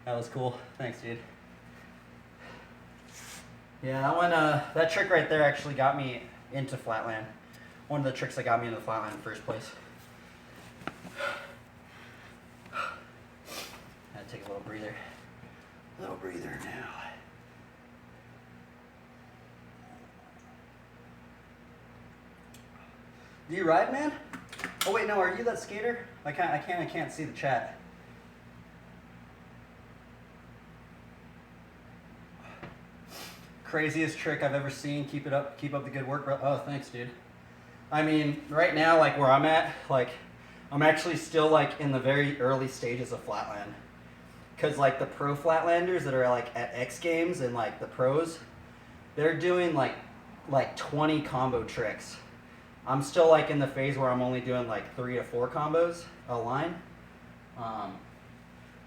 That was cool. Thanks, dude. Yeah, that one, that trick right there actually got me into flatland. One of the tricks that got me into flatland in the first place. Had to take a little breather. Little breather now. Do you ride, man? Oh wait, no. Are you that skater? I can't see the chat. Craziest trick I've ever seen. Keep it up. Keep up the good work, bro. Oh, thanks, dude. I mean, right now, like where I'm at, like I'm actually still like in the very early stages of flatland. Cause like the pro flatlanders that are like at X Games and like the pros, they're doing like 20 combo tricks. I'm still like in the phase where I'm only doing like 3 to 4 combos a line. But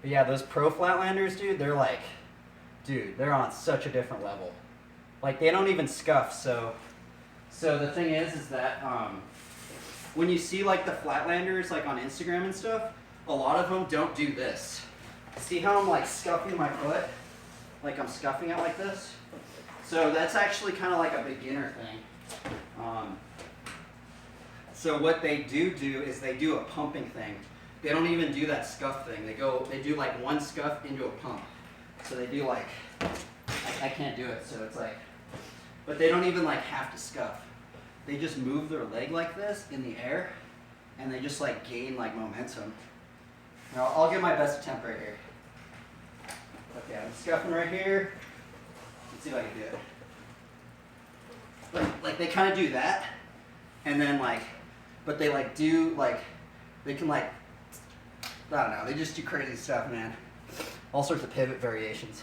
yeah, those pro flatlanders, dude, they're like, dude, they're on such a different level. Like they don't even scuff. So the thing is that when you see like the flatlanders like on Instagram and stuff, a lot of them don't do this. See how I'm like scuffing my foot? Like I'm scuffing it like this? So that's actually kind of like a beginner thing. So what they do is they do a pumping thing. They don't even do that scuff thing. They do like one scuff into a pump. So they do like, I can't do it, so it's like, but they don't even like have to scuff. They just move their leg like this in the air, and they just like gain like momentum. Now I'll give my best attempt right here. Okay, I'm scuffing right here. Let's see if I can do it. Like they kind of do that, and then like, but they like do like, they can like, I don't know, they just do crazy stuff, man. All sorts of pivot variations.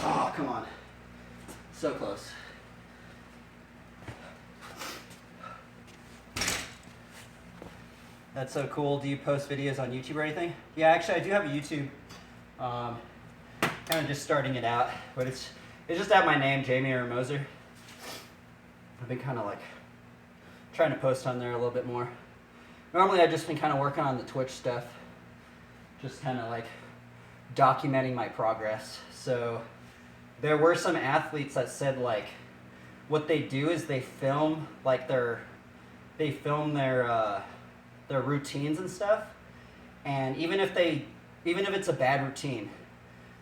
Oh, come on. So close. That's so cool. Do you post videos on YouTube or anything? Yeah, actually, I do have a YouTube. kind of just starting it out, but it's just at my name, Jamie Romoser. I've been kind of like trying to post on there a little bit more. Normally I've just been kind of working on the Twitch stuff, just kind of like documenting my progress. So there were some athletes that said like what they do is they film like their routines and stuff, and even if it's a bad routine,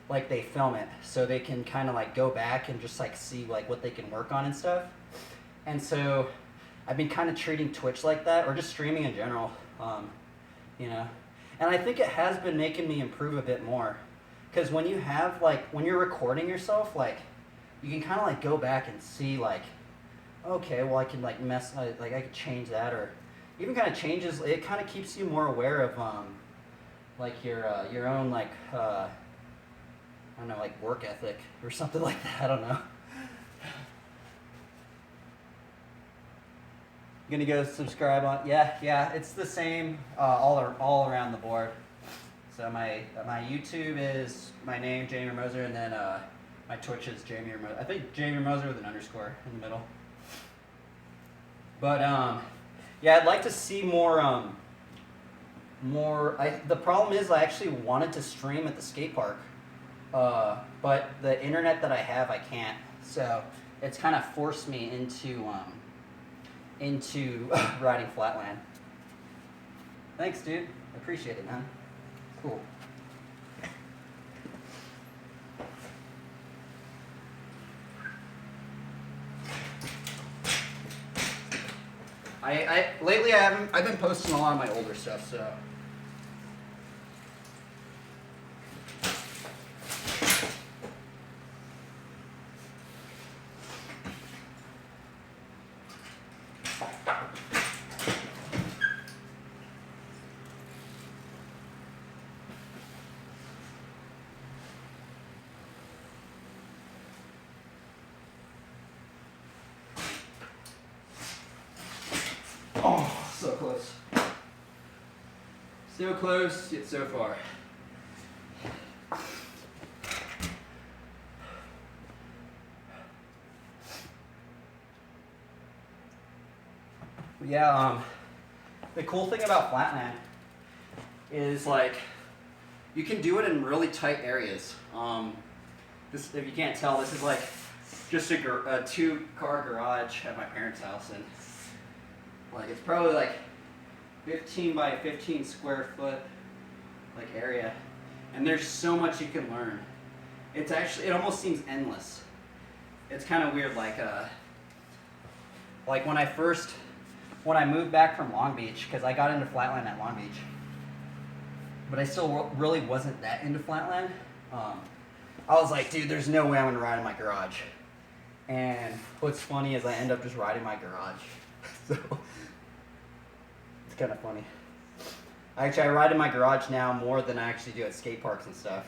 like they film it so they can kind of like go back and just like see like what they can work on and stuff. And so I've been kind of treating Twitch like that, or just streaming in general, you know. And I think it has been making me improve a bit more, because when you're recording yourself, like you can kind of like go back and see like, okay, well I can like I could change that, or even kind of changes. It kind of keeps you more aware of like your own like I don't know, like work ethic or something like that. I don't know. Gonna go subscribe on, yeah, it's the same all around the board. So my YouTube is my name, Jamie Romoser, and then my Twitch is Jamie Romoser. I think Jamie Romoser with an underscore in the middle. But yeah, I'd like to see more. The problem is I actually wanted to stream at the skate park, but the internet that I have I can't. So it's kind of forced me into riding flatland. Thanks, dude. I appreciate it, man. Cool. Lately I've been posting a lot of my older stuff, so. Oh, so close. So close, yet so far. Yeah, the cool thing about flatland is like you can do it in really tight areas. This, if you can't tell, this is like just a 2-car garage at my parents' house, and like it's probably like 15 by 15 square foot like area, and there's so much you can learn. It's actually, it almost seems endless. It's kind of weird, like when I moved back from Long Beach, because I got into flatland at Long Beach, but I still really wasn't that into flatland. I was like, dude, there's no way I'm gonna ride in my garage. And what's funny is I end up just riding my garage. So it's kind of funny. Actually, I ride in my garage now more than I actually do at skate parks and stuff.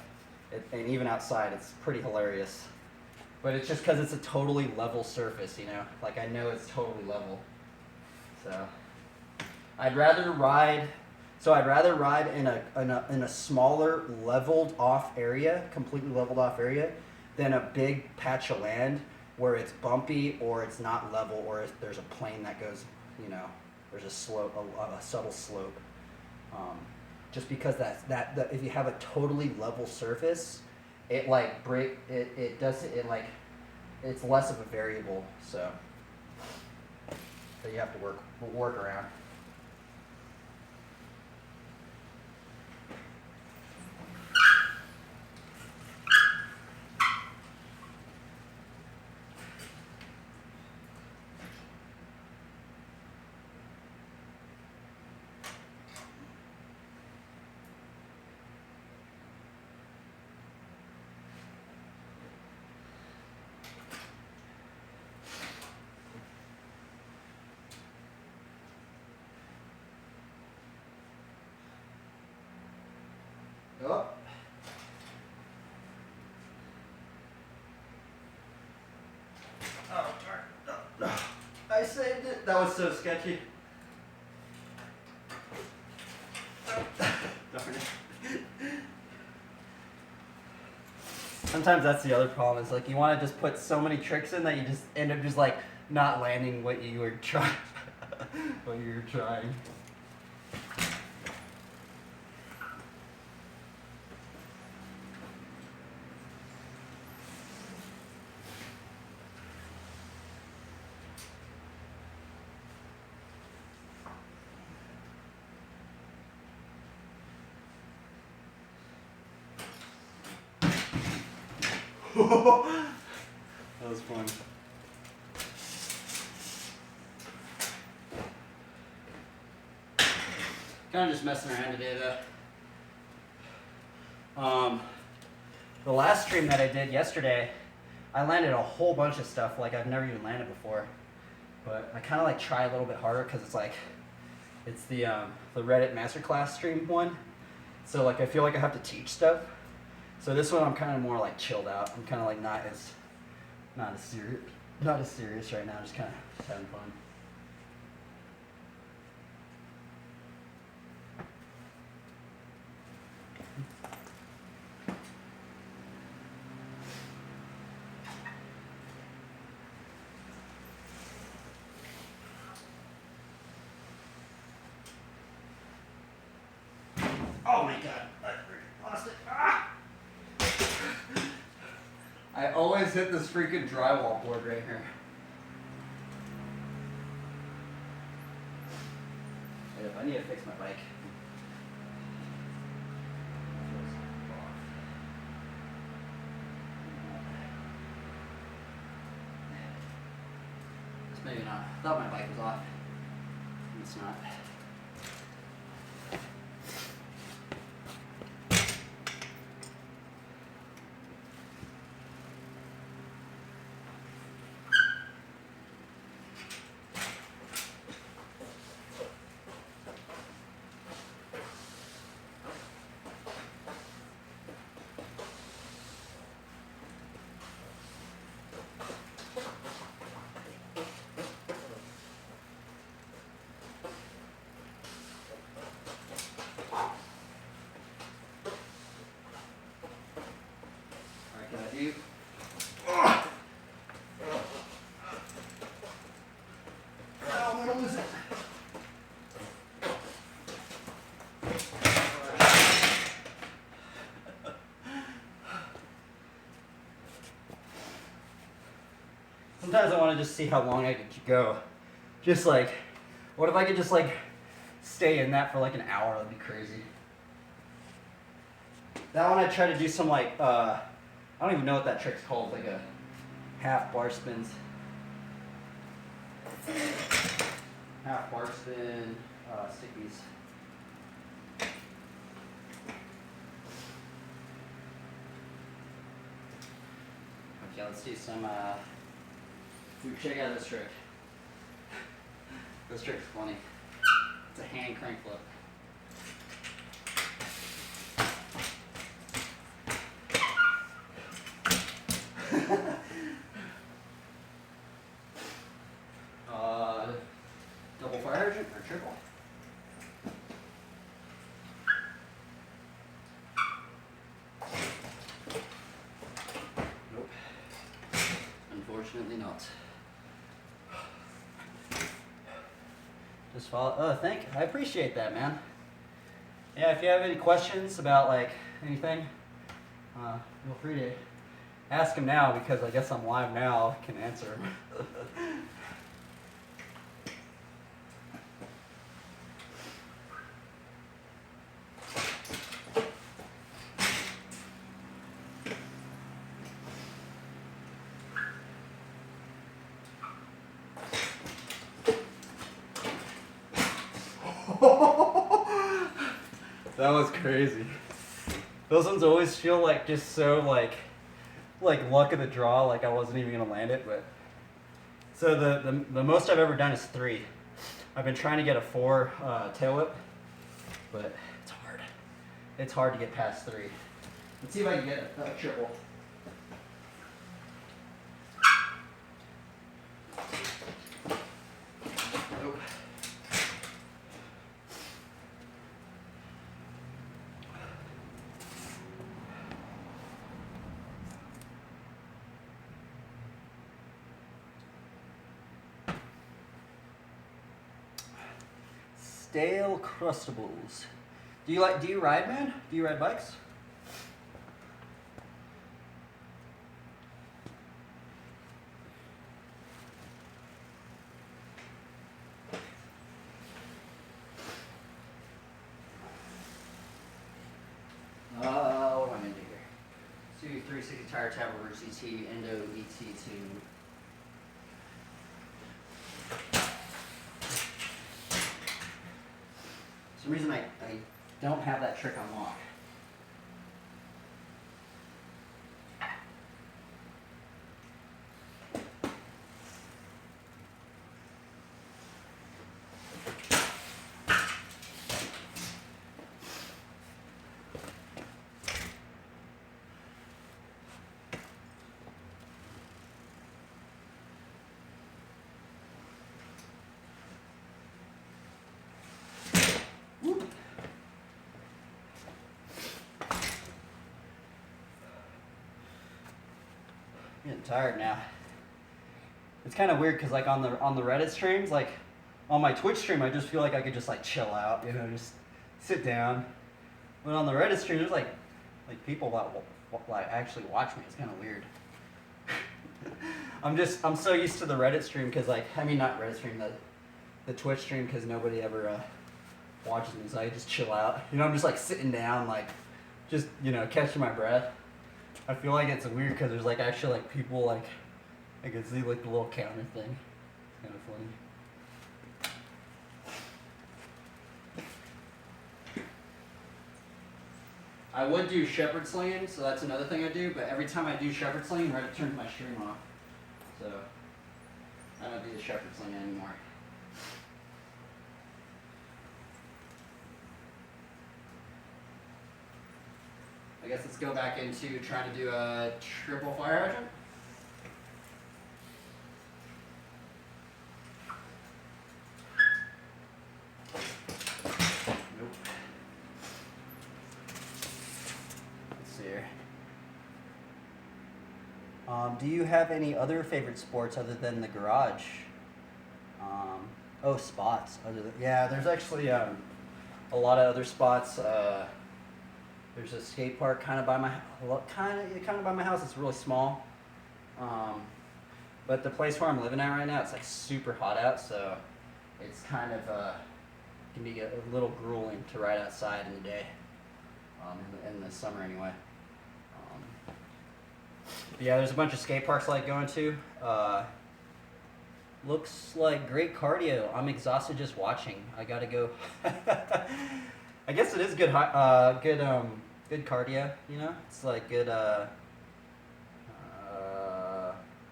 And even outside, it's pretty hilarious. But it's just because it's a totally level surface, you know? Like, I know it's totally level. So I'd rather ride in a smaller leveled off area, completely leveled off area, than a big patch of land where it's bumpy or it's not level, or there's a plane that goes, you know, there's a slope, a subtle slope. Just because that if you have a totally level surface, it like it's less of a variable, so that you have to work around. Oh. Oh, darn. No. I saved it. That was so sketchy. Darn it. Sometimes that's the other problem. Is like you want to just put so many tricks in that you just end up just like not landing what you were trying. What you were trying. That was fun. Kind of just messing around today though. The last stream that I did yesterday, I landed a whole bunch of stuff like I've never even landed before. But I kind of like try a little bit harder because it's like, it's the Reddit masterclass stream one. So like I feel like I have to teach stuff. So this one I'm kind of more like chilled out. I'm kind of like not as serious right now. Just kind of having fun. Oh my god, I lost it. Ah! I always hit this freaking drywall board right here. Wait, if I need to fix my bike. It's maybe not. I thought my bike was off. It's not. You. Oh, I'm gonna lose it. Sometimes I want to just see how long I could go. Just like, what if I could just like stay in that for like an hour? That'd be crazy. That one I try to do some like, I don't even know what that trick's called, like a half bar spins. Half bar spin, stickies. Okay, let's do some, check out this trick. This trick's funny. It's a hand crank flip. Double fire hydrant or triple? Nope. Unfortunately not. Just follow. Oh, I appreciate that, man. Yeah, if you have any questions about like anything, feel free to ask him now because I guess I'm live now. I can answer. That was crazy. Those ones always feel like just so like luck of the draw, like I wasn't even gonna land it. But so the most I've ever done is 3. I've been trying to get a 4 tail whip, but it's hard. It's hard to get past 3. Let's see if I can get a triple. Nope. Stale Crustables. Do you ride, man? Do you ride bikes? What am I gonna do here? 360 tire tab reverse ET, endo ET2. For some reason I don't have that trick unlocked. I'm getting tired now. It's kind of weird because like on the Reddit streams, like on my Twitch stream, I just feel like I could just like chill out, you know, just sit down. But on the Reddit stream, there's like people that like actually watch me. It's kind of weird. I'm so used to the Reddit stream because like I mean not Reddit stream, the Twitch stream because nobody ever watches me, so I just chill out. You know, I'm just like sitting down, like just you know catching my breath. I feel like it's weird because there's like actually like people like I can see like the little counter thing. It's kind of funny. I would do shepherd slinging, so that's another thing I do. But every time I do shepherd slinging, Reddit turns my stream off. So I don't do the shepherd slinging anymore. I guess let's go back into trying to do a triple fire hydrant. Nope. Let's see here. Do you have any other favorite sports other than the garage? Oh, spots. Yeah, there's actually a lot of other spots. There's a skate park kind of by my house. It's really small, but the place where I'm living at right now, it's like super hot out, so it's kind of can be a little grueling to ride outside in the day, in the summer anyway. But yeah, there's a bunch of skate parks I like going to. Looks like great cardio. I'm exhausted just watching. I gotta go. I guess it is good cardio, you know? It's like good,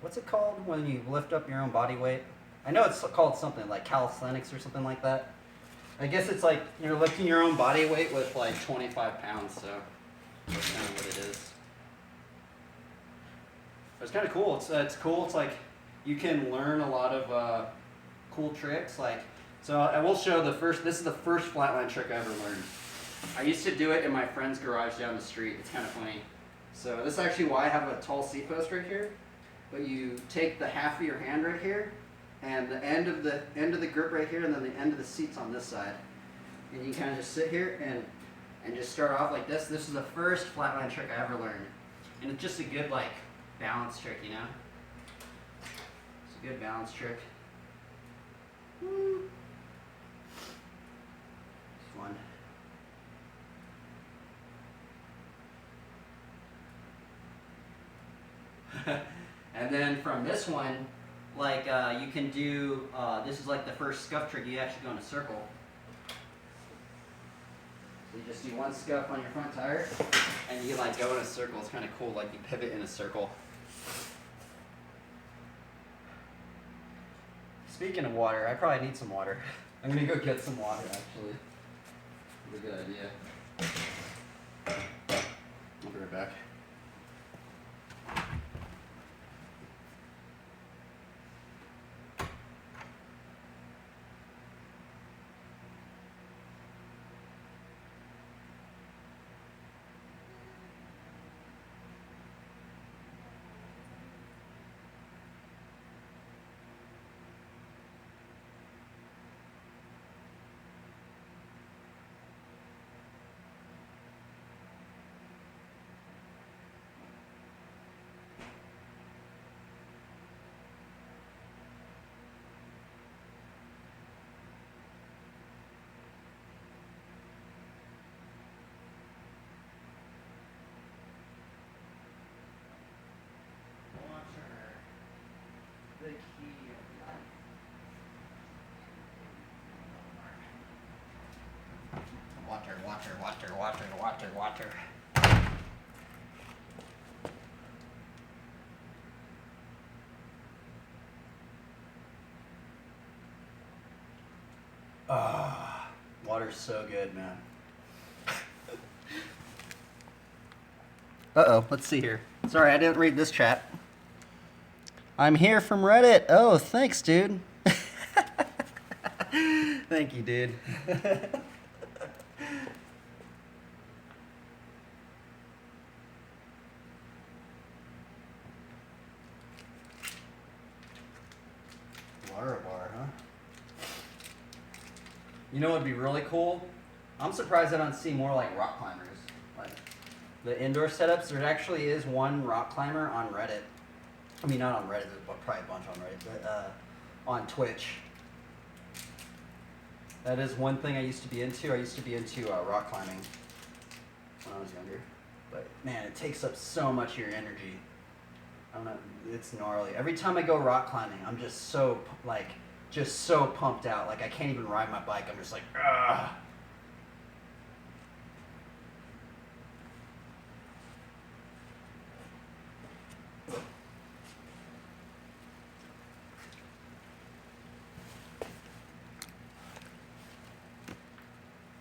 what's it called when you lift up your own body weight? I know it's called something like calisthenics or something like that. I guess it's like you're lifting your own body weight with like 25 pounds, so that's kind of what it is. But it's kind of cool. It's cool. It's like you can learn a lot of cool tricks. Like, so I will show this is the first flatland trick I ever learned. I used to do it in my friend's garage down the street. It's kind of funny. So this is actually why I have a tall seat post right here. But you take the half of your hand right here, and the end of the grip right here, and then the end of the seat's on this side. And you kind of just sit here and just start off like this. This is the first flatland trick I ever learned, and it's just a good like balance trick, you know. It's a good balance trick. It's fun. And then from this one, like you can do, this is like the first scuff trick, you actually go in a circle. So you just do one scuff on your front tire, and you like go in a circle. It's kind of cool, like you pivot in a circle. Speaking of water, I probably need some water. I'm gonna go get some water actually. That's a good idea. I'll be right back. water. Ah, water's so good, man. Uh-oh, let's see here. Sorry, I didn't read this chat. I'm here from Reddit. Oh, thanks, dude. Thank you, dude. Water bar, huh? You know what would be really cool? I'm surprised I don't see more like rock climbers. Like the indoor setups, there actually is one rock climber on Reddit. I mean, not on Reddit, there's probably a bunch on Reddit, but on Twitch. That is one thing I used to be into. I used to be into rock climbing when I was younger. But man, it takes up so much of your energy. I don't know, it's gnarly. Every time I go rock climbing, I'm just so pumped out. Like I can't even ride my bike. I'm just like, ugh.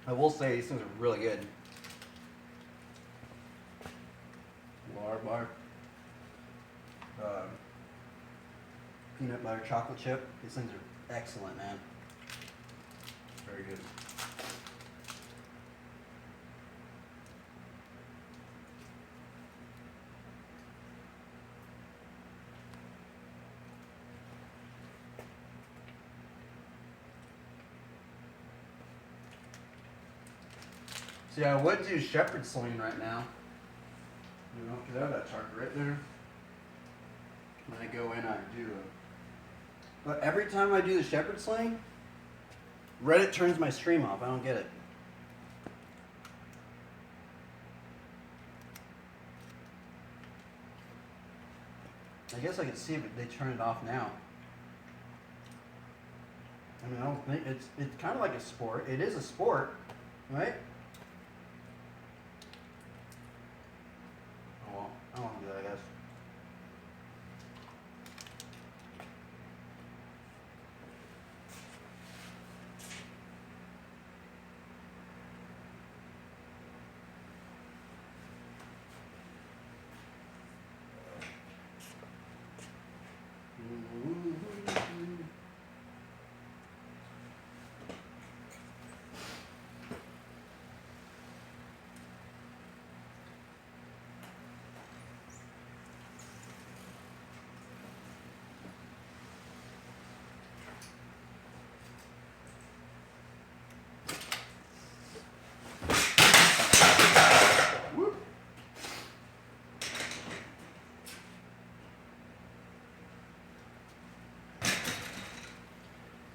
I will say these things are really good. Water bar. Peanut butter chocolate chip. These things are excellent, man. Very good. See, I would do shepherd sling right now. You know, because I have that target right there. When I go in, I do it. But every time I do the shepherd sling, Reddit turns my stream off. I don't get it. I guess I can see if they turn it off now. I mean, I don't think it's kind of like a sport. It is a sport, right? Oh, well, I don't want to do that, I guess.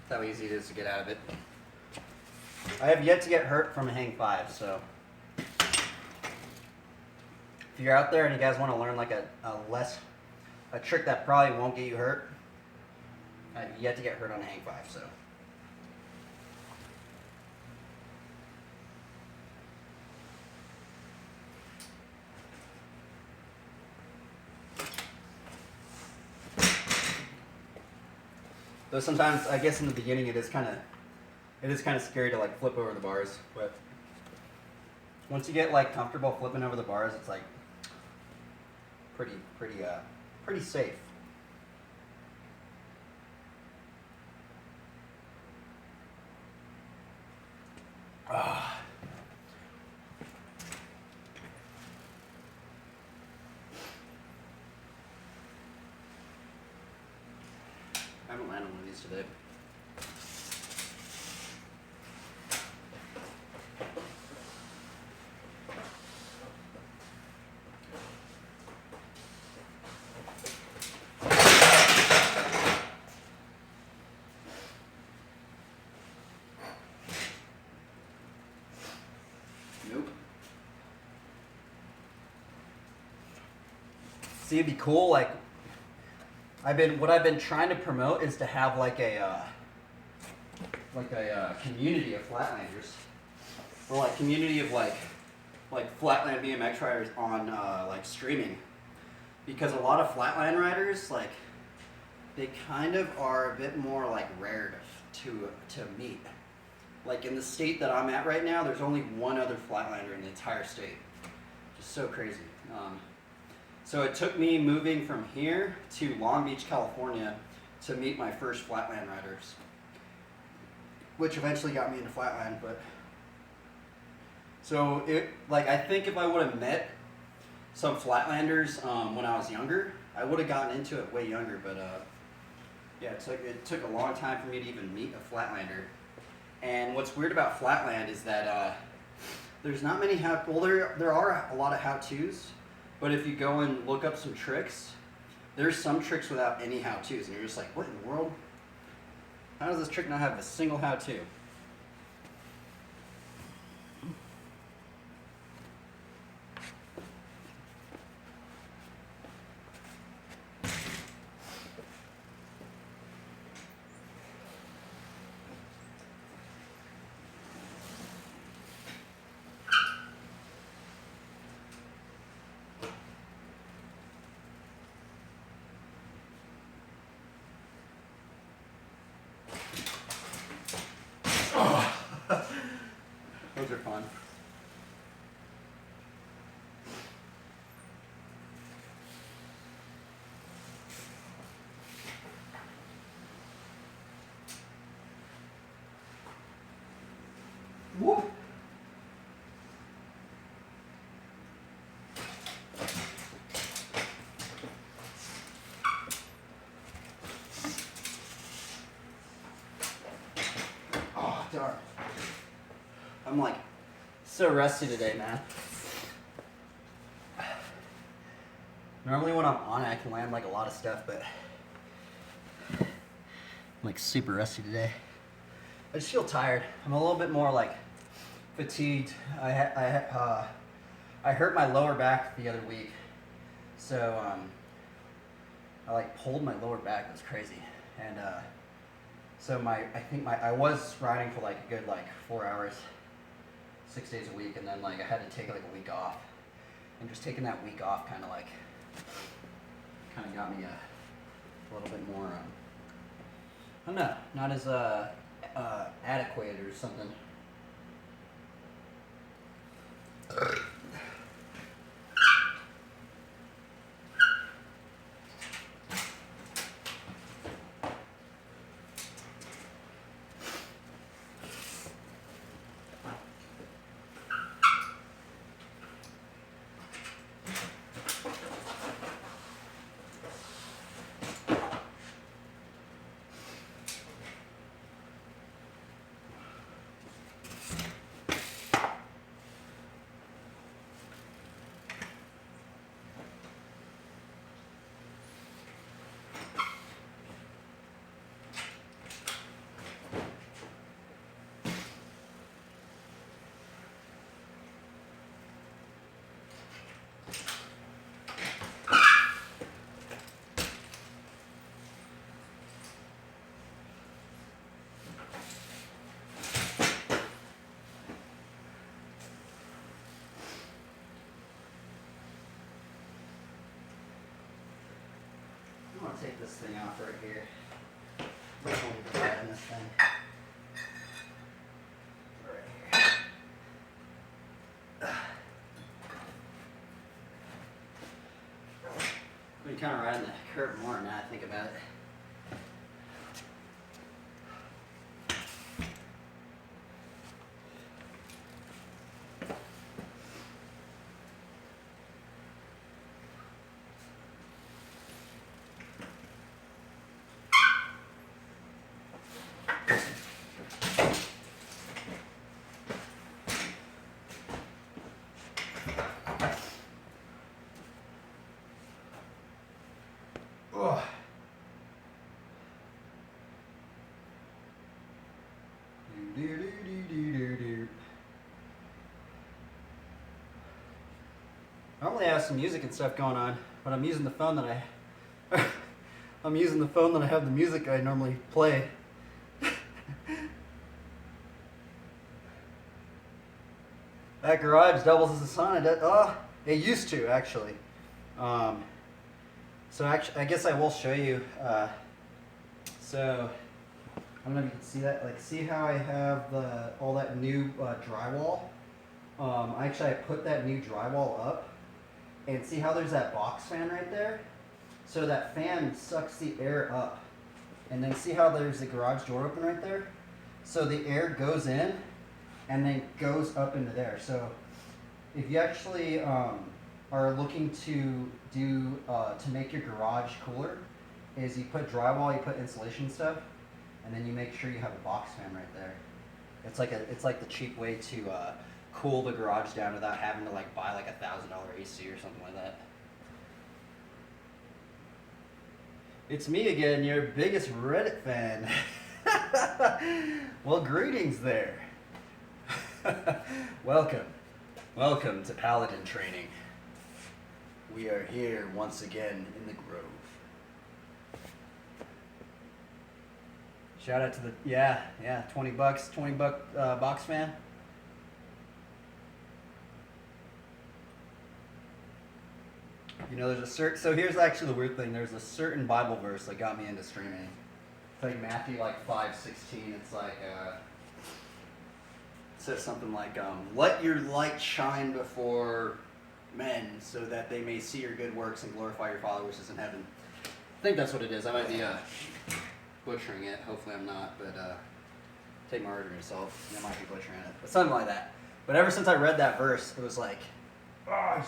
How easy it is to get out of it. I have yet to get hurt from a hang 5, so if you're out there and you guys want to learn like a trick that probably won't get you hurt, I have yet to get hurt on a hang 5, so. Though sometimes, I guess in the beginning, it is kind of scary to like flip over the bars. But once you get like comfortable flipping over the bars, it's like pretty safe. Ah. I haven't landed one of these today. Nope. See, it'd be cool, like, what I've been trying to promote is to have like a community of flatlanders. or like community of like flatland BMX riders on like streaming, because a lot of flatland riders like they kind of are a bit more like rare to meet. Like in the state that I'm at right now, there's only one other flatlander in the entire state. Just so crazy. So it took me moving from here to Long Beach, California, to meet my first flatland riders, which eventually got me into flatland. But so it like I think if I would have met some flatlanders when I was younger, I would have gotten into it way younger. But yeah, it took a long time for me to even meet a flatlander. And what's weird about flatland is that there's not many there are a lot of how-tos, but if you go and look up some tricks, there's some tricks without any how-tos, and you're just like, what in the world? How does this trick not have a single how-to? Those are fun. Whoop. Oh, darn. I'm like so rusty today, man. Normally when I'm on it, I can land like a lot of stuff, but I'm like super rusty today. I just feel tired. I'm a little bit more like fatigued. I hurt my lower back the other week, so I like pulled my lower back. It was crazy, and so I was riding for like a good like 4 hours, 6 days a week, and then like I had to take like a week off, and just taking that week off kind of got me a little bit more I don't know, not as adequate or something. I'm gonna take this thing off right here. Which one is right in this thing? Right here. I've been kind of riding the curve more now I think about it. Ugh. Normally I have some music and stuff going on, but I'm using the phone that I'm using the phone that I have the music I normally play. That garage doubles as a sauna. It used to actually. So actually, I guess I will show you. So I don't know if you can see that. Like, see how I have all that new drywall? Actually, I put that new drywall up, and see how there's that box fan right there? So that fan sucks the air up, and then see how there's the garage door open right there? So the air goes in, and then goes up into there. So if you actually are looking to do to make your garage cooler, is you put drywall, you put insulation stuff, and then you make sure you have a box fan right there. It's like the cheap way to cool the garage down without having to like buy like $1,000 AC or something like that. It's me again, your biggest Reddit fan. Well, greetings there. Welcome to Paladin training. We are here once again in the Grove. Shout out to the $20 $20 box fan. You know, there's a so here's actually the weird thing. There's a certain Bible verse that got me into streaming. It's like Matthew 5:16. It's like it says something like, "Let your light shine before men, so that they may see your good works and glorify your Father which is in heaven." I think that's what it is. I might be butchering it. Hopefully, I'm not. But take my word for yourself. I might be butchering it, but something like that. But ever since I read that verse, it was like, I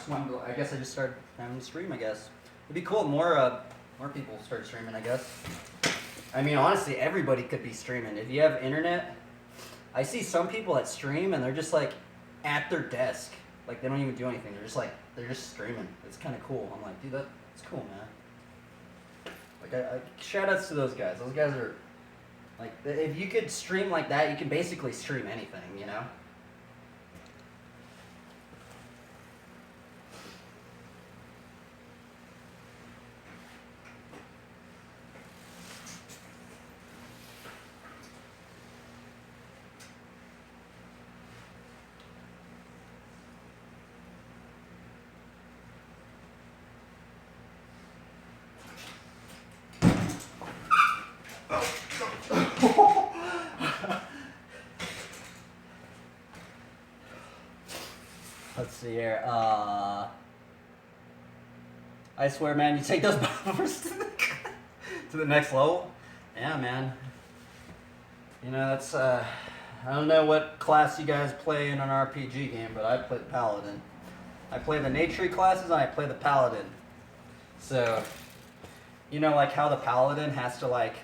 guess I just started having to stream. I guess it'd be cool if more people start streaming. I guess. I mean, honestly, everybody could be streaming if you have internet. I see some people that stream and they're just like at their desk, like they don't even do anything. They're just streaming. It's kind of cool. I'm like, dude, that's cool, man. Like, I shout outs to those guys. Those guys are like, if you could stream like that, you can basically stream anything, you know. Let's see here. I swear, man, you take those buffers to the next level. Yeah, man. You know, that's I don't know what class you guys play in an RPG game, but I play the Paladin. I play the Nature classes and I play the Paladin. So, you know, like how the Paladin has to like,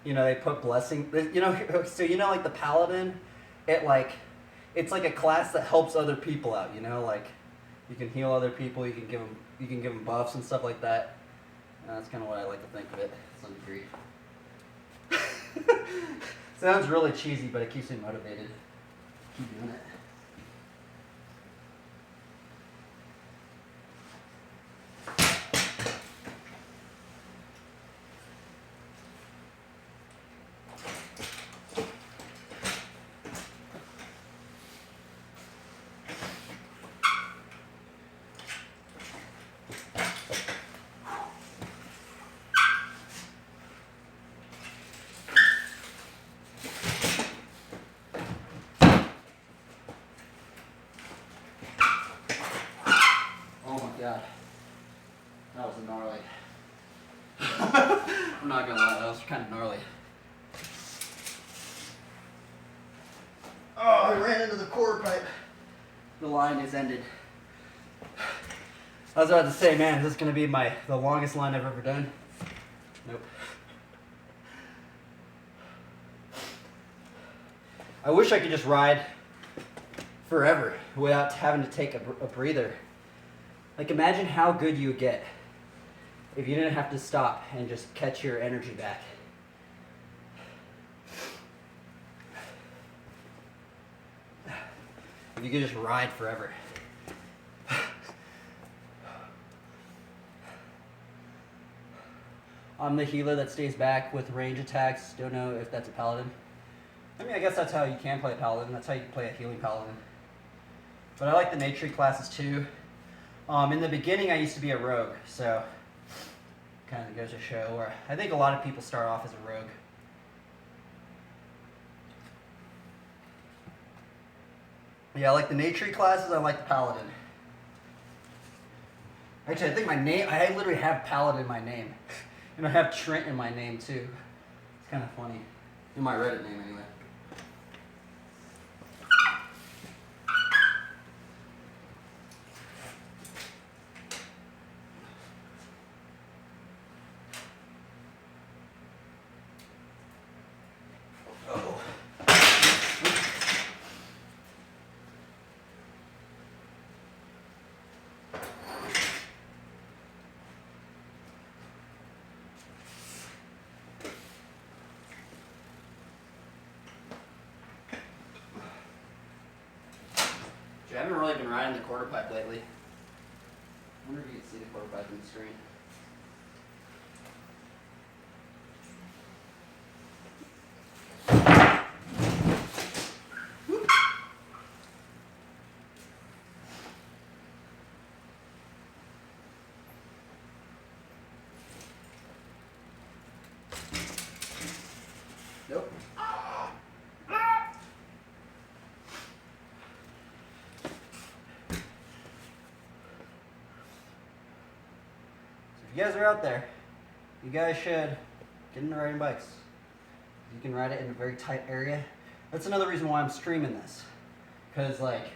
you know, they put blessing. You know, so you know, like the Paladin, it's like a class that helps other people out, you know, like you can heal other people, you can give them buffs and stuff like that. That's kind of what I like to think of it to some degree. Sounds really cheesy, but it keeps me motivated. Keep doing it. God, that was gnarly. I'm not gonna lie, that was kind of gnarly. Oh, I ran into the quarter pipe. The line is ended. I was about to say, man, is this gonna be the longest line I've ever done? Nope. I wish I could just ride forever without having to take a breather. Like, imagine how good you would get if you didn't have to stop and just catch your energy back. If you could just ride forever. I'm the healer that stays back with range attacks. Don't know if that's a paladin. I mean, I guess that's how you can play a paladin. That's how you can play a healing paladin. But I like the Matrix classes too. In the beginning, I used to be a rogue, so kind of goes to show. Or I think a lot of people start off as a rogue. Yeah, I like the Matrix classes. I like the Paladin. Actually, I think my name. I literally have Paladin in my name, and I have Trent in my name too. It's kind of funny. In my Reddit name, anyway. I haven't really been riding the quarter pipe lately. I wonder if you can see the quarter pipe on the screen. Nope. If you guys are out there, you guys should get into riding bikes. You can ride it in a very tight area. That's another reason why I'm streaming this. Because, like,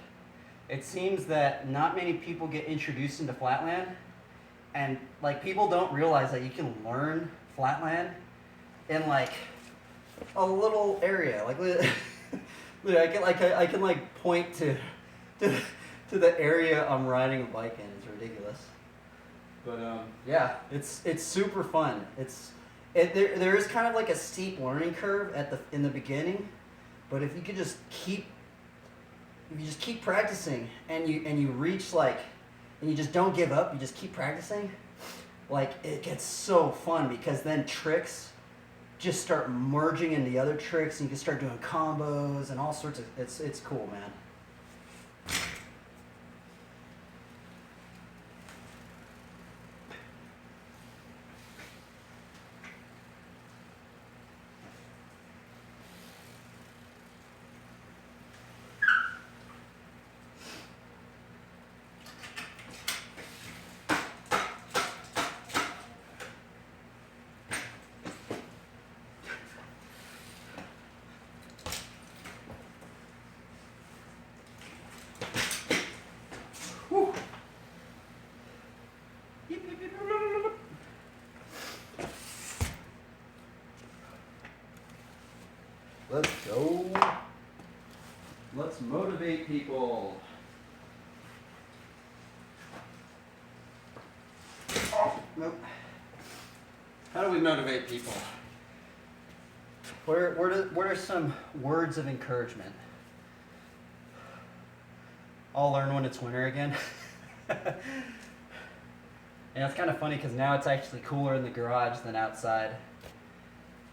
it seems that not many people get introduced into flatland. And, like, people don't realize that you can learn flatland in, like, a little area. Like, I can point to the area I'm riding a bike in. It's ridiculous. But yeah, it's super fun. There is kind of like a steep learning curve in the beginning, but if you just keep practicing and you reach and you just don't give up, you just keep practicing, like it gets so fun because then tricks just start merging into other tricks and you can start doing combos and all sorts of it's cool, man. Let's go. Let's motivate people. Oh, nope. How do we motivate people? What are some words of encouragement? I'll learn when it's winter again. And it's kind of funny because now it's actually cooler in the garage than outside.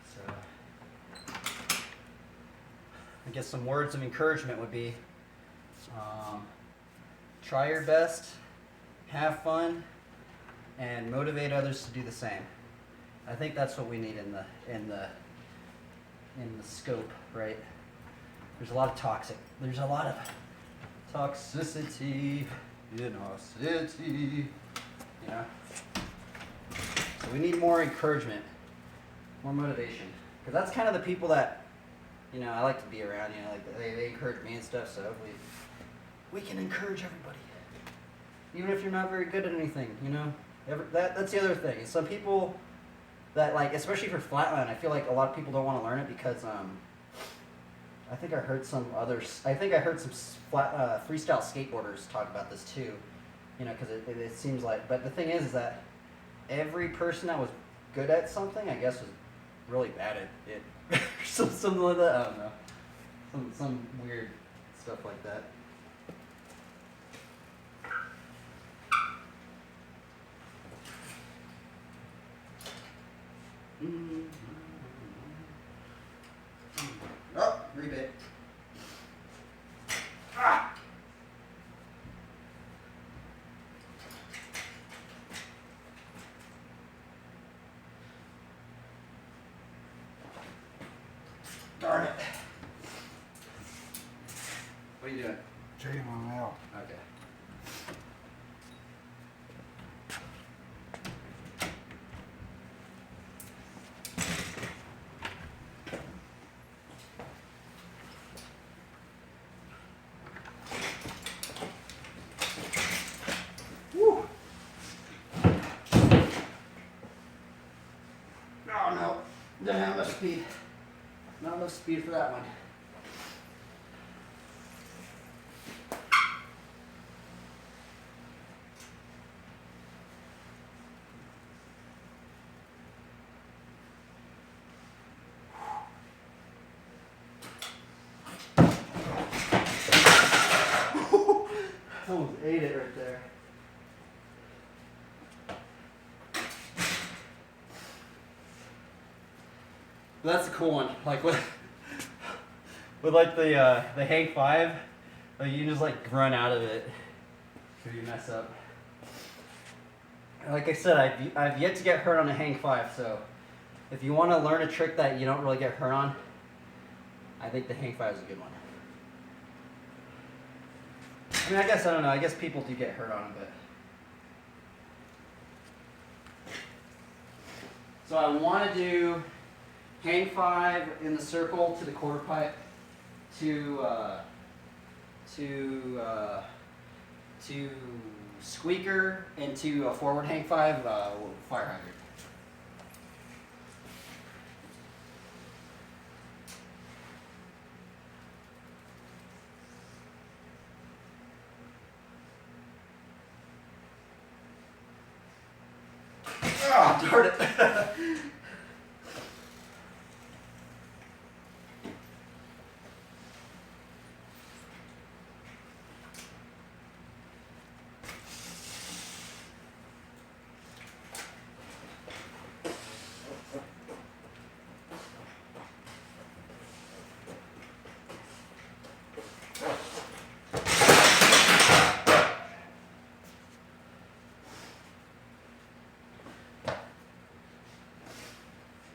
So I guess some words of encouragement would be try your best, have fun, and motivate others to do the same. I think that's what we need in the scope, right? There's a lot of toxicity in our city, you know? So we need more encouragement, more motivation. Because that's kind of the people that, you know, I like to be around, you know, like they encourage me and stuff, so we can encourage everybody. Even if you're not very good at anything, you know? That's the other thing. Some people that, like, especially for flatland, I feel like a lot of people don't want to learn it because, I think I heard some freestyle skateboarders talk about this too, you know, because it seems like, but the thing is that every person that was good at something, I guess, was really bad at it. Something like that, I don't know. Some weird stuff like that. Oh, rebate. Ah! Darn it. What are you doing? Checking them out. Okay. Woo. Oh no, didn't have enough speed. Not enough speed for that one. Almost ate it right there. That's a cool one. Like with like the hang 5, like you can just like run out of it if you mess up. Like I said, I've yet to get hurt on a hang 5, so if you want to learn a trick that you don't really get hurt on, I think the hang 5 is a good one. I mean, I guess, I don't know, I guess people do get hurt on them, but. So I want to do hang 5 in the circle to the quarter pipe to squeaker into a forward hang 5 fire hydrant. Oh, darn it.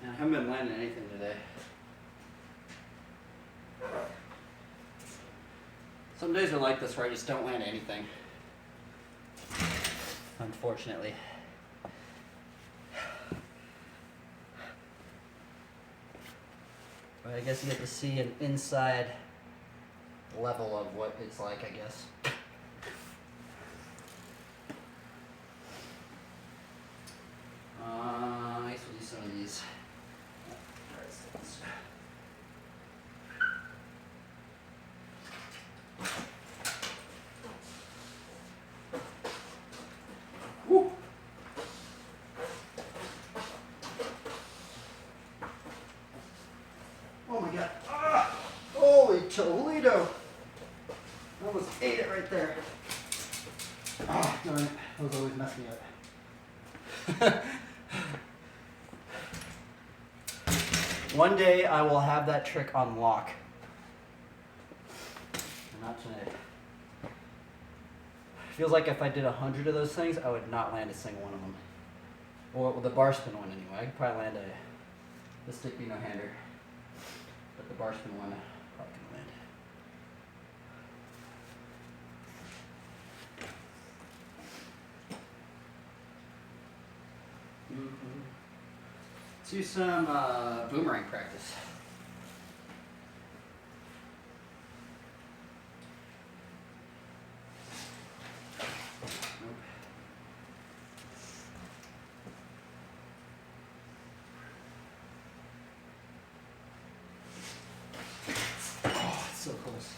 I haven't been landing anything today. Some days are like this where I just don't land anything. Unfortunately. But I guess you get to see an inside level of what it's like, I guess. I guess we'll do some of these. Woo. Oh my god. Ah! Holy Toledo! I almost ate it right there. Ah, darn it. Those always mess me up. One day I will have that trick on lock. Not today. Feels like if I did 100 of those things, I would not land a single one of them. Or the bar spin one anyway. I could probably land the stick beam no-hander. But the bar spin one, probably can land. Let's do some boomerang practice. Oh, it's so close.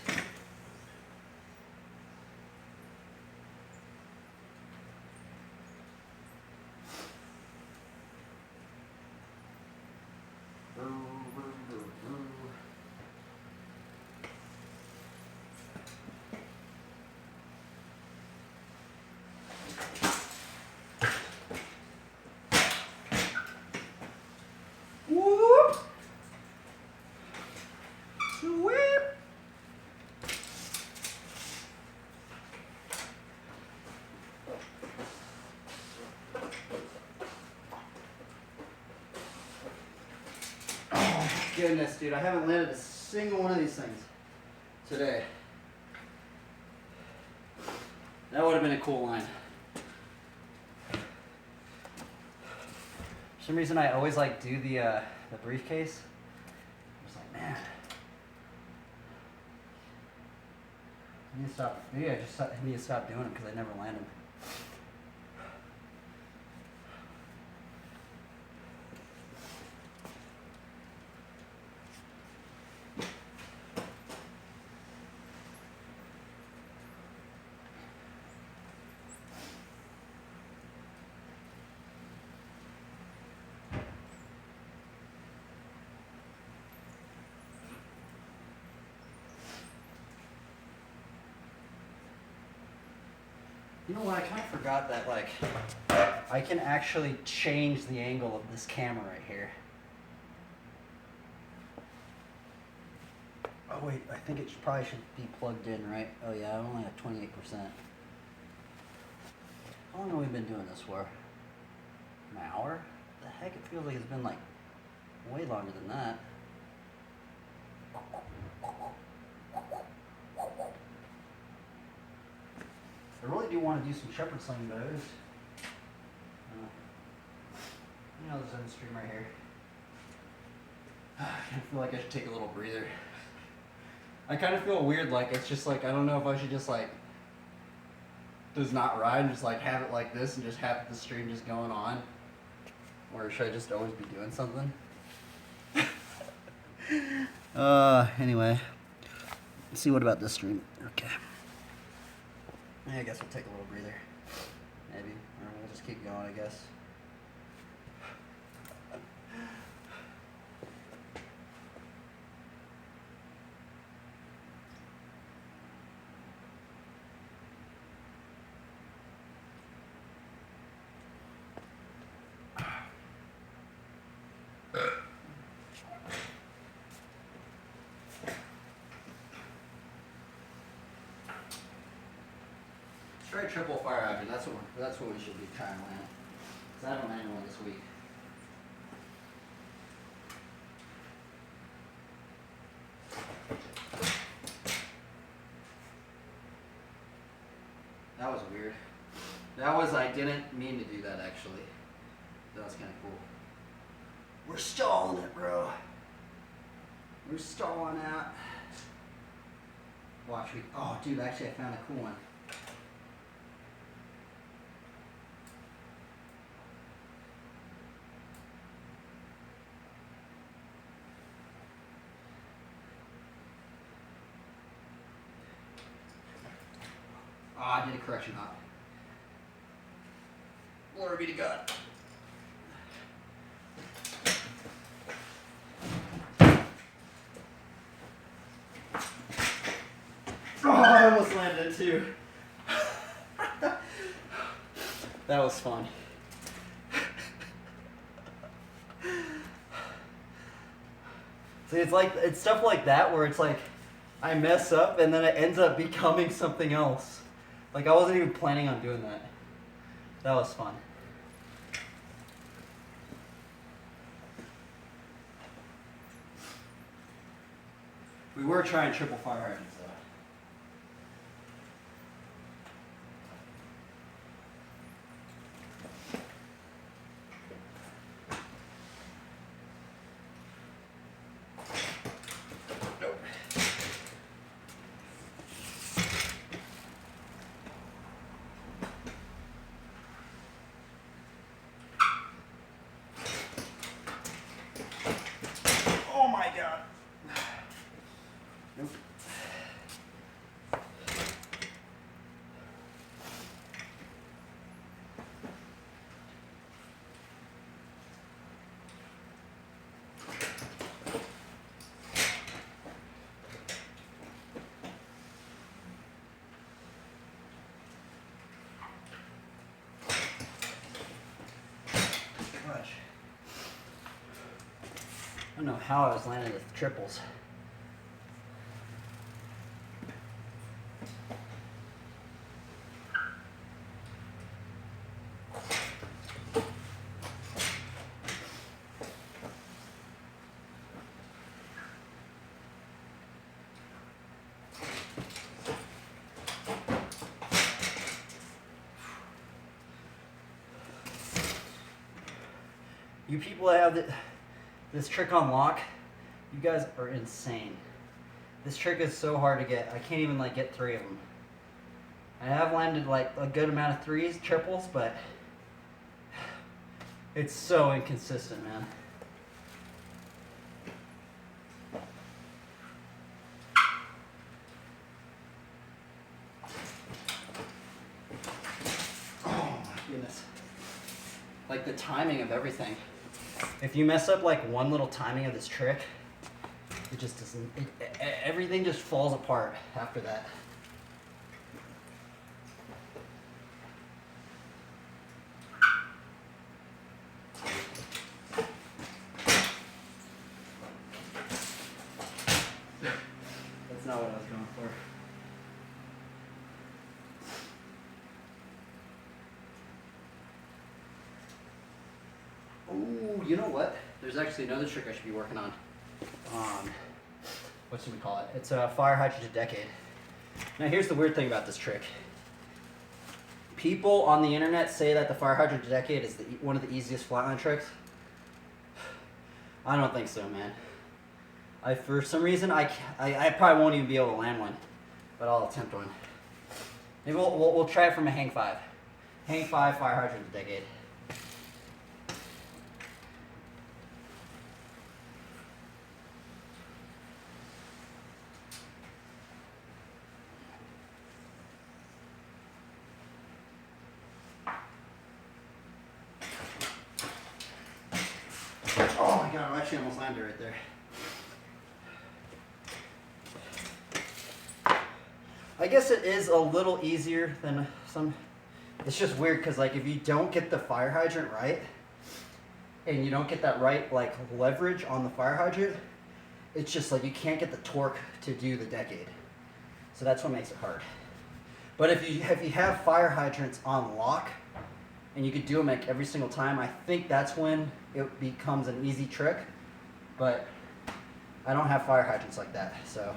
goodness, dude. I haven't landed a single one of these things today. That would have been a cool line. For some reason, I always like do the briefcase. I'm just like, man. I need to stop. Maybe I just need to stop doing them because I never land them. You know what? I kind of forgot that, like, I can actually change the angle of this camera right here. Oh, wait. I think it probably should be plugged in, right? Oh, yeah. I'm only at 28%. How long have we been doing this for? An hour? The heck? It feels like it's been, like, way longer than that. I really do want to do some shepherd sling, but I just, you know, this end stream right here. I kind of feel like I should take a little breather. I kind of feel weird, like it's just like I don't know if I should just like does not ride and just like have it like this and just have the stream just going on, or should I just always be doing something? Anyway, let's see what about this stream. Okay. I guess we'll take a little breather. Maybe. Or we'll just keep going, I guess. Try triple fire hydrant. That's what we should be trying to land. 'Cause I haven't landed one this week. That was weird. I didn't mean to do that actually. That was kind of cool. We're stalling it, bro. We're stalling out. Watch me. Oh, dude, actually, I found a cool one. Oh, I did a correction hop. Glory be to God. Oh, I almost landed it too. That was fun. See, it's stuff like that where it's like I mess up and then it ends up becoming something else. Like I wasn't even planning on doing that. That was fun. We were trying triple fire hydrants though. Oh my God. Nope. Gosh. I don't know how I was landing with triples. You people that have this trick on lock, you guys are insane. This trick is so hard to get. I can't even like get 3 of them. I have landed like a good amount of 3s, triples, but it's so inconsistent, man. Oh my goodness. Like the timing of everything. If you mess up like one little timing of this trick, it just doesn't, everything just falls apart after that. That's not what I was going for. Oh, you know what? There's actually another trick I should be working on. What should we call it? It's a fire hydrant a decade. Now here's the weird thing about this trick. People on the internet say that the fire hydrant a decade is one of the easiest flatline tricks. I don't think so, man. For some reason, I probably won't even be able to land one, but I'll attempt one. Maybe we'll try it from a hang 5. Hang 5 fire hydrant a decade. Oh my god, I actually almost landed right there. I guess it is a little easier than some. It's just weird because like if you don't get the fire hydrant right, and you don't get that right like leverage on the fire hydrant, it's just like you can't get the torque to do the decade. So that's what makes it hard. But if you have fire hydrants on lock, and you could do them like every single time, I think that's when it becomes an easy trick. But I don't have fire hydrants like that, so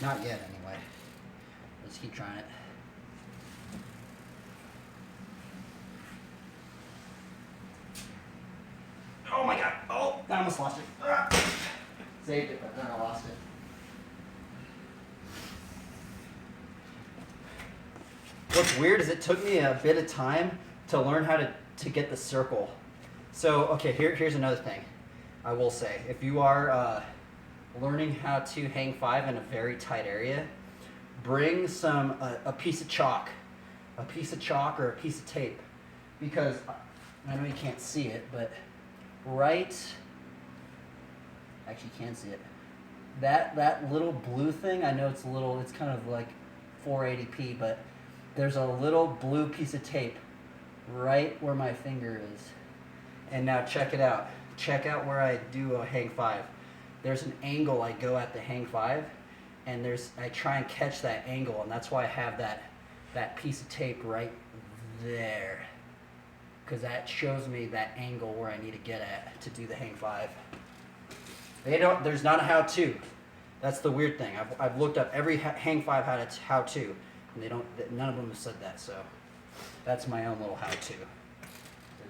not yet anyway. Let's keep trying it. Oh my god! Oh, I almost lost it. Ah. Saved it, but then I lost it. What's weird is it took me a bit of time to learn how to get the circle. So, okay, here's another thing I will say. If you are learning how to hang 5 in a very tight area, bring a piece of chalk. A piece of chalk or a piece of tape. Because, I know you can't see it, but actually you can see it. That little blue thing, I know it's kind of like 480p, but there's a little blue piece of tape right where my finger is. And now check it out. Check out where I do a hang 5. There's an angle I go at the hang 5, and I try and catch that angle, and that's why I have that piece of tape right there. Because that shows me that angle where I need to get at to do the hang 5. There's not a how-to. That's the weird thing. I've looked up every hang 5 how-to. And none of them have said that, so that's my own little how-to. If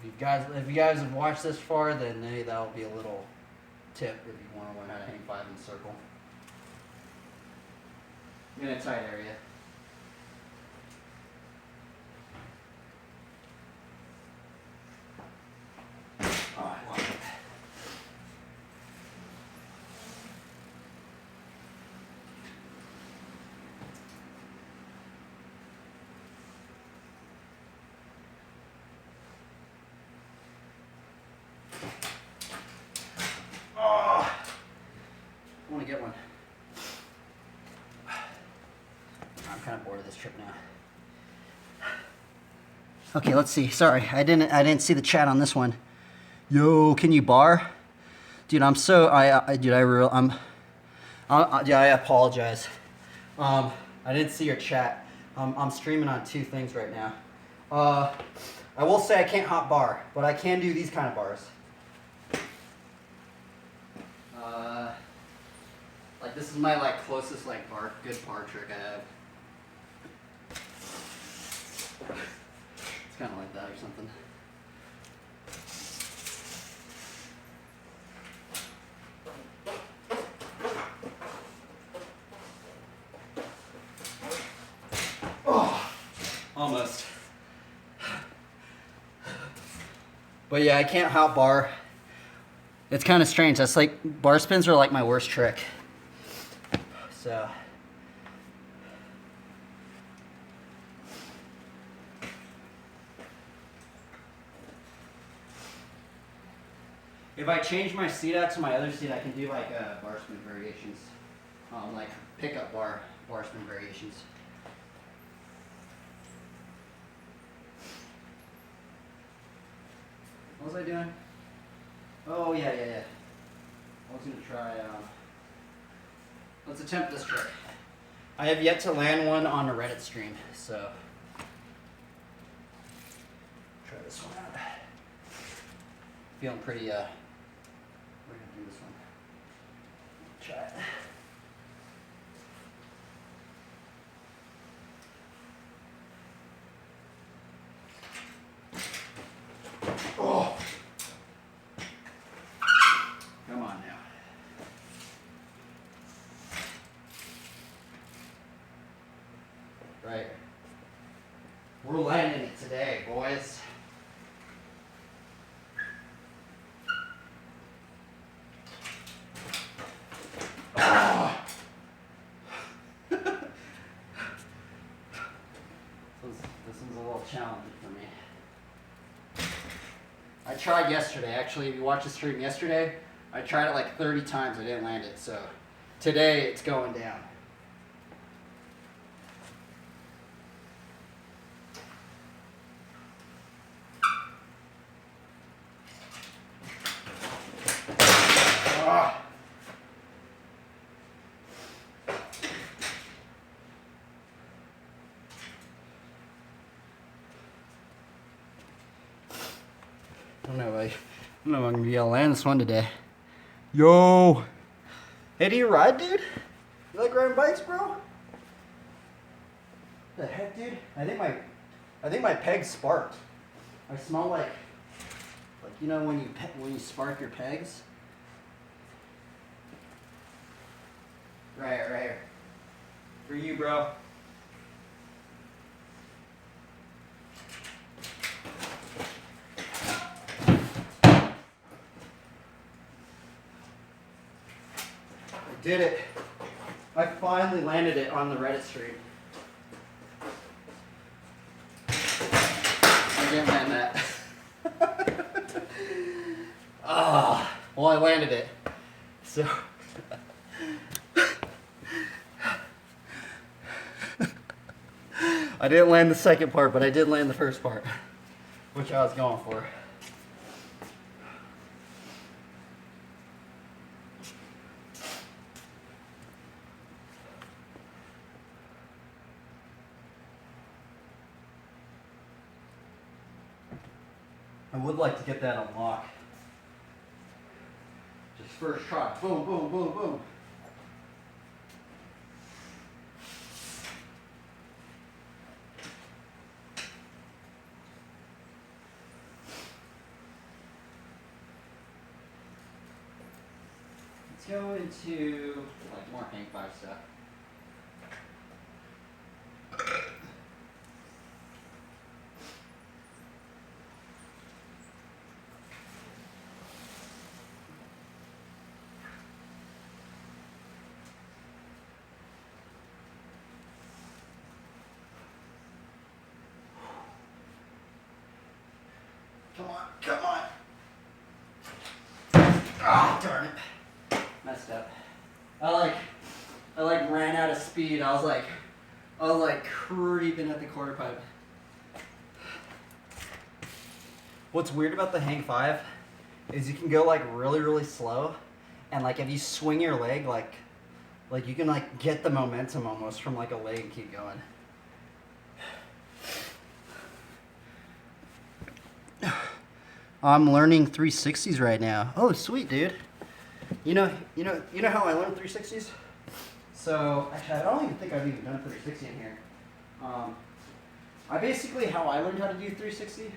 you guys have watched this far, then maybe that'll be a little tip if you want to learn how to hang 5 in a circle. In a tight area. Oh, I love it. I want to get one. I'm kind of bored of this trip now. Okay, let's see. Sorry, I didn't see the chat on this one. Yo, can you bar? Dude, I apologize. I didn't see your chat. I'm streaming on 2 things right now. I will say I can't hot bar, but I can do these kind of bars. Like this is my closest good bar trick I have. It's kind of like that or something. But yeah, I can't hop bar. It's kind of strange. That's like, bar spins are like my worst trick. So. If I change my seat out to my other seat, I can do like bar spin variations. Like pickup bar spin variations. What was I doing? Oh, yeah. I was going to try, let's attempt this trick. I have yet to land one on a Reddit stream, so. Try this one out. Feeling pretty, we're going to do this one. Try it. Oh! Come on now. Right. We're landing it today, boys. Ah. This one's a little challenging for me. I tried yesterday, actually. If you watched the stream yesterday, I tried it like 30 times. I didn't land it. So today it's going down. Ah. I don't know if I'm gonna be able to land this one today. Yo! Hey, do you ride, dude? You like riding bikes, bro? The heck, dude? I think my peg sparked. I smell like you know when you spark your pegs. Right here. For you, bro. I did it. I finally landed it on the Reddit stream. I didn't land that. Well, I landed it. So. I didn't land the second part, but I did land the first part, which I was going for. I would like to get that unlocked. Just first try. Boom, boom, boom, boom. Let's go into like more hang five stuff. Come on. Ah, darn it. Messed up. I ran out of speed. I was like creeping at the quarter pipe. What's weird about the hang five is you can go like really, really slow, and like if you swing your leg, like you can like get the momentum almost from like a leg and keep going. I'm learning 360s right now. Oh, sweet, dude. You know how I learned 360s? So, actually, I don't even think I've even done a 360 in here. I basically, how I learned how to do 360,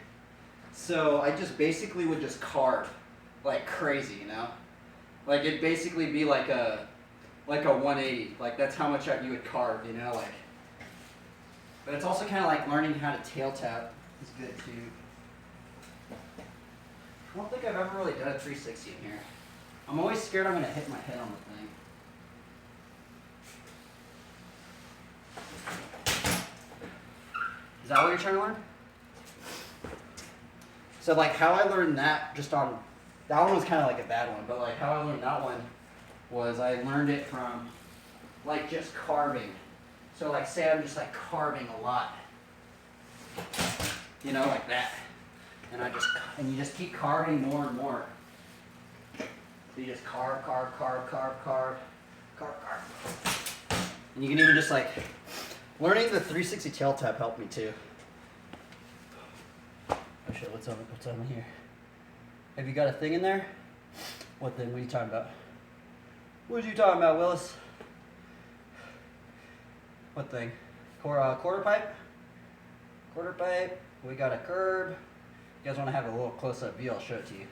so I just basically would just carve like crazy, you know? Like, it'd basically be like a 180. Like, that's how much you would carve, you know? Like, but it's also kind of like learning how to tail tap is good, too. I don't think I've ever really done a 360 in here. I'm always scared I'm gonna hit my head on the thing. Is that what you're trying to learn? So like how I learned that just on, that one was kind of like a bad one, but like how I learned that one was I learned it from like just carving. So like say I'm just like carving a lot, you know, like that. And you just keep carving more and more. So you just carve. And you can even just like, learning the 360 tail tap helped me too. Oh shit, what's on here? Have you got a thing in there? What thing? What are you talking about? What are you talking about, Willis? What thing? Quarter pipe? Quarter pipe. We got a curb. You guys want to have a little close-up view? I'll show it to you.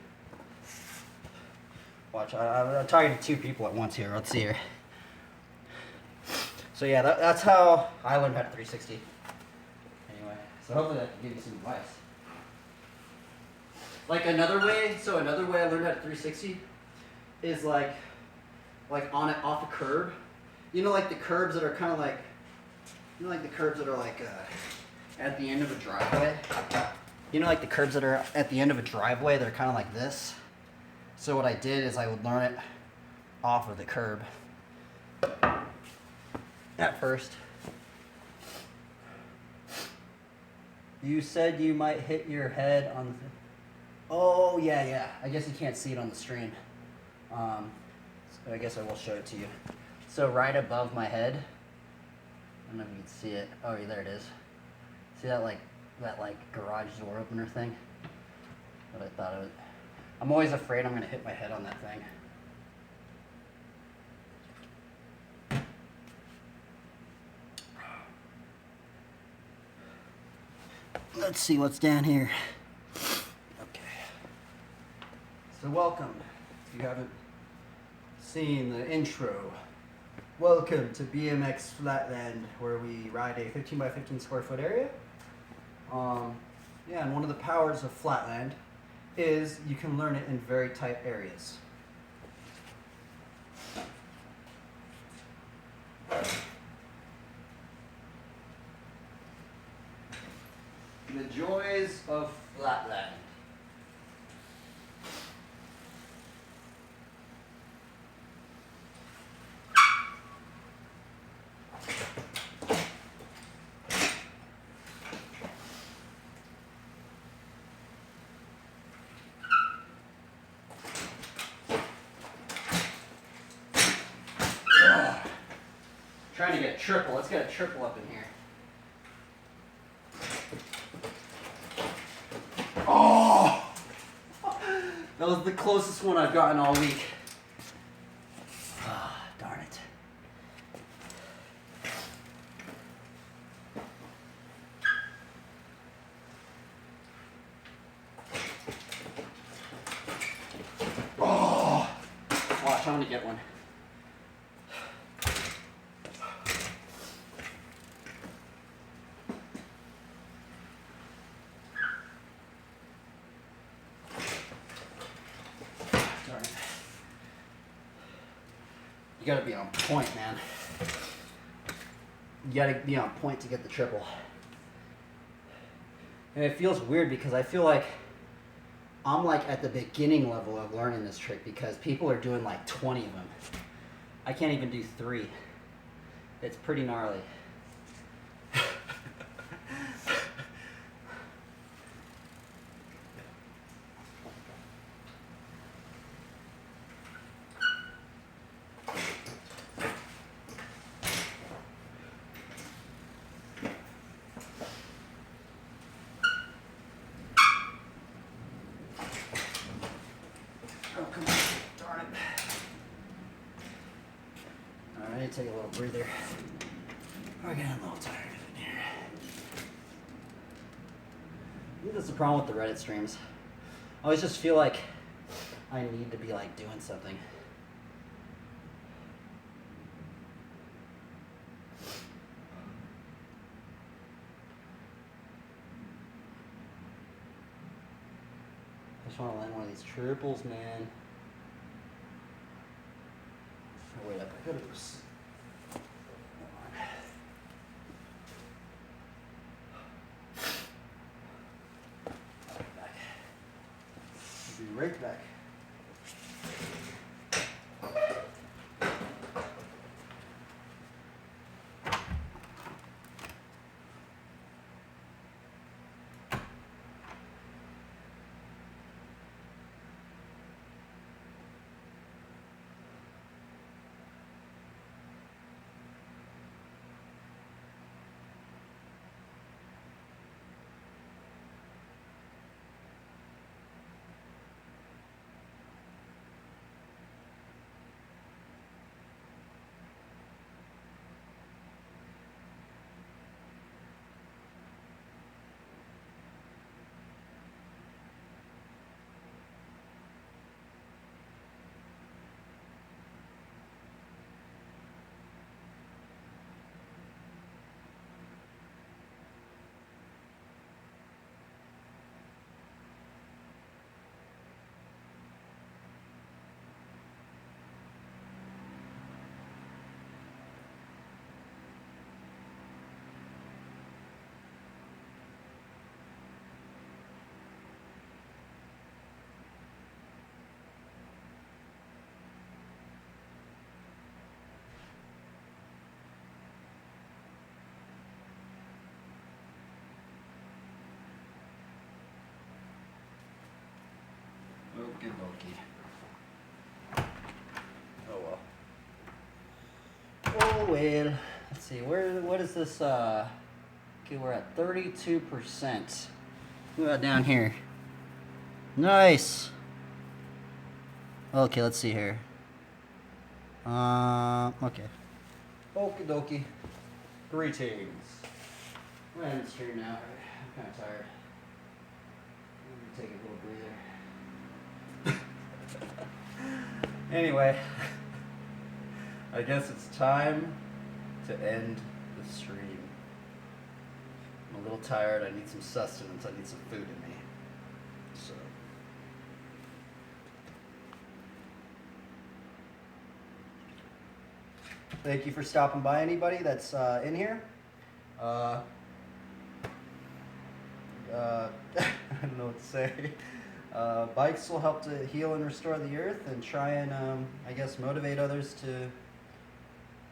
Watch, I'm talking to two people at once here. Let's see here. So yeah, that's how I learned how to 360. Anyway, so hopefully that can give you some advice. Like another way I learned how to 360 is like on it off a curb. You know, like the curbs that are kind of like, you know, like the curbs that are like at the end of a driveway. You know, like the curbs that are at the end of a driveway that are kind of like this. So what I did is I would learn it off of the curb at first. You said you might hit your head on the... Oh, yeah. I guess you can't see it on the stream. So I guess I will show it to you. So right above my head, I don't know if you can see it. Oh, yeah, there it is. See that like garage door opener thing? But I thought it was... I'm always afraid I'm going to hit my head on that thing. Let's see what's down here. Okay. So welcome. If you haven't seen the intro, welcome to BMX Flatland, where we ride a 15 by 15 square foot area. Yeah, and one of the powers of Flatland is you can learn it in very tight areas. The joys of Flatland. Trying to get a triple. Let's get a triple up in here. Oh! That was the closest one I've gotten all week. Ah, darn it. Oh! Watch, I'm gonna get one. You gotta be on point, man. You gotta be on point to get the triple. And it feels weird because I feel like I'm like at the beginning level of learning this trick because people are doing like 20 of them. I can't even do 3. It's pretty gnarly. Oh, come on. Darn it. Alright, I need to take a little breather. We're getting a little tired in here. I think that's the problem with the Reddit streams. I always just feel like I need to be like doing something. just want to land one of these triples, man. Oh, wait up, I gotta go. Be right back. Okie dokie. Oh well. Oh well. Let's see, what is this okay, we're at 32%. What about down here? Nice. Okay, let's see here. Okay. Okie dokie. Greetings. We're in the stream now. I'm kinda tired. I'm gonna take a little breather. Anyway, I guess it's time to end the stream. I'm a little tired. I need some sustenance. I need some food in me. So. Thank you for stopping by, anybody that's in here. I don't know what to say. Bikes will help to heal and restore the earth and try and, I guess, motivate others to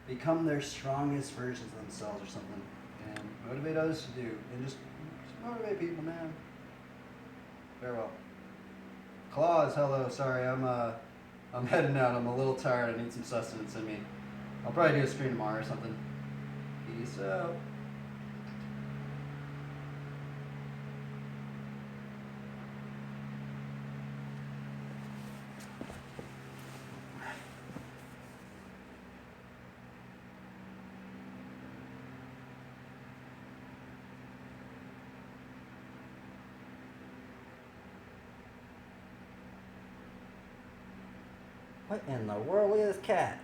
become their strongest versions of themselves or something. And motivate others to do. And just motivate people, man. Farewell. Claus, hello. Sorry, I'm heading out. I'm a little tired. I need some sustenance in me. I'll probably do a stream tomorrow or something. Peace out. What in the world is this cat?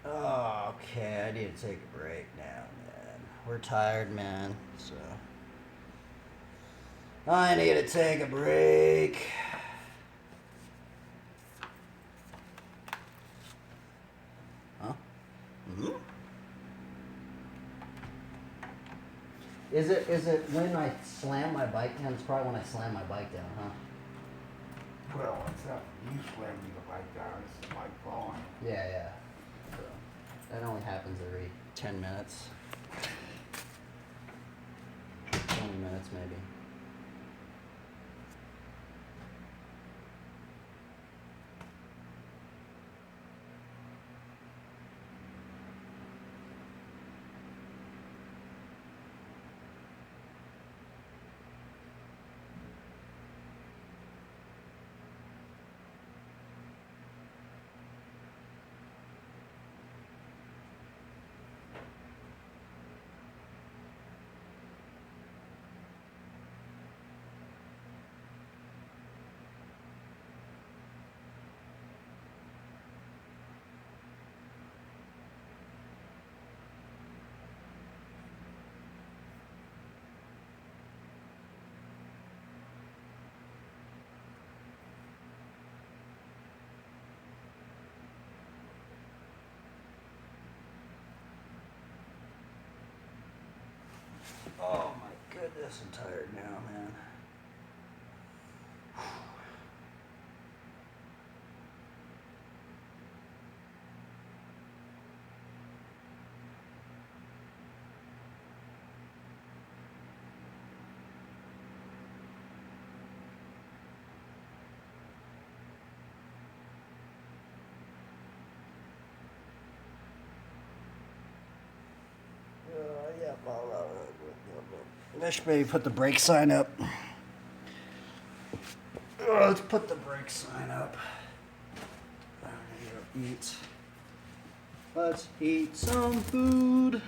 Oh, okay, I need to take a break now, man. We're tired, man, so I need to take a break. Huh? Hmm? Is it when I slam my bike down? It's probably when I slam my bike down, huh? Well, it's not you slamming the bike down, it's the bike falling. Yeah. So that only happens every 10 minutes. 20 minutes maybe. Yes, I'm tired now, man. Yeah, let's maybe put the brake sign up. Let's put the brake sign up. I'm gonna eat. Let's eat some food.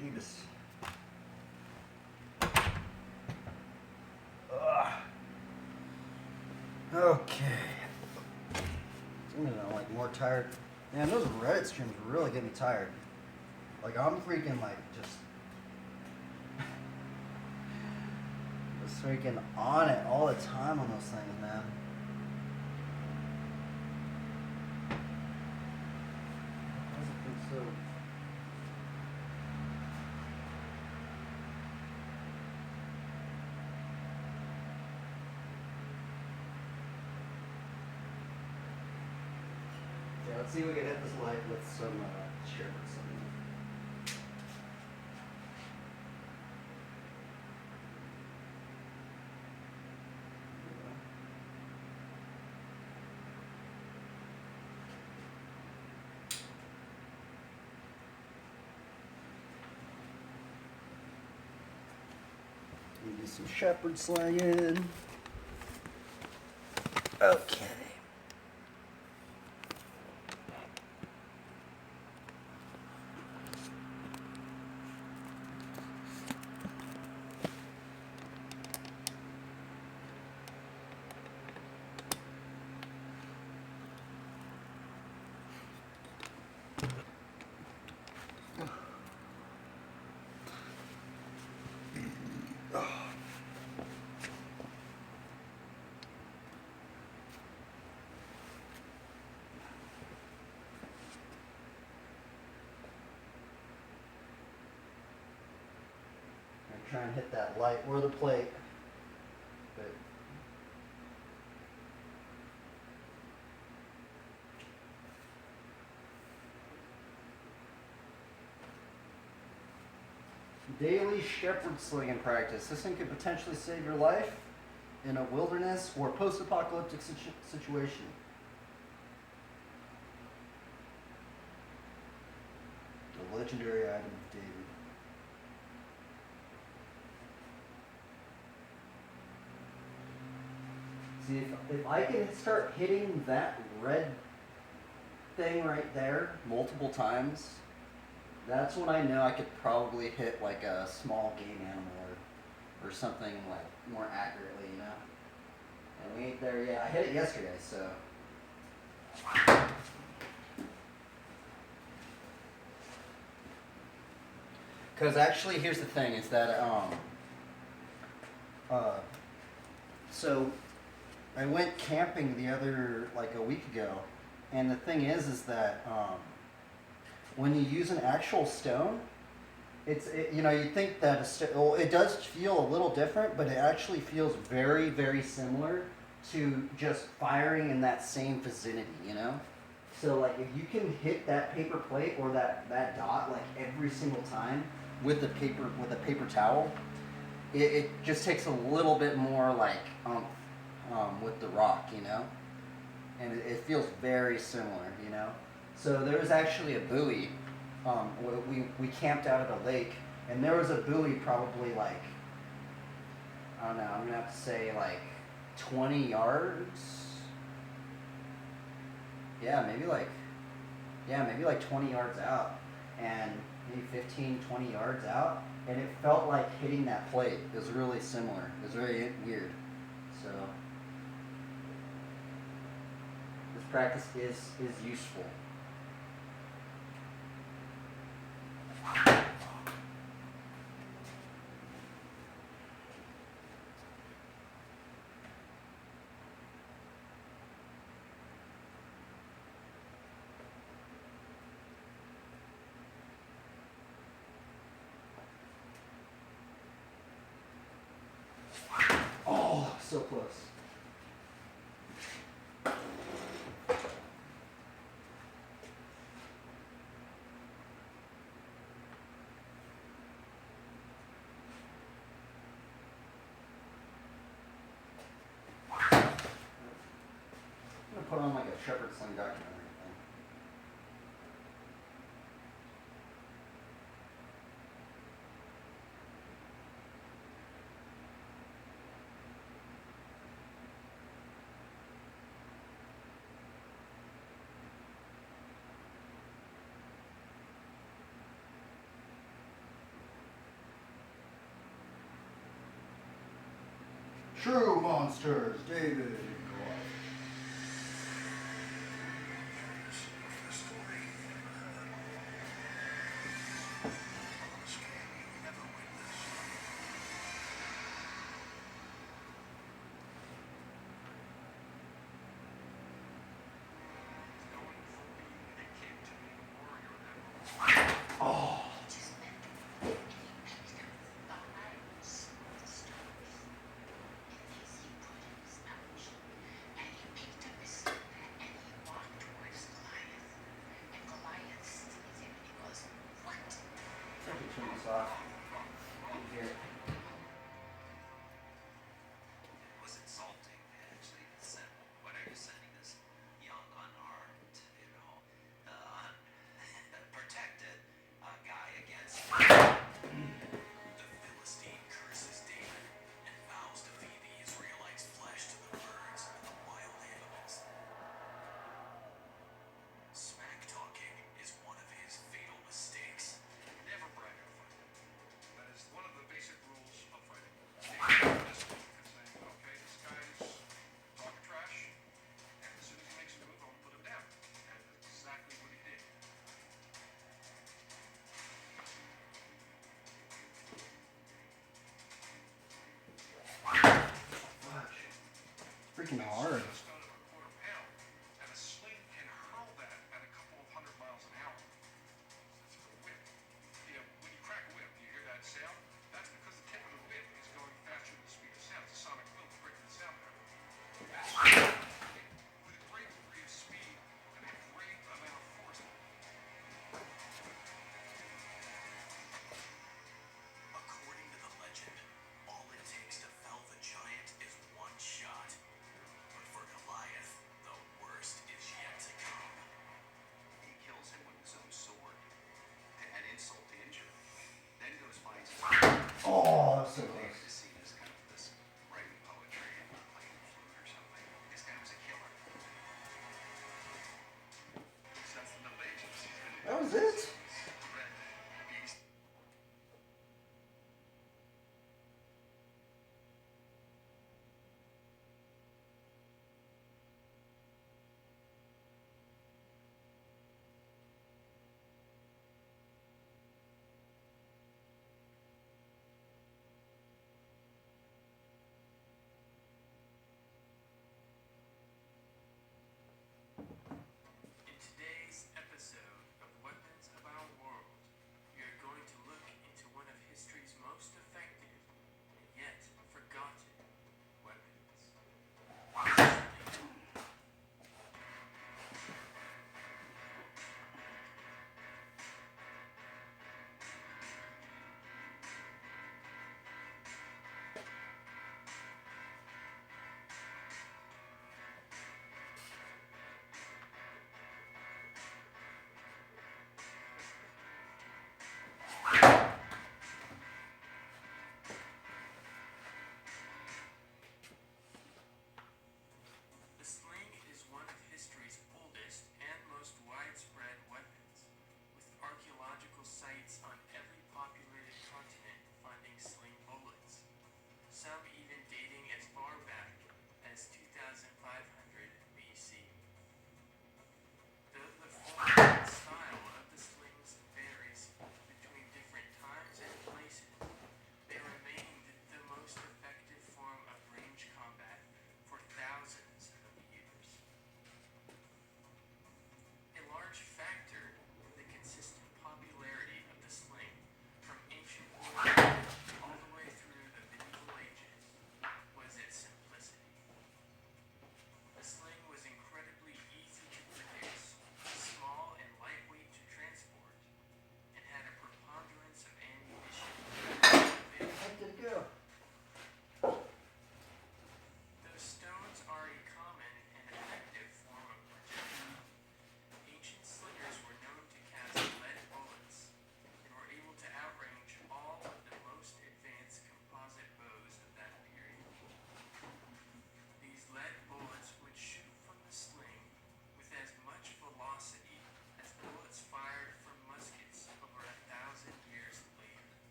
Jeebus. Ugh. Okay. I'm like more tired. Man, those Reddit streams really get me tired. Like I'm freaking like just freaking on it all the time on those things, man. Why does it feel so? Yeah, let's see if we can hit this light with some sherbet. Do some shepherd slaying. Okay. Try and hit that light or the plate. But daily shepherd slinging practice. This thing could potentially save your life in a wilderness or post-apocalyptic situation. The legendary item of David. See, if I can start hitting that red thing right there multiple times, that's when I know I could probably hit like a small game animal or something like more accurately, you know? And we ain't there yet. I hit it yesterday, so. Because actually, here's the thing, is that, so I went camping like a week ago, and the thing is that when you use an actual stone, you think that it does feel a little different, but it actually feels very, very similar to just firing in that same vicinity, you know? So like if you can hit that paper plate or that dot like every single time with a paper towel, it just takes a little bit more like with the rock, you know? And it feels very similar, you know? So there was actually a buoy. We camped out at a lake, and there was a buoy probably like, I don't know, I'm gonna have to say like 20 yards. Yeah, maybe like 20 yards out, and maybe 15, 20 yards out, and it felt like hitting that plate. It was really similar. It was very weird. So this practice is useful. Oh, so close. I'm gonna put on like a shepherd sling documentary thing. True monsters, David and Goliath. Oh, I can turn this off. Here. Was insulting, actually. Said, what are you sending this young, unarmed, unprotected guy against? The Philistine curses David and vows to feed the Israelites' flesh to the birds and the wild animals. Smack talking is one of his fatal mistakes. Never brag or fight.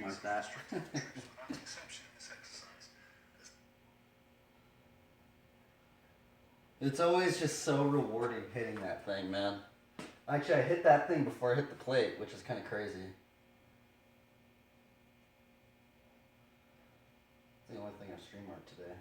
like that. without exception in this exercise. It's always just so rewarding hitting that thing, man. Actually, I hit that thing before I hit the plate, which is kind of crazy. It's the only thing I stream art today.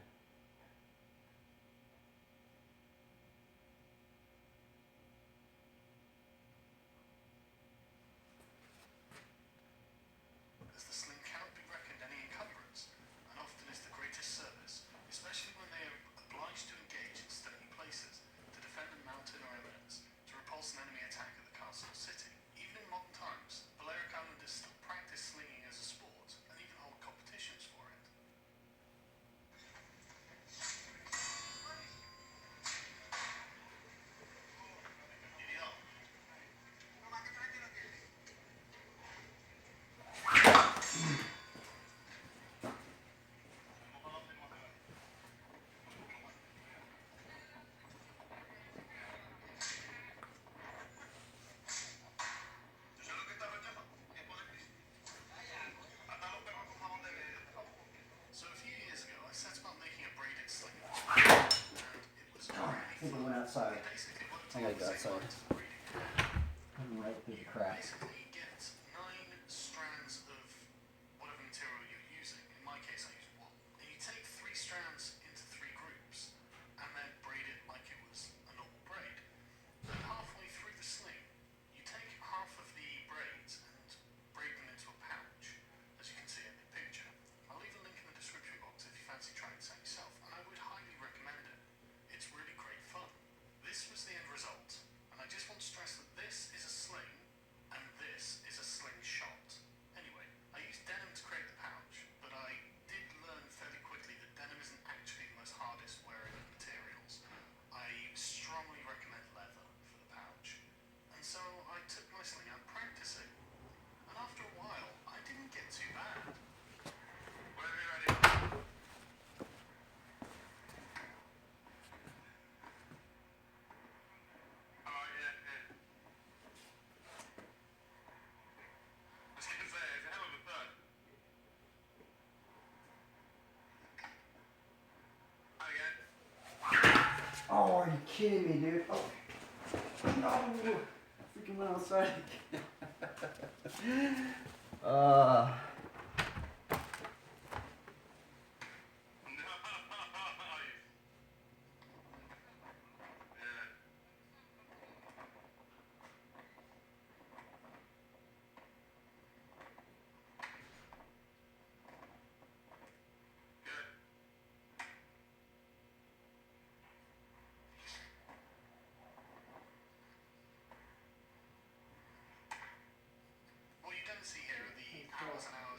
As the sling cannot be reckoned any encumbrance, and often is the greatest service, especially when they are obliged to engage in stony places, to defend a mountain or eminence, to repulse an enemy attack at the castle or city. Even in modern times, Balearic Islanders still practice slinging as a sport, and even hold competitions for it. Ideal. So a few years ago, I set about making a braided sling of this and it was I really think I fun. went outside. It basically worked I gotta along go the same outside. lines as braiding hair. I'm right through the crack. Basically, get 9 strands of whatever material you're using. In my case, I use wool. And you take 3 strands into 3 groups and then braid it like it was a normal braid. And halfway through the sling, you take half of the braids and braid them into a pouch, as you can see in the picture. I'll leave a link in the description box if you fancy trying this out yourself, and I would highly recommend it. It's really great fun. This was the end result, and I just want to stress that this is a sling, and this is a slingshot. Anyway, I used denim to create the pouch, but I did learn fairly quickly that denim isn't actually the most hardest wearing of materials. I strongly recommend leather for the pouch. And so I took my sling out practicing, and after a while, I didn't get too bad. Whenever you're ready. Oh, yeah. I was gonna say, it's a hell of a thud. Again. Oh, are you kidding me, dude? Oh, no! I freaking went outside again. Nice. Yeah. Good. What you don't see here are the hours and hours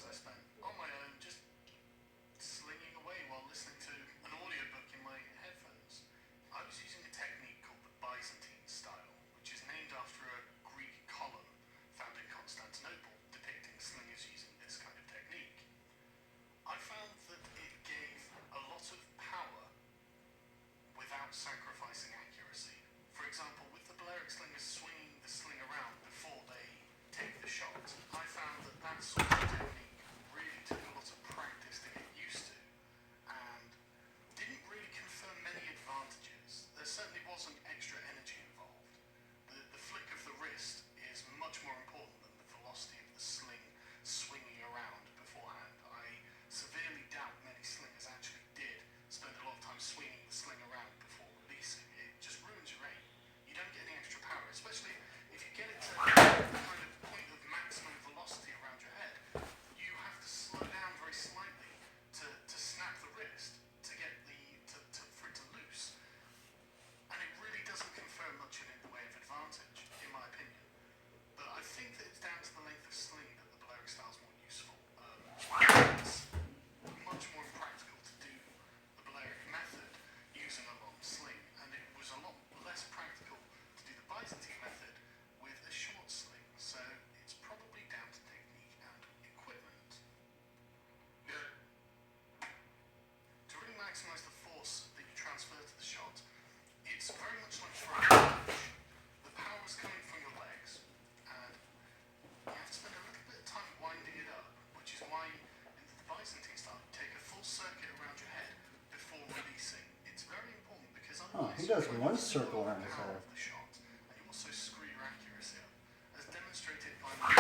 one circle around his power head. of the shot, and you also screw your accuracy up, as demonstrated by my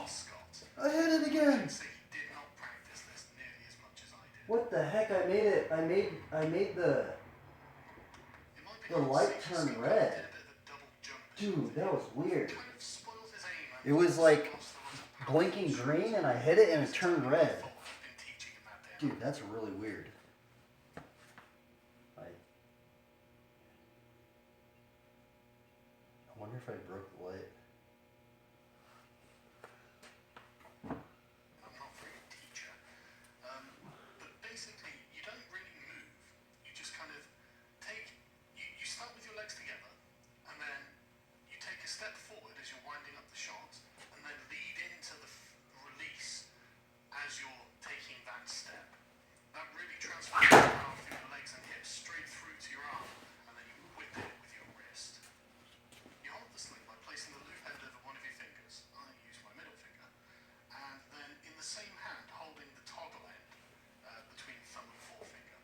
Scott. I hit it I again. can say he did not practice this nearly as much as I did. What the heck? I made it. I made the In my the opinion, light Scott turn did red. a bit of a double jump. Dude, that was weird. Kind of spoiled his aim and It was like lost the lot of power. blinking green, and I hit it, and it turned red. I thought I'd been teaching him that day. Dude, that's really weird. I wonder if I broke the light. I'm not very a teacher. But basically, you don't really move. You just kind of you start with your legs together, and then you take a step forward as you're winding up the shot, and then lead into the release as you're taking that step. That really transfers the power through your legs and hips straight through to your arm, and then you whip it with your wrist. You hold the sling by placing the loop end over one of your fingers. I use my middle finger. And then in the same hand, holding the toggle end between thumb and forefinger.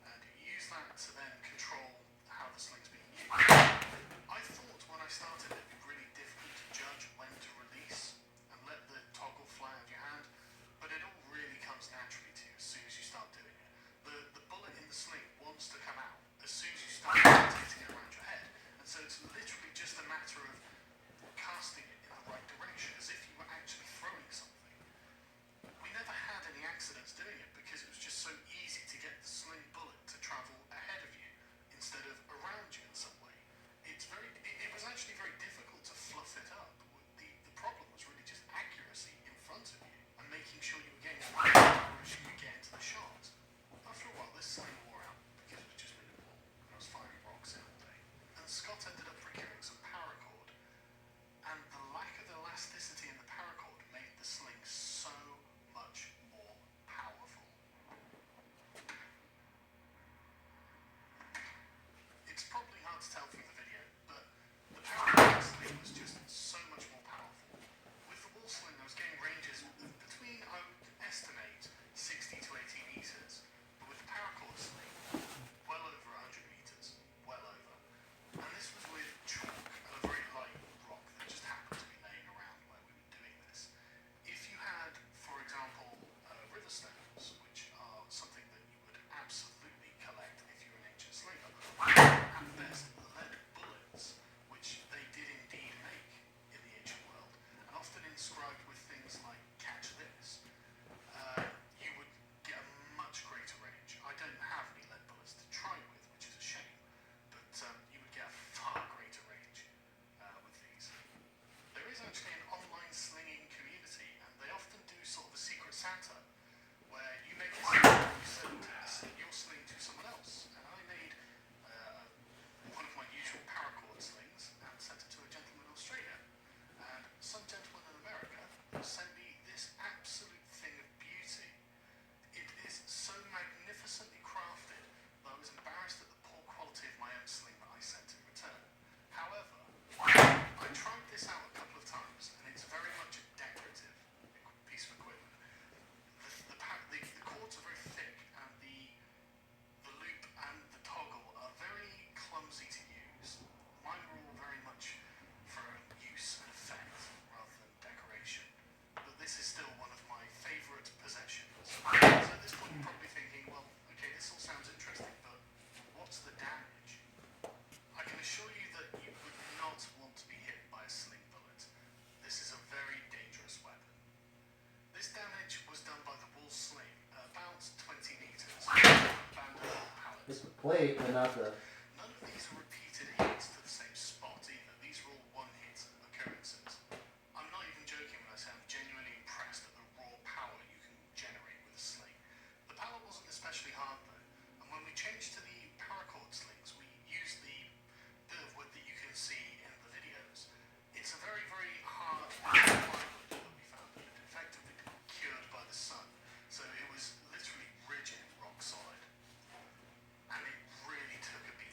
And you use that to then control how the sling's being used. I thought when I started it'd be really difficult to judge when to release and let the toggle fly out of your hand, but it all really comes naturally to you as soon as you start doing it. The bullet in the sling wants to come out as soon as you start rotating it around your head. And so it's literally just a matter of casting it in the right direction, as if you were actually throwing something. We never had any accidents doing it because it was just so easy to get the sling bullet to travel ahead of you instead of around you in some way. It was actually very difficult to fluff it up. The problem was really just accuracy in front of you and making sure you were getting the right power as you could get into the shot. After a while, this sling wore out because it was just really warm and I was firing rocks in all day. And Scott ended up procuring some paracord, and the lack of elasticity in the paracord made the sling so much more powerful. It's probably hard to tell from the video, but the paracord sling was just so much more powerful. With the wall sling, I was getting ranges between, I would estimate, 60 to 80 meters, but with the paracord sling, well over 100 meters, well over. And this was with chalk and a very light rock that just happened to be laying around where we were doing this. If you had, for example, river stones, which are something that you would absolutely collect if you're an ancient slinger, at best lead bullets, which they did indeed make in the ancient world, and often inscribed with things like "catch this," you would get a much greater range. I don't have any lead bullets to try with, which is a shame, but you would get a far greater range with these. There is actually an online slinging community, and they often do sort of a secret Santa, where you make a sling and you send your sling to someone else. And I made one of my usual paracord slings and sent it to a gentleman in Australia. And some gentleman in America sent me this absolute thing of beauty. It is so magnificently crafted that I was embarrassed at the poor quality of my own sling that I sent in return. However, I tried this out a couple of times, and it's very much a decorative piece of equipment. The cords are very thick, and the loop and the toggle are very clumsy to use. Mine were all very much for use and effect rather than decoration. But this is still one of my favourite possessions. So at this point you're probably thinking, well, okay, this all sounds interesting, but what's the damage? I can assure you that you would not want to be hit by a sling bullet. This is a very dangerous weapon. This damage was done by the wool sling at about 20 meters. Abandoned pallets. It's the plate, but not the. None of these are repeated hits to the same spot either. These are all one-hit occurrences. I'm not even joking when I say I'm genuinely impressed at the raw power you can generate with a sling. The pallet wasn't especially hard though, and when we changed to the paracord slings, we used the bit of wood that you can see in the videos. It's a very, very hard plywood that we found. It had effectively been cured by the sun, so it was literally rigid, rock solid. And it really took a beating.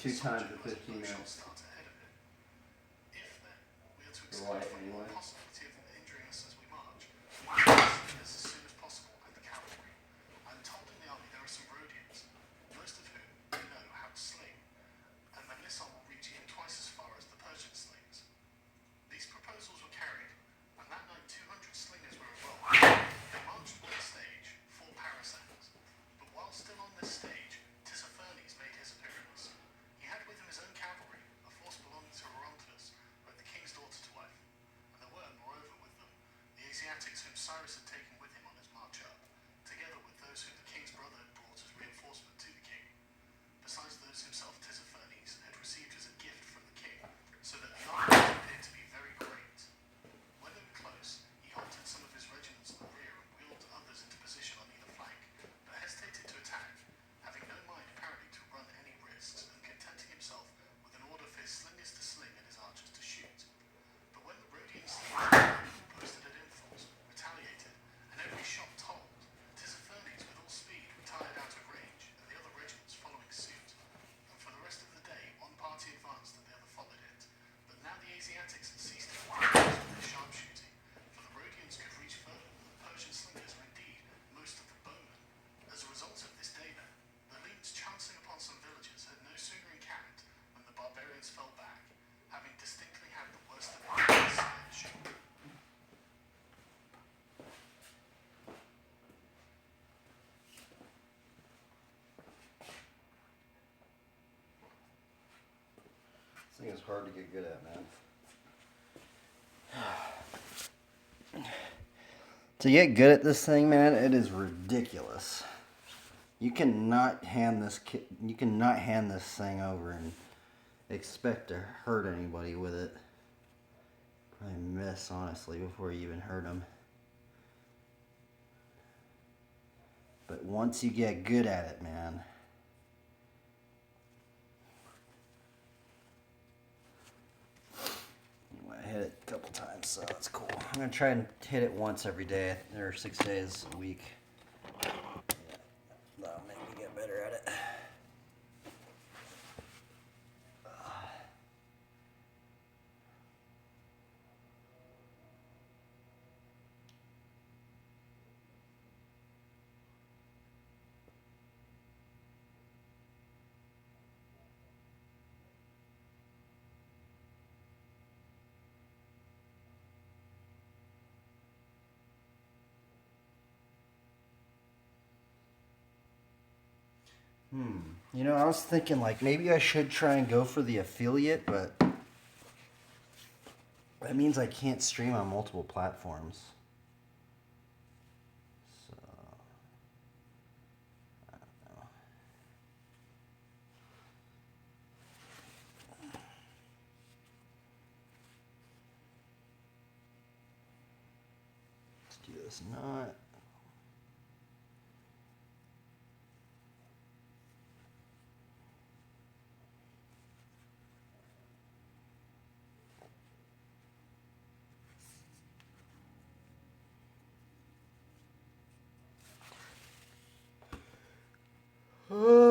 2 times the 15 minutes. Start ahead of it. If then we are to The exclude light from anyway. the possibility of them injuring us as we march, we need to see this as soon as possible and the cavalry. I'm told in the army there are some Rhodians, most of whom we know how to sling, and the missile will reach even twice as far as the Persian slings. These proposals were carried, and that night 200 slingers were involved. They marched one stage, 4 parasangs, but while still on this stage, Tissaphernes made his appearance. He had with him his own cavalry, a force belonging to Orontes, who had the king's daughter to wife, and there were, moreover, with them, the Asiatics whom Cyrus had taken with him on his march up, together with those whom the king's brother had brought as reinforcement to the king, besides those himself Tissaphernes had received as a gift from the king, so that the army appeared to be very great. When they were close, he halted some of his regiments at the rear and wheeled others into position on either flank, but hesitated to attack, having no mind apparently to run any risks, and contenting himself with an order for his slingers to sling and his archers to shoot. But when the Rhodian slingers, posted at intervals, retaliated, and every shot told, Tissaphernes with all speed retired out of range, and the other regiments following suit. And for the rest of the day, one party advanced and the other followed it. But now the Asiatics had ceased to with their sharpshooting, for the Rhodians could reach further than the Persian slingers, or indeed most of the bowmen. As a result of this day then, the legions chancing upon some villages had no sooner encamped than the barbarians fell back, having distinctly had the worst of it in this siege. This thing is hard to get good at, man. To get good at this thing, man, it is ridiculous. You cannot hand this thing over and expect to hurt anybody with it. Probably miss, honestly, before you even hurt them. But once you get good at it, man. I hit it a couple times, so that's cool. I'm gonna try and hit it once every day, or 6 days a week. Yeah, that'll make me get better at it. You know, I was thinking like maybe I should try and go for the affiliate, but that means I can't stream on multiple platforms. So I don't know. Let's do this not. Oh.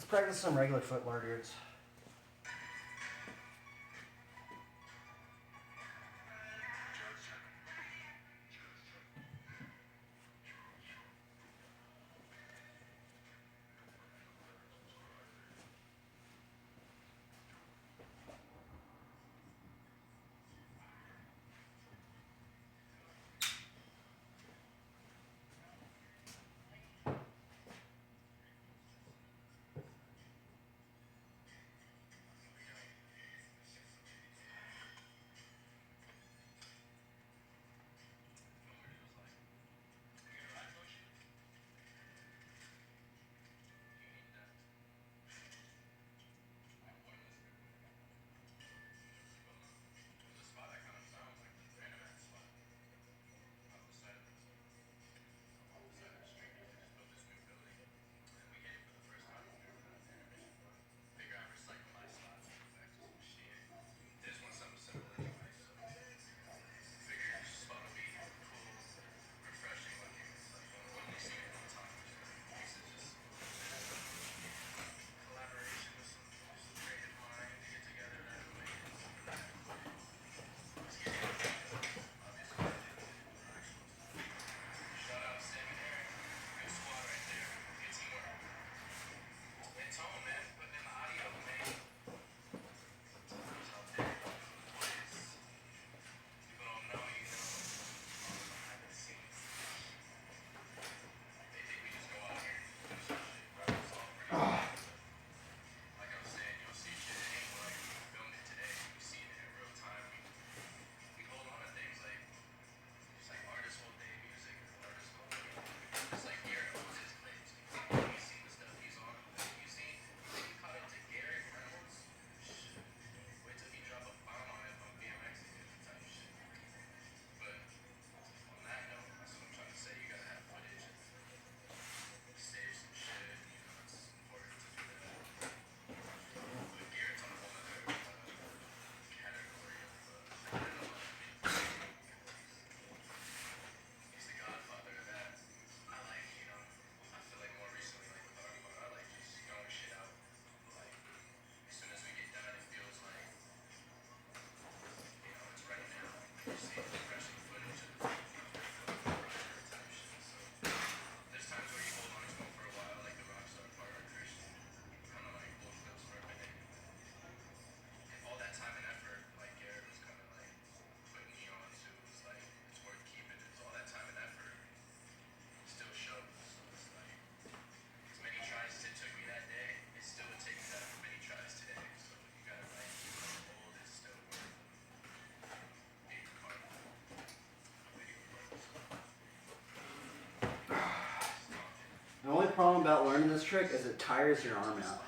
practice some regular foot largards. The only problem about learning this trick is it tires your arm out.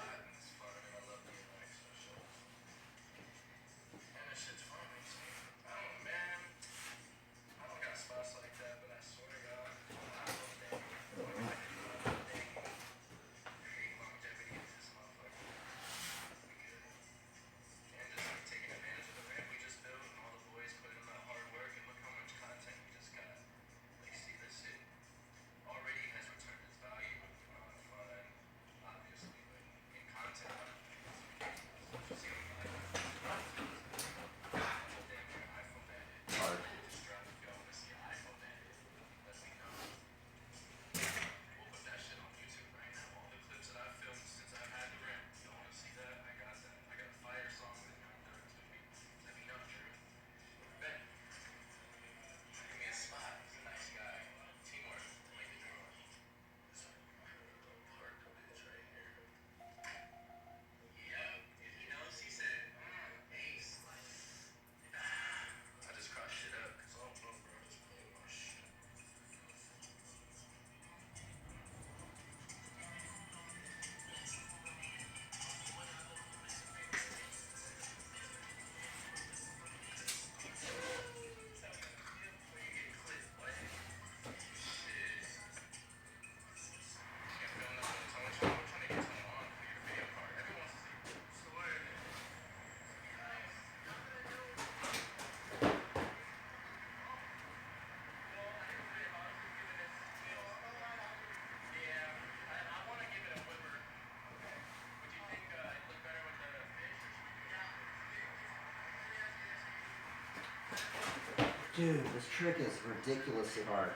Dude, this trick is ridiculously hard.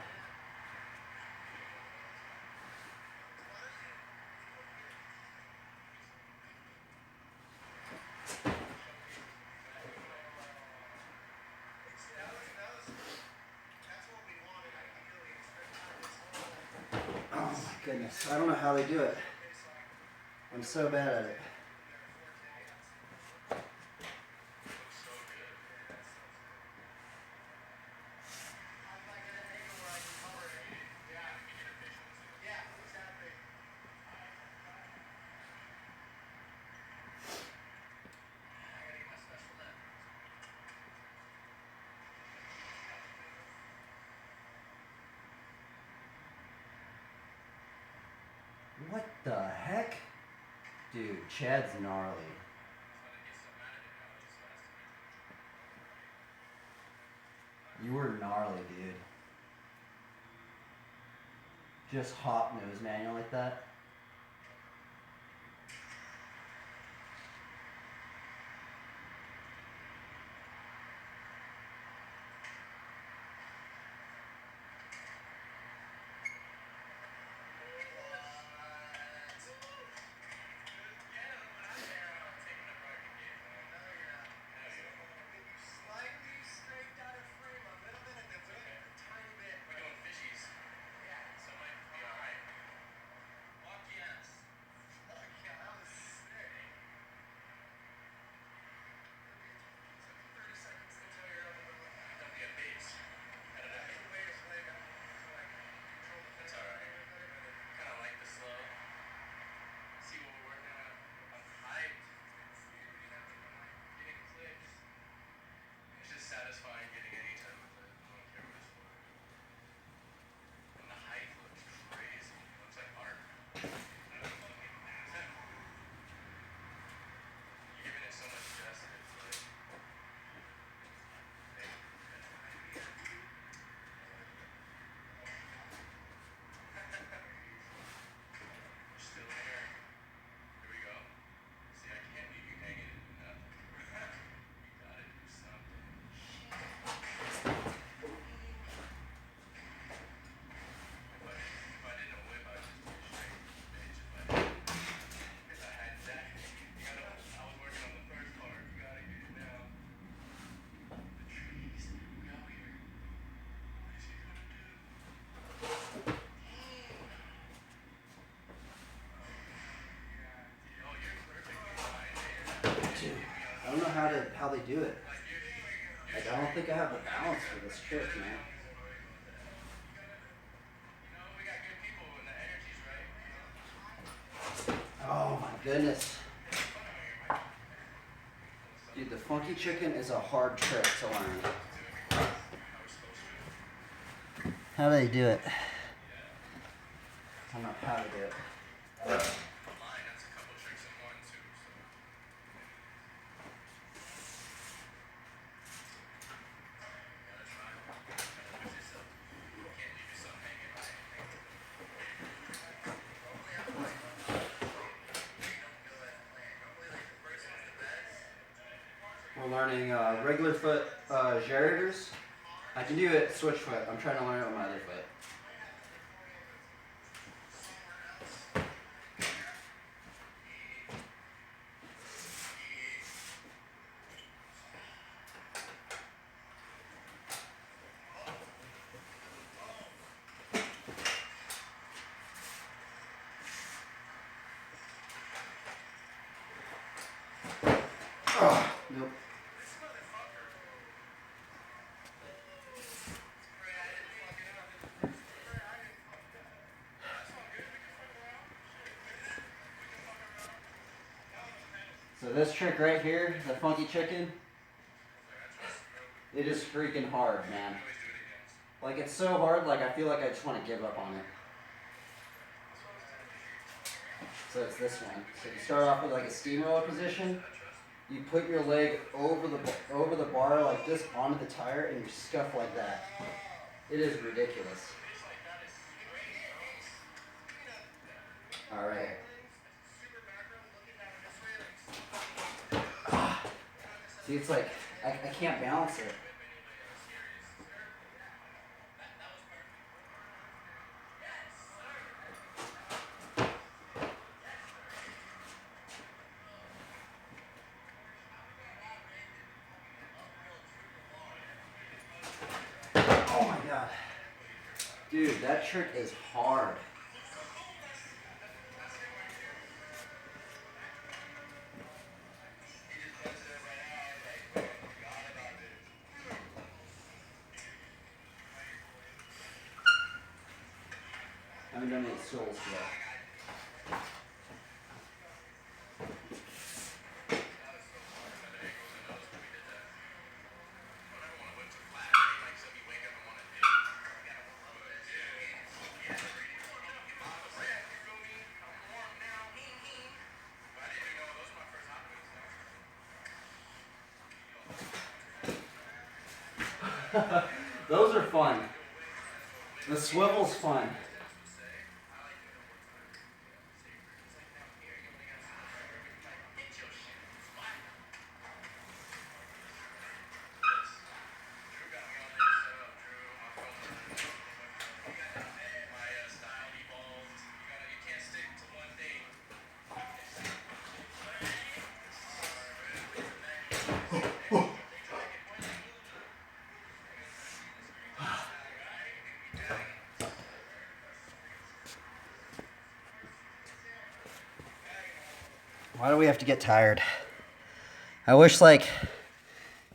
Oh my goodness, I don't know how they do it. I'm so bad at it. What the heck? Dude, Chad's gnarly. You were gnarly, dude. Just hop nose manual like that. Satisfying getting any time with it. I don't care what it's for. And the height looks crazy. It looks like art. You're giving it so much justice. It's like, we're still here. Here we go. See, I can't leave you hanging in nothing. You gotta do something. If I didn't whip, I'd just be a straight bitch. If I had that, I was working on the first part. You gotta get it now. The trees. We out here. What is he gonna do? Oh, you're perfectly fine. Dude, I don't know how they do it. Like, I don't think I have the balance for this trick, man. You know, we got good people and the energy's right. Oh my goodness. Dude, the funky chicken is a hard trick to learn. How do they do it? I don't know how to do it. Mine, that's a couple tricks in one too. So. Gotta try. Gotta push yourself. Can't leave yourself hanging. We're learning regular foot girators. I can do it switch foot. I'm trying to learn it with my other foot. Oh, nope. So this trick right here, the funky chicken, it is freaking hard, man. Like, it's so hard, like I feel like I just want to give up on it. So it's this one. So you start off with like a steamroller position. You put your leg over the bar like this onto the tire and you scuff like that. It is ridiculous. All right. See, it's like I can't balance it. Dude, that trick is hard. I haven't done any souls today. Those are fun. The swivel's fun. Why do we have to get tired? I wish like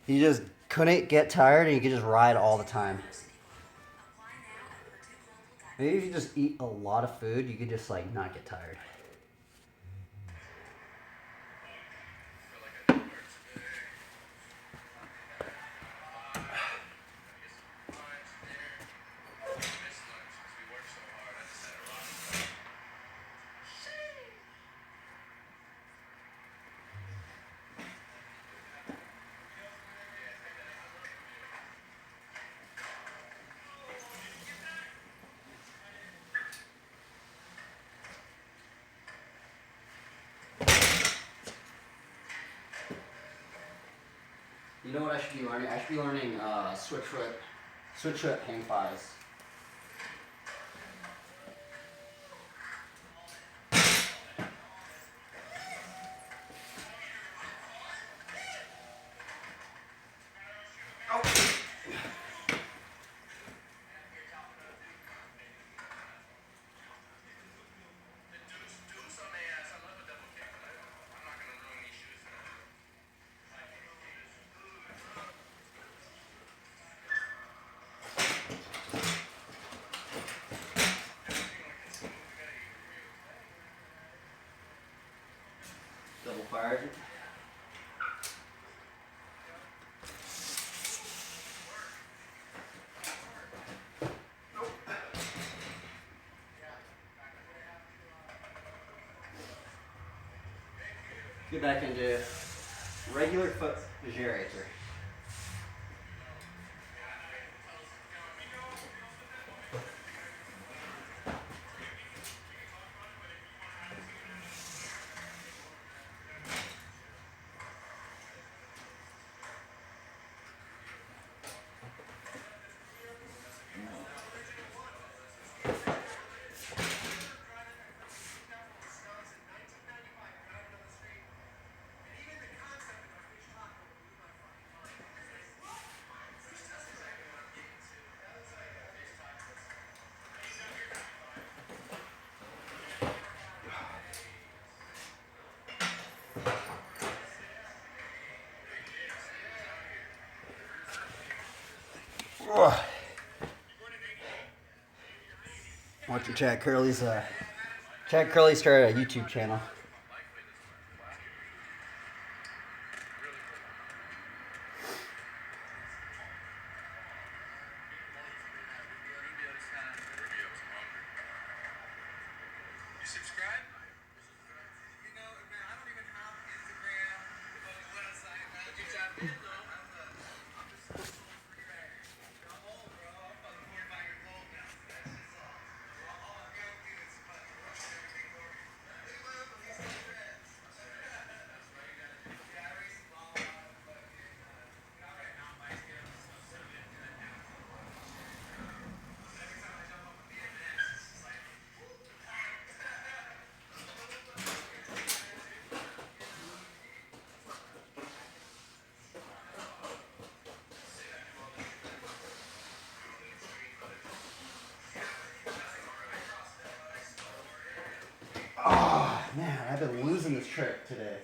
you just couldn't get tired and you could just ride all the time. Maybe if you just eat a lot of food, you could just like not get tired. You know what I should be learning? I should be learning switch foot hang fives. Double fired. Get back into regular foot gerator. Watching Chad Curley started a YouTube channel. Subscribe? You know, man, I don't even have Instagram, website, man. You tap in, though. I'm just social freeway. I'm old, bro. I'm fucking 45 years old now. That's just all. All I'm guaranteed is fucking rushing everything for me. I've been losing this trick today.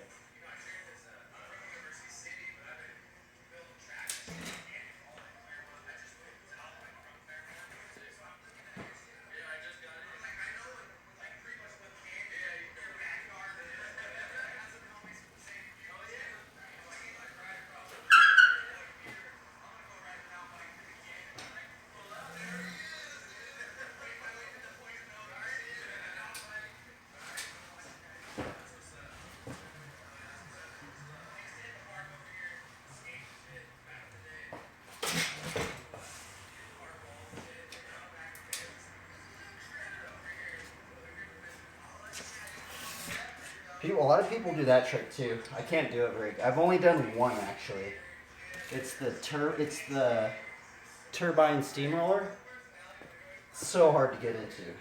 A lot of people do that trick too. I can't do it very good. I've only done one actually. It's the turbine steamroller. It's so hard to get into.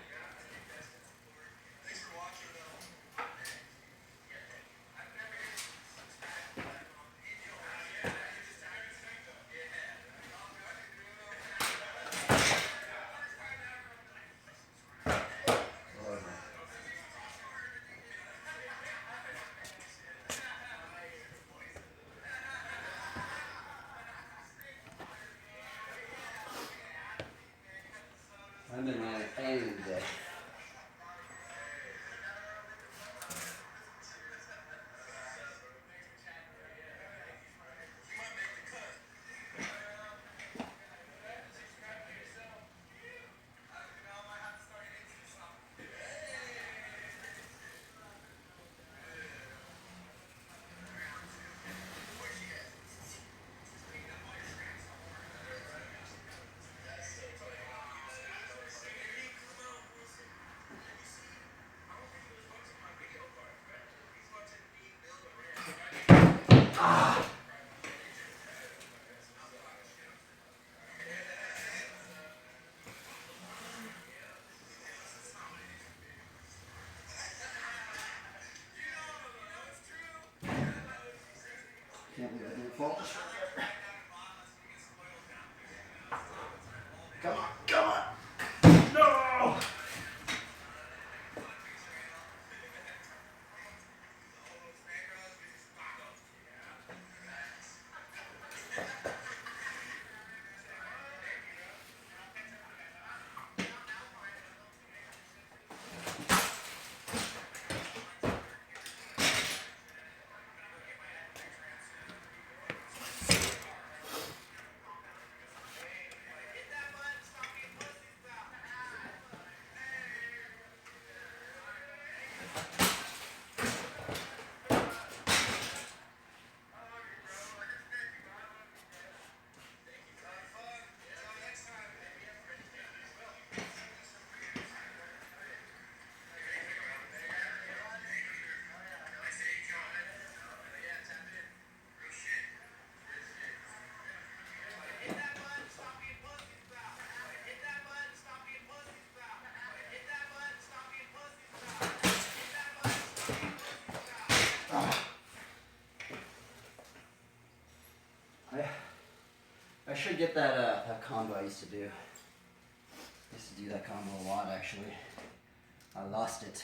I've been on it any day. Can't believe I didn't fall this right there. Come on, come on! No! I should get that combo I used to do. I used to do that combo a lot actually. I lost it.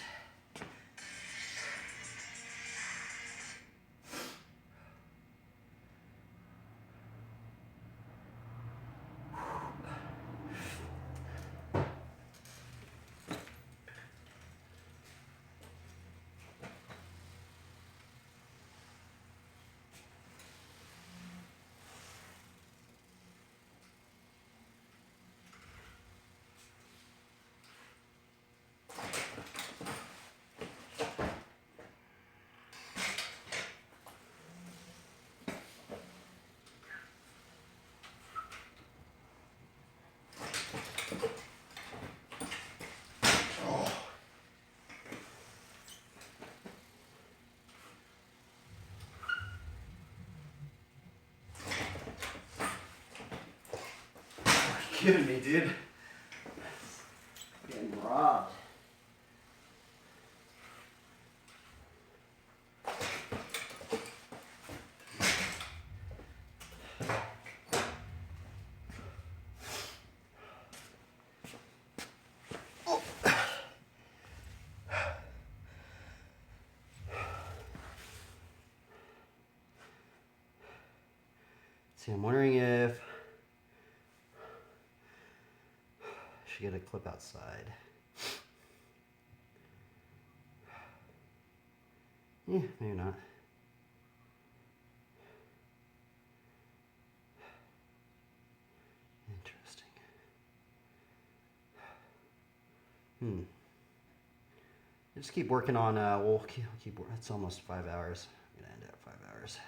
Kidding me, dude. Getting robbed. See, I'm wondering if I should get a clip outside. Yeah, maybe not. Interesting. Just keep working on. We'll keep. It's almost 5 hours. I'm gonna end at 5 hours.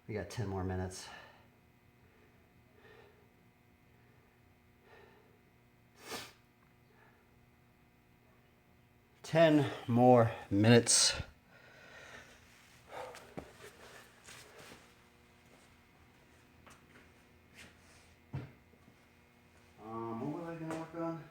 We got 10 more minutes. 10 more minutes. What was I gonna work on?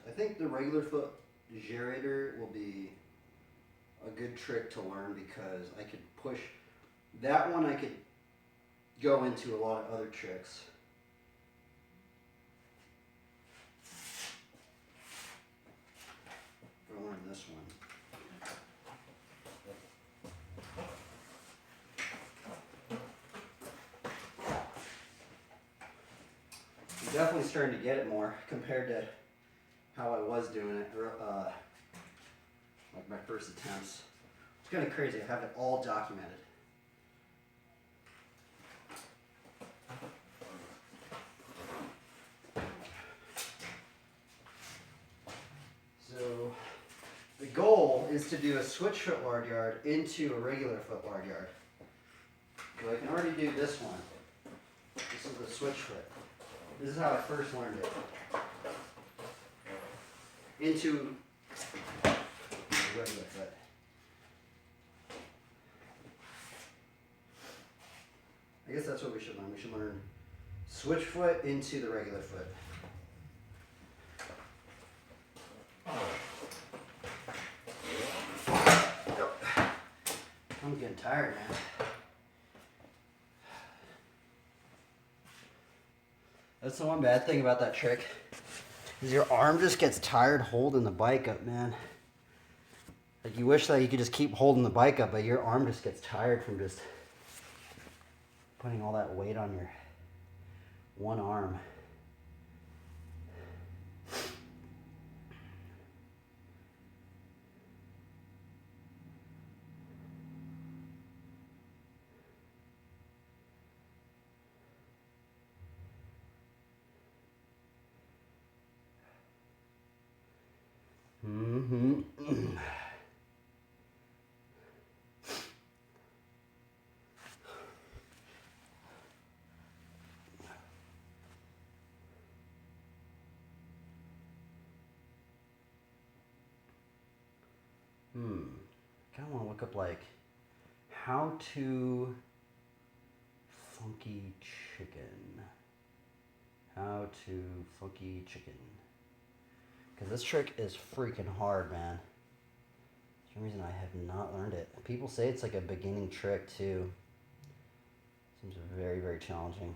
I think the regular foot gyrator will be a good trick to learn because I could push that one. I could go into a lot of other tricks. If I learn this one. I'm definitely starting to get it more compared to how I was doing it, like my first attempts. It's kind of crazy. I have it all documented. So the goal is to do a switch foot lard yard into a regular foot lard yard. So I can already do this one. This is the switch foot. This is how I first learned it. Into a regular foot. I guess that's what we should learn. We should learn switch foot into the regular foot. I'm getting tired, man. That's the one bad thing about that trick. Is your arm just gets tired holding the bike up, man. Like you wish that you could just keep holding the bike up, but your arm just gets tired from just putting all that weight on your one arm. I kind of want to look up like how to funky chicken. How to funky chicken. Because this trick is freaking hard, man. For some reason I have not learned it. People say it's like a beginning trick too. Seems very, very challenging.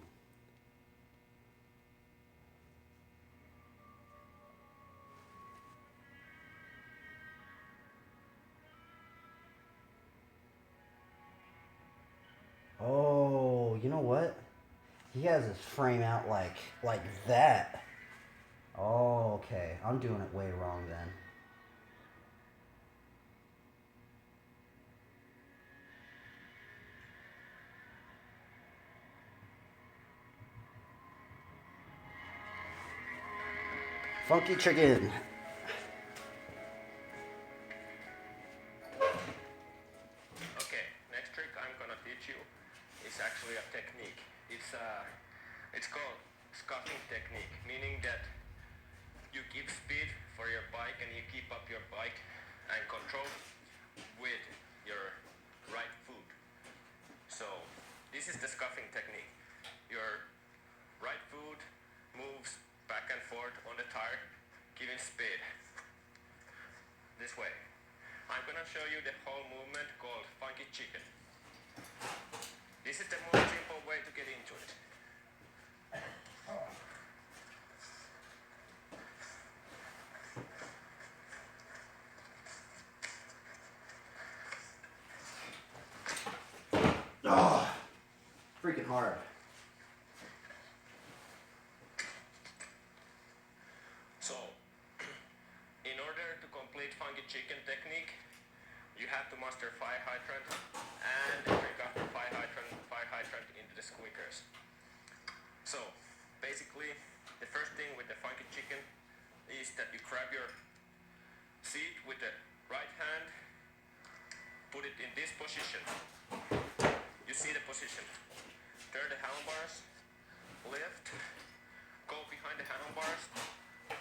Oh, you know what? He has his frame out like that. Oh, okay. I'm doing it way wrong then. Funky chicken. Okay, next trick I'm gonna teach you is actually a technique. It's called scuffing technique, meaning that you give speed for your bike and you keep up your bike and control with your right foot. So this is the scuffing technique. Your right foot moves back and forth on the tire, giving speed. This way. I'm gonna show you the whole movement called funky chicken. This is the most simple way to get into it. hard. So, in order to complete funky chicken technique, you have to master fire hydrant and trick after fire hydrant into the squeakers. So, basically, the first thing with the funky chicken is that you grab your seat with the right hand, put it in this position. You see the position. Turn the handlebars, lift, go behind the handlebars,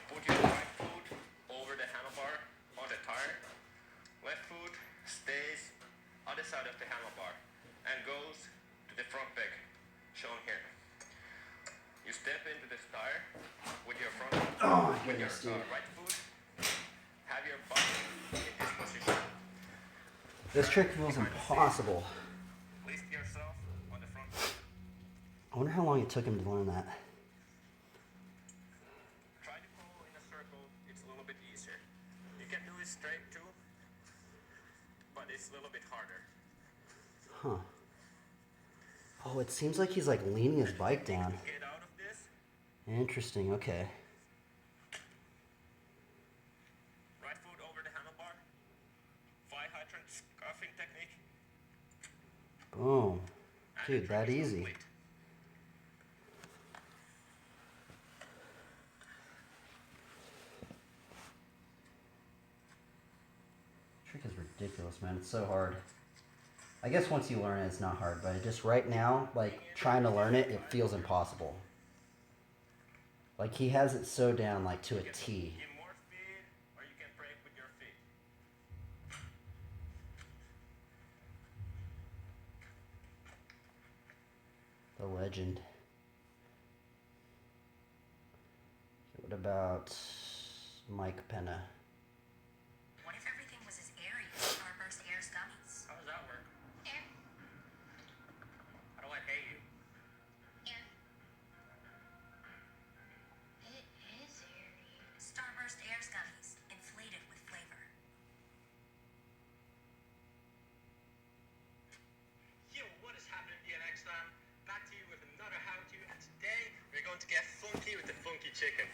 put your right foot over the handlebar on the tire, left foot stays other side of the handlebar and goes to the front peg, shown here. You step into this tire with your front Oh my with your goodness, dude. right foot, have your butt in this position. This trick feels impossible. Lift yourself on the front foot. I wonder how long it took him to learn that. Try to go in a circle, it's a little bit easier. You can do it straight too, but it's a little bit harder. Huh. Oh, it seems like he's like leaning his bike down. Get out of this, Interesting, okay. right foot over the handlebar, fire hydrant scuffing technique. Boom. And Dude, the trick that is easy. complete. Trick is ridiculous, man. It's so hard. I guess once you learn it, it's not hard, but it just right now, like trying to learn it, it feels impossible. Like he has it so down, like to a T. Give more speed, or you can brake with your feet. The legend. What about Mike Penna? What if everything was as airy as Starburst Air's gummies? How does that work? Air, How do I pay you? air. It is airy. Starburst Air's gummies, inflated with flavor. Yo, what is happening, BMX fam? Back to you with another how-to, and today we're going to get funky with the funky chicken.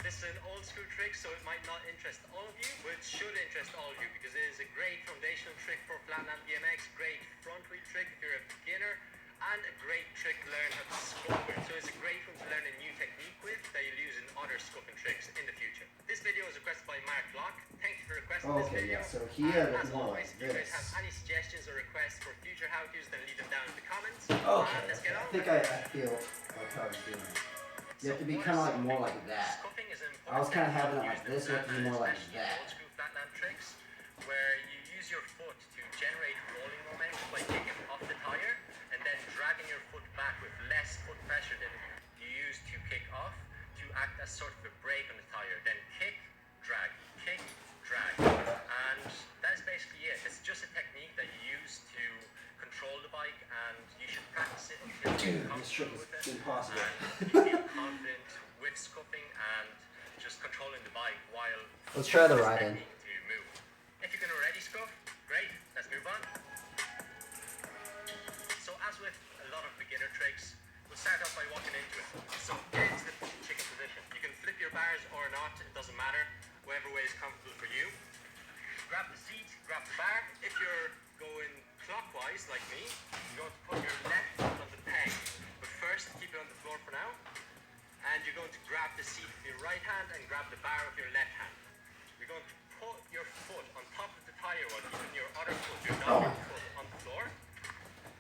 This is an old school trick, so it might not interest all of you, but it should interest all of you because it is a great foundational trick for flatland BMX, great front wheel trick if you're a beginner, and a great trick to learn how to scuff with. So it's a great one to learn a new technique with that you'll use in other scuffing tricks in the future. This video was requested by Mark Block. Thank you for requesting this Okay, video. yeah, so he had And it as more always, like if you guys this. have any suggestions or requests for future how-tos, then leave them down in the comments. Okay, And let's get I on think with I it. feel like how he's doing it. You have to be So kind of what like is more scuffing? like that. Scuffing is an I was important kind of having it technique like used in this, you have to be more like flatland, especially in that. old school flatland tricks, where you use your foot to generate rolling momentum by kicking off the tire and then dragging your foot back with less foot pressure than you use to kick off to act as sort of a brake on the tire. Then kick, drag, and that is basically it. It's just a technique that you use to control the bike, and you should practice it until you Dude, feel this trick comfortable with is it. impossible. And you feel confident with scuffing and just controlling the bike while Let's try the using this ride in. technique to move. If you can already scuff, great. Let's move on. So as with a lot of beginner tricks, we'll start off by walking into it. So get into the chicken position. You can flip your bars or not, it doesn't matter. Whatever way is comfortable for you. Grab the seat, grab the bar. If you're going clockwise like me, you're going to put your left foot on the peg. But first, keep it on the floor for now. And you're going to grab the seat with your right hand and grab the bar with your left hand. You're going to put your foot on top of the tire while keeping your other foot, your dominant foot, on the floor.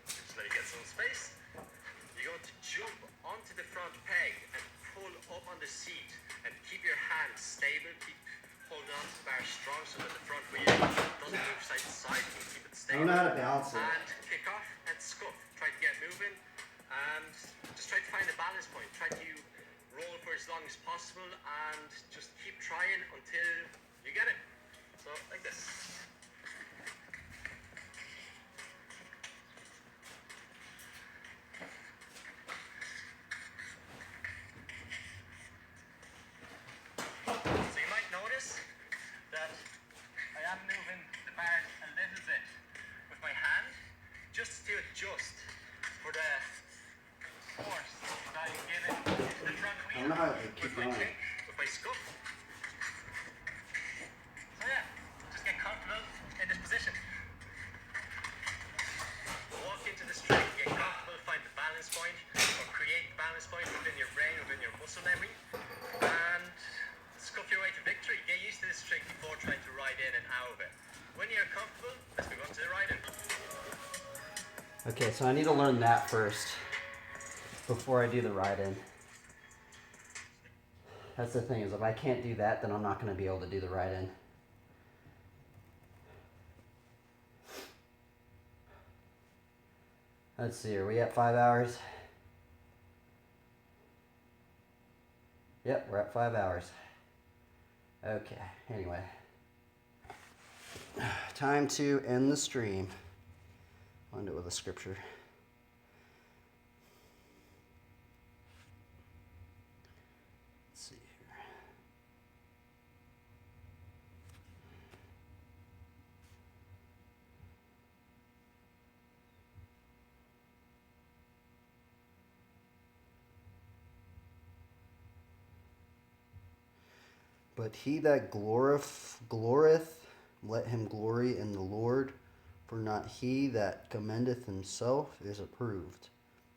Just let it get some space. You're going to jump onto the front peg and pull up on the seat and keep your hand stable. Keep holding on to the bar strong so that the front wheel doesn't move side to side. You can keep it I stable. don't know how to balance it. And kick off and scuff. Try to get moving and just try to find a balance point. Try to roll for as long as possible and just keep trying until you get it. So like this. When you're comfortable, let's move on to the riding. Okay, so I need to learn that first before I do the ride-in. That's the thing, is if I can't do that, then I'm not going to be able to do the ride-in. Let's see, are we at 5 hours? Yep, we're at 5 hours. Okay, anyway. Time to end the stream. I'll end it with a scripture. Let's see here. But he that glorieth, let him glory in the Lord. For not he that commendeth himself is approved,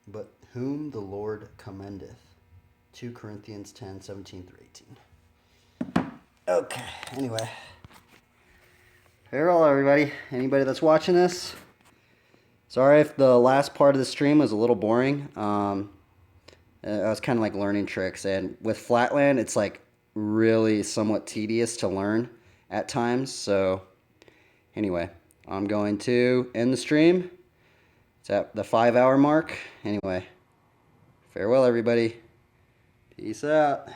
but whom the Lord commendeth. 2 Corinthians 10:17-18. Okay, anyway. Farewell, everybody. Anybody that's watching this, sorry if the last part of the stream was a little boring. I was kind of like learning tricks, and with flatland, it's like really somewhat tedious to learn at times. So anyway, I'm going to end the stream. It's at the 5 hour mark. Anyway, farewell, everybody. Peace out.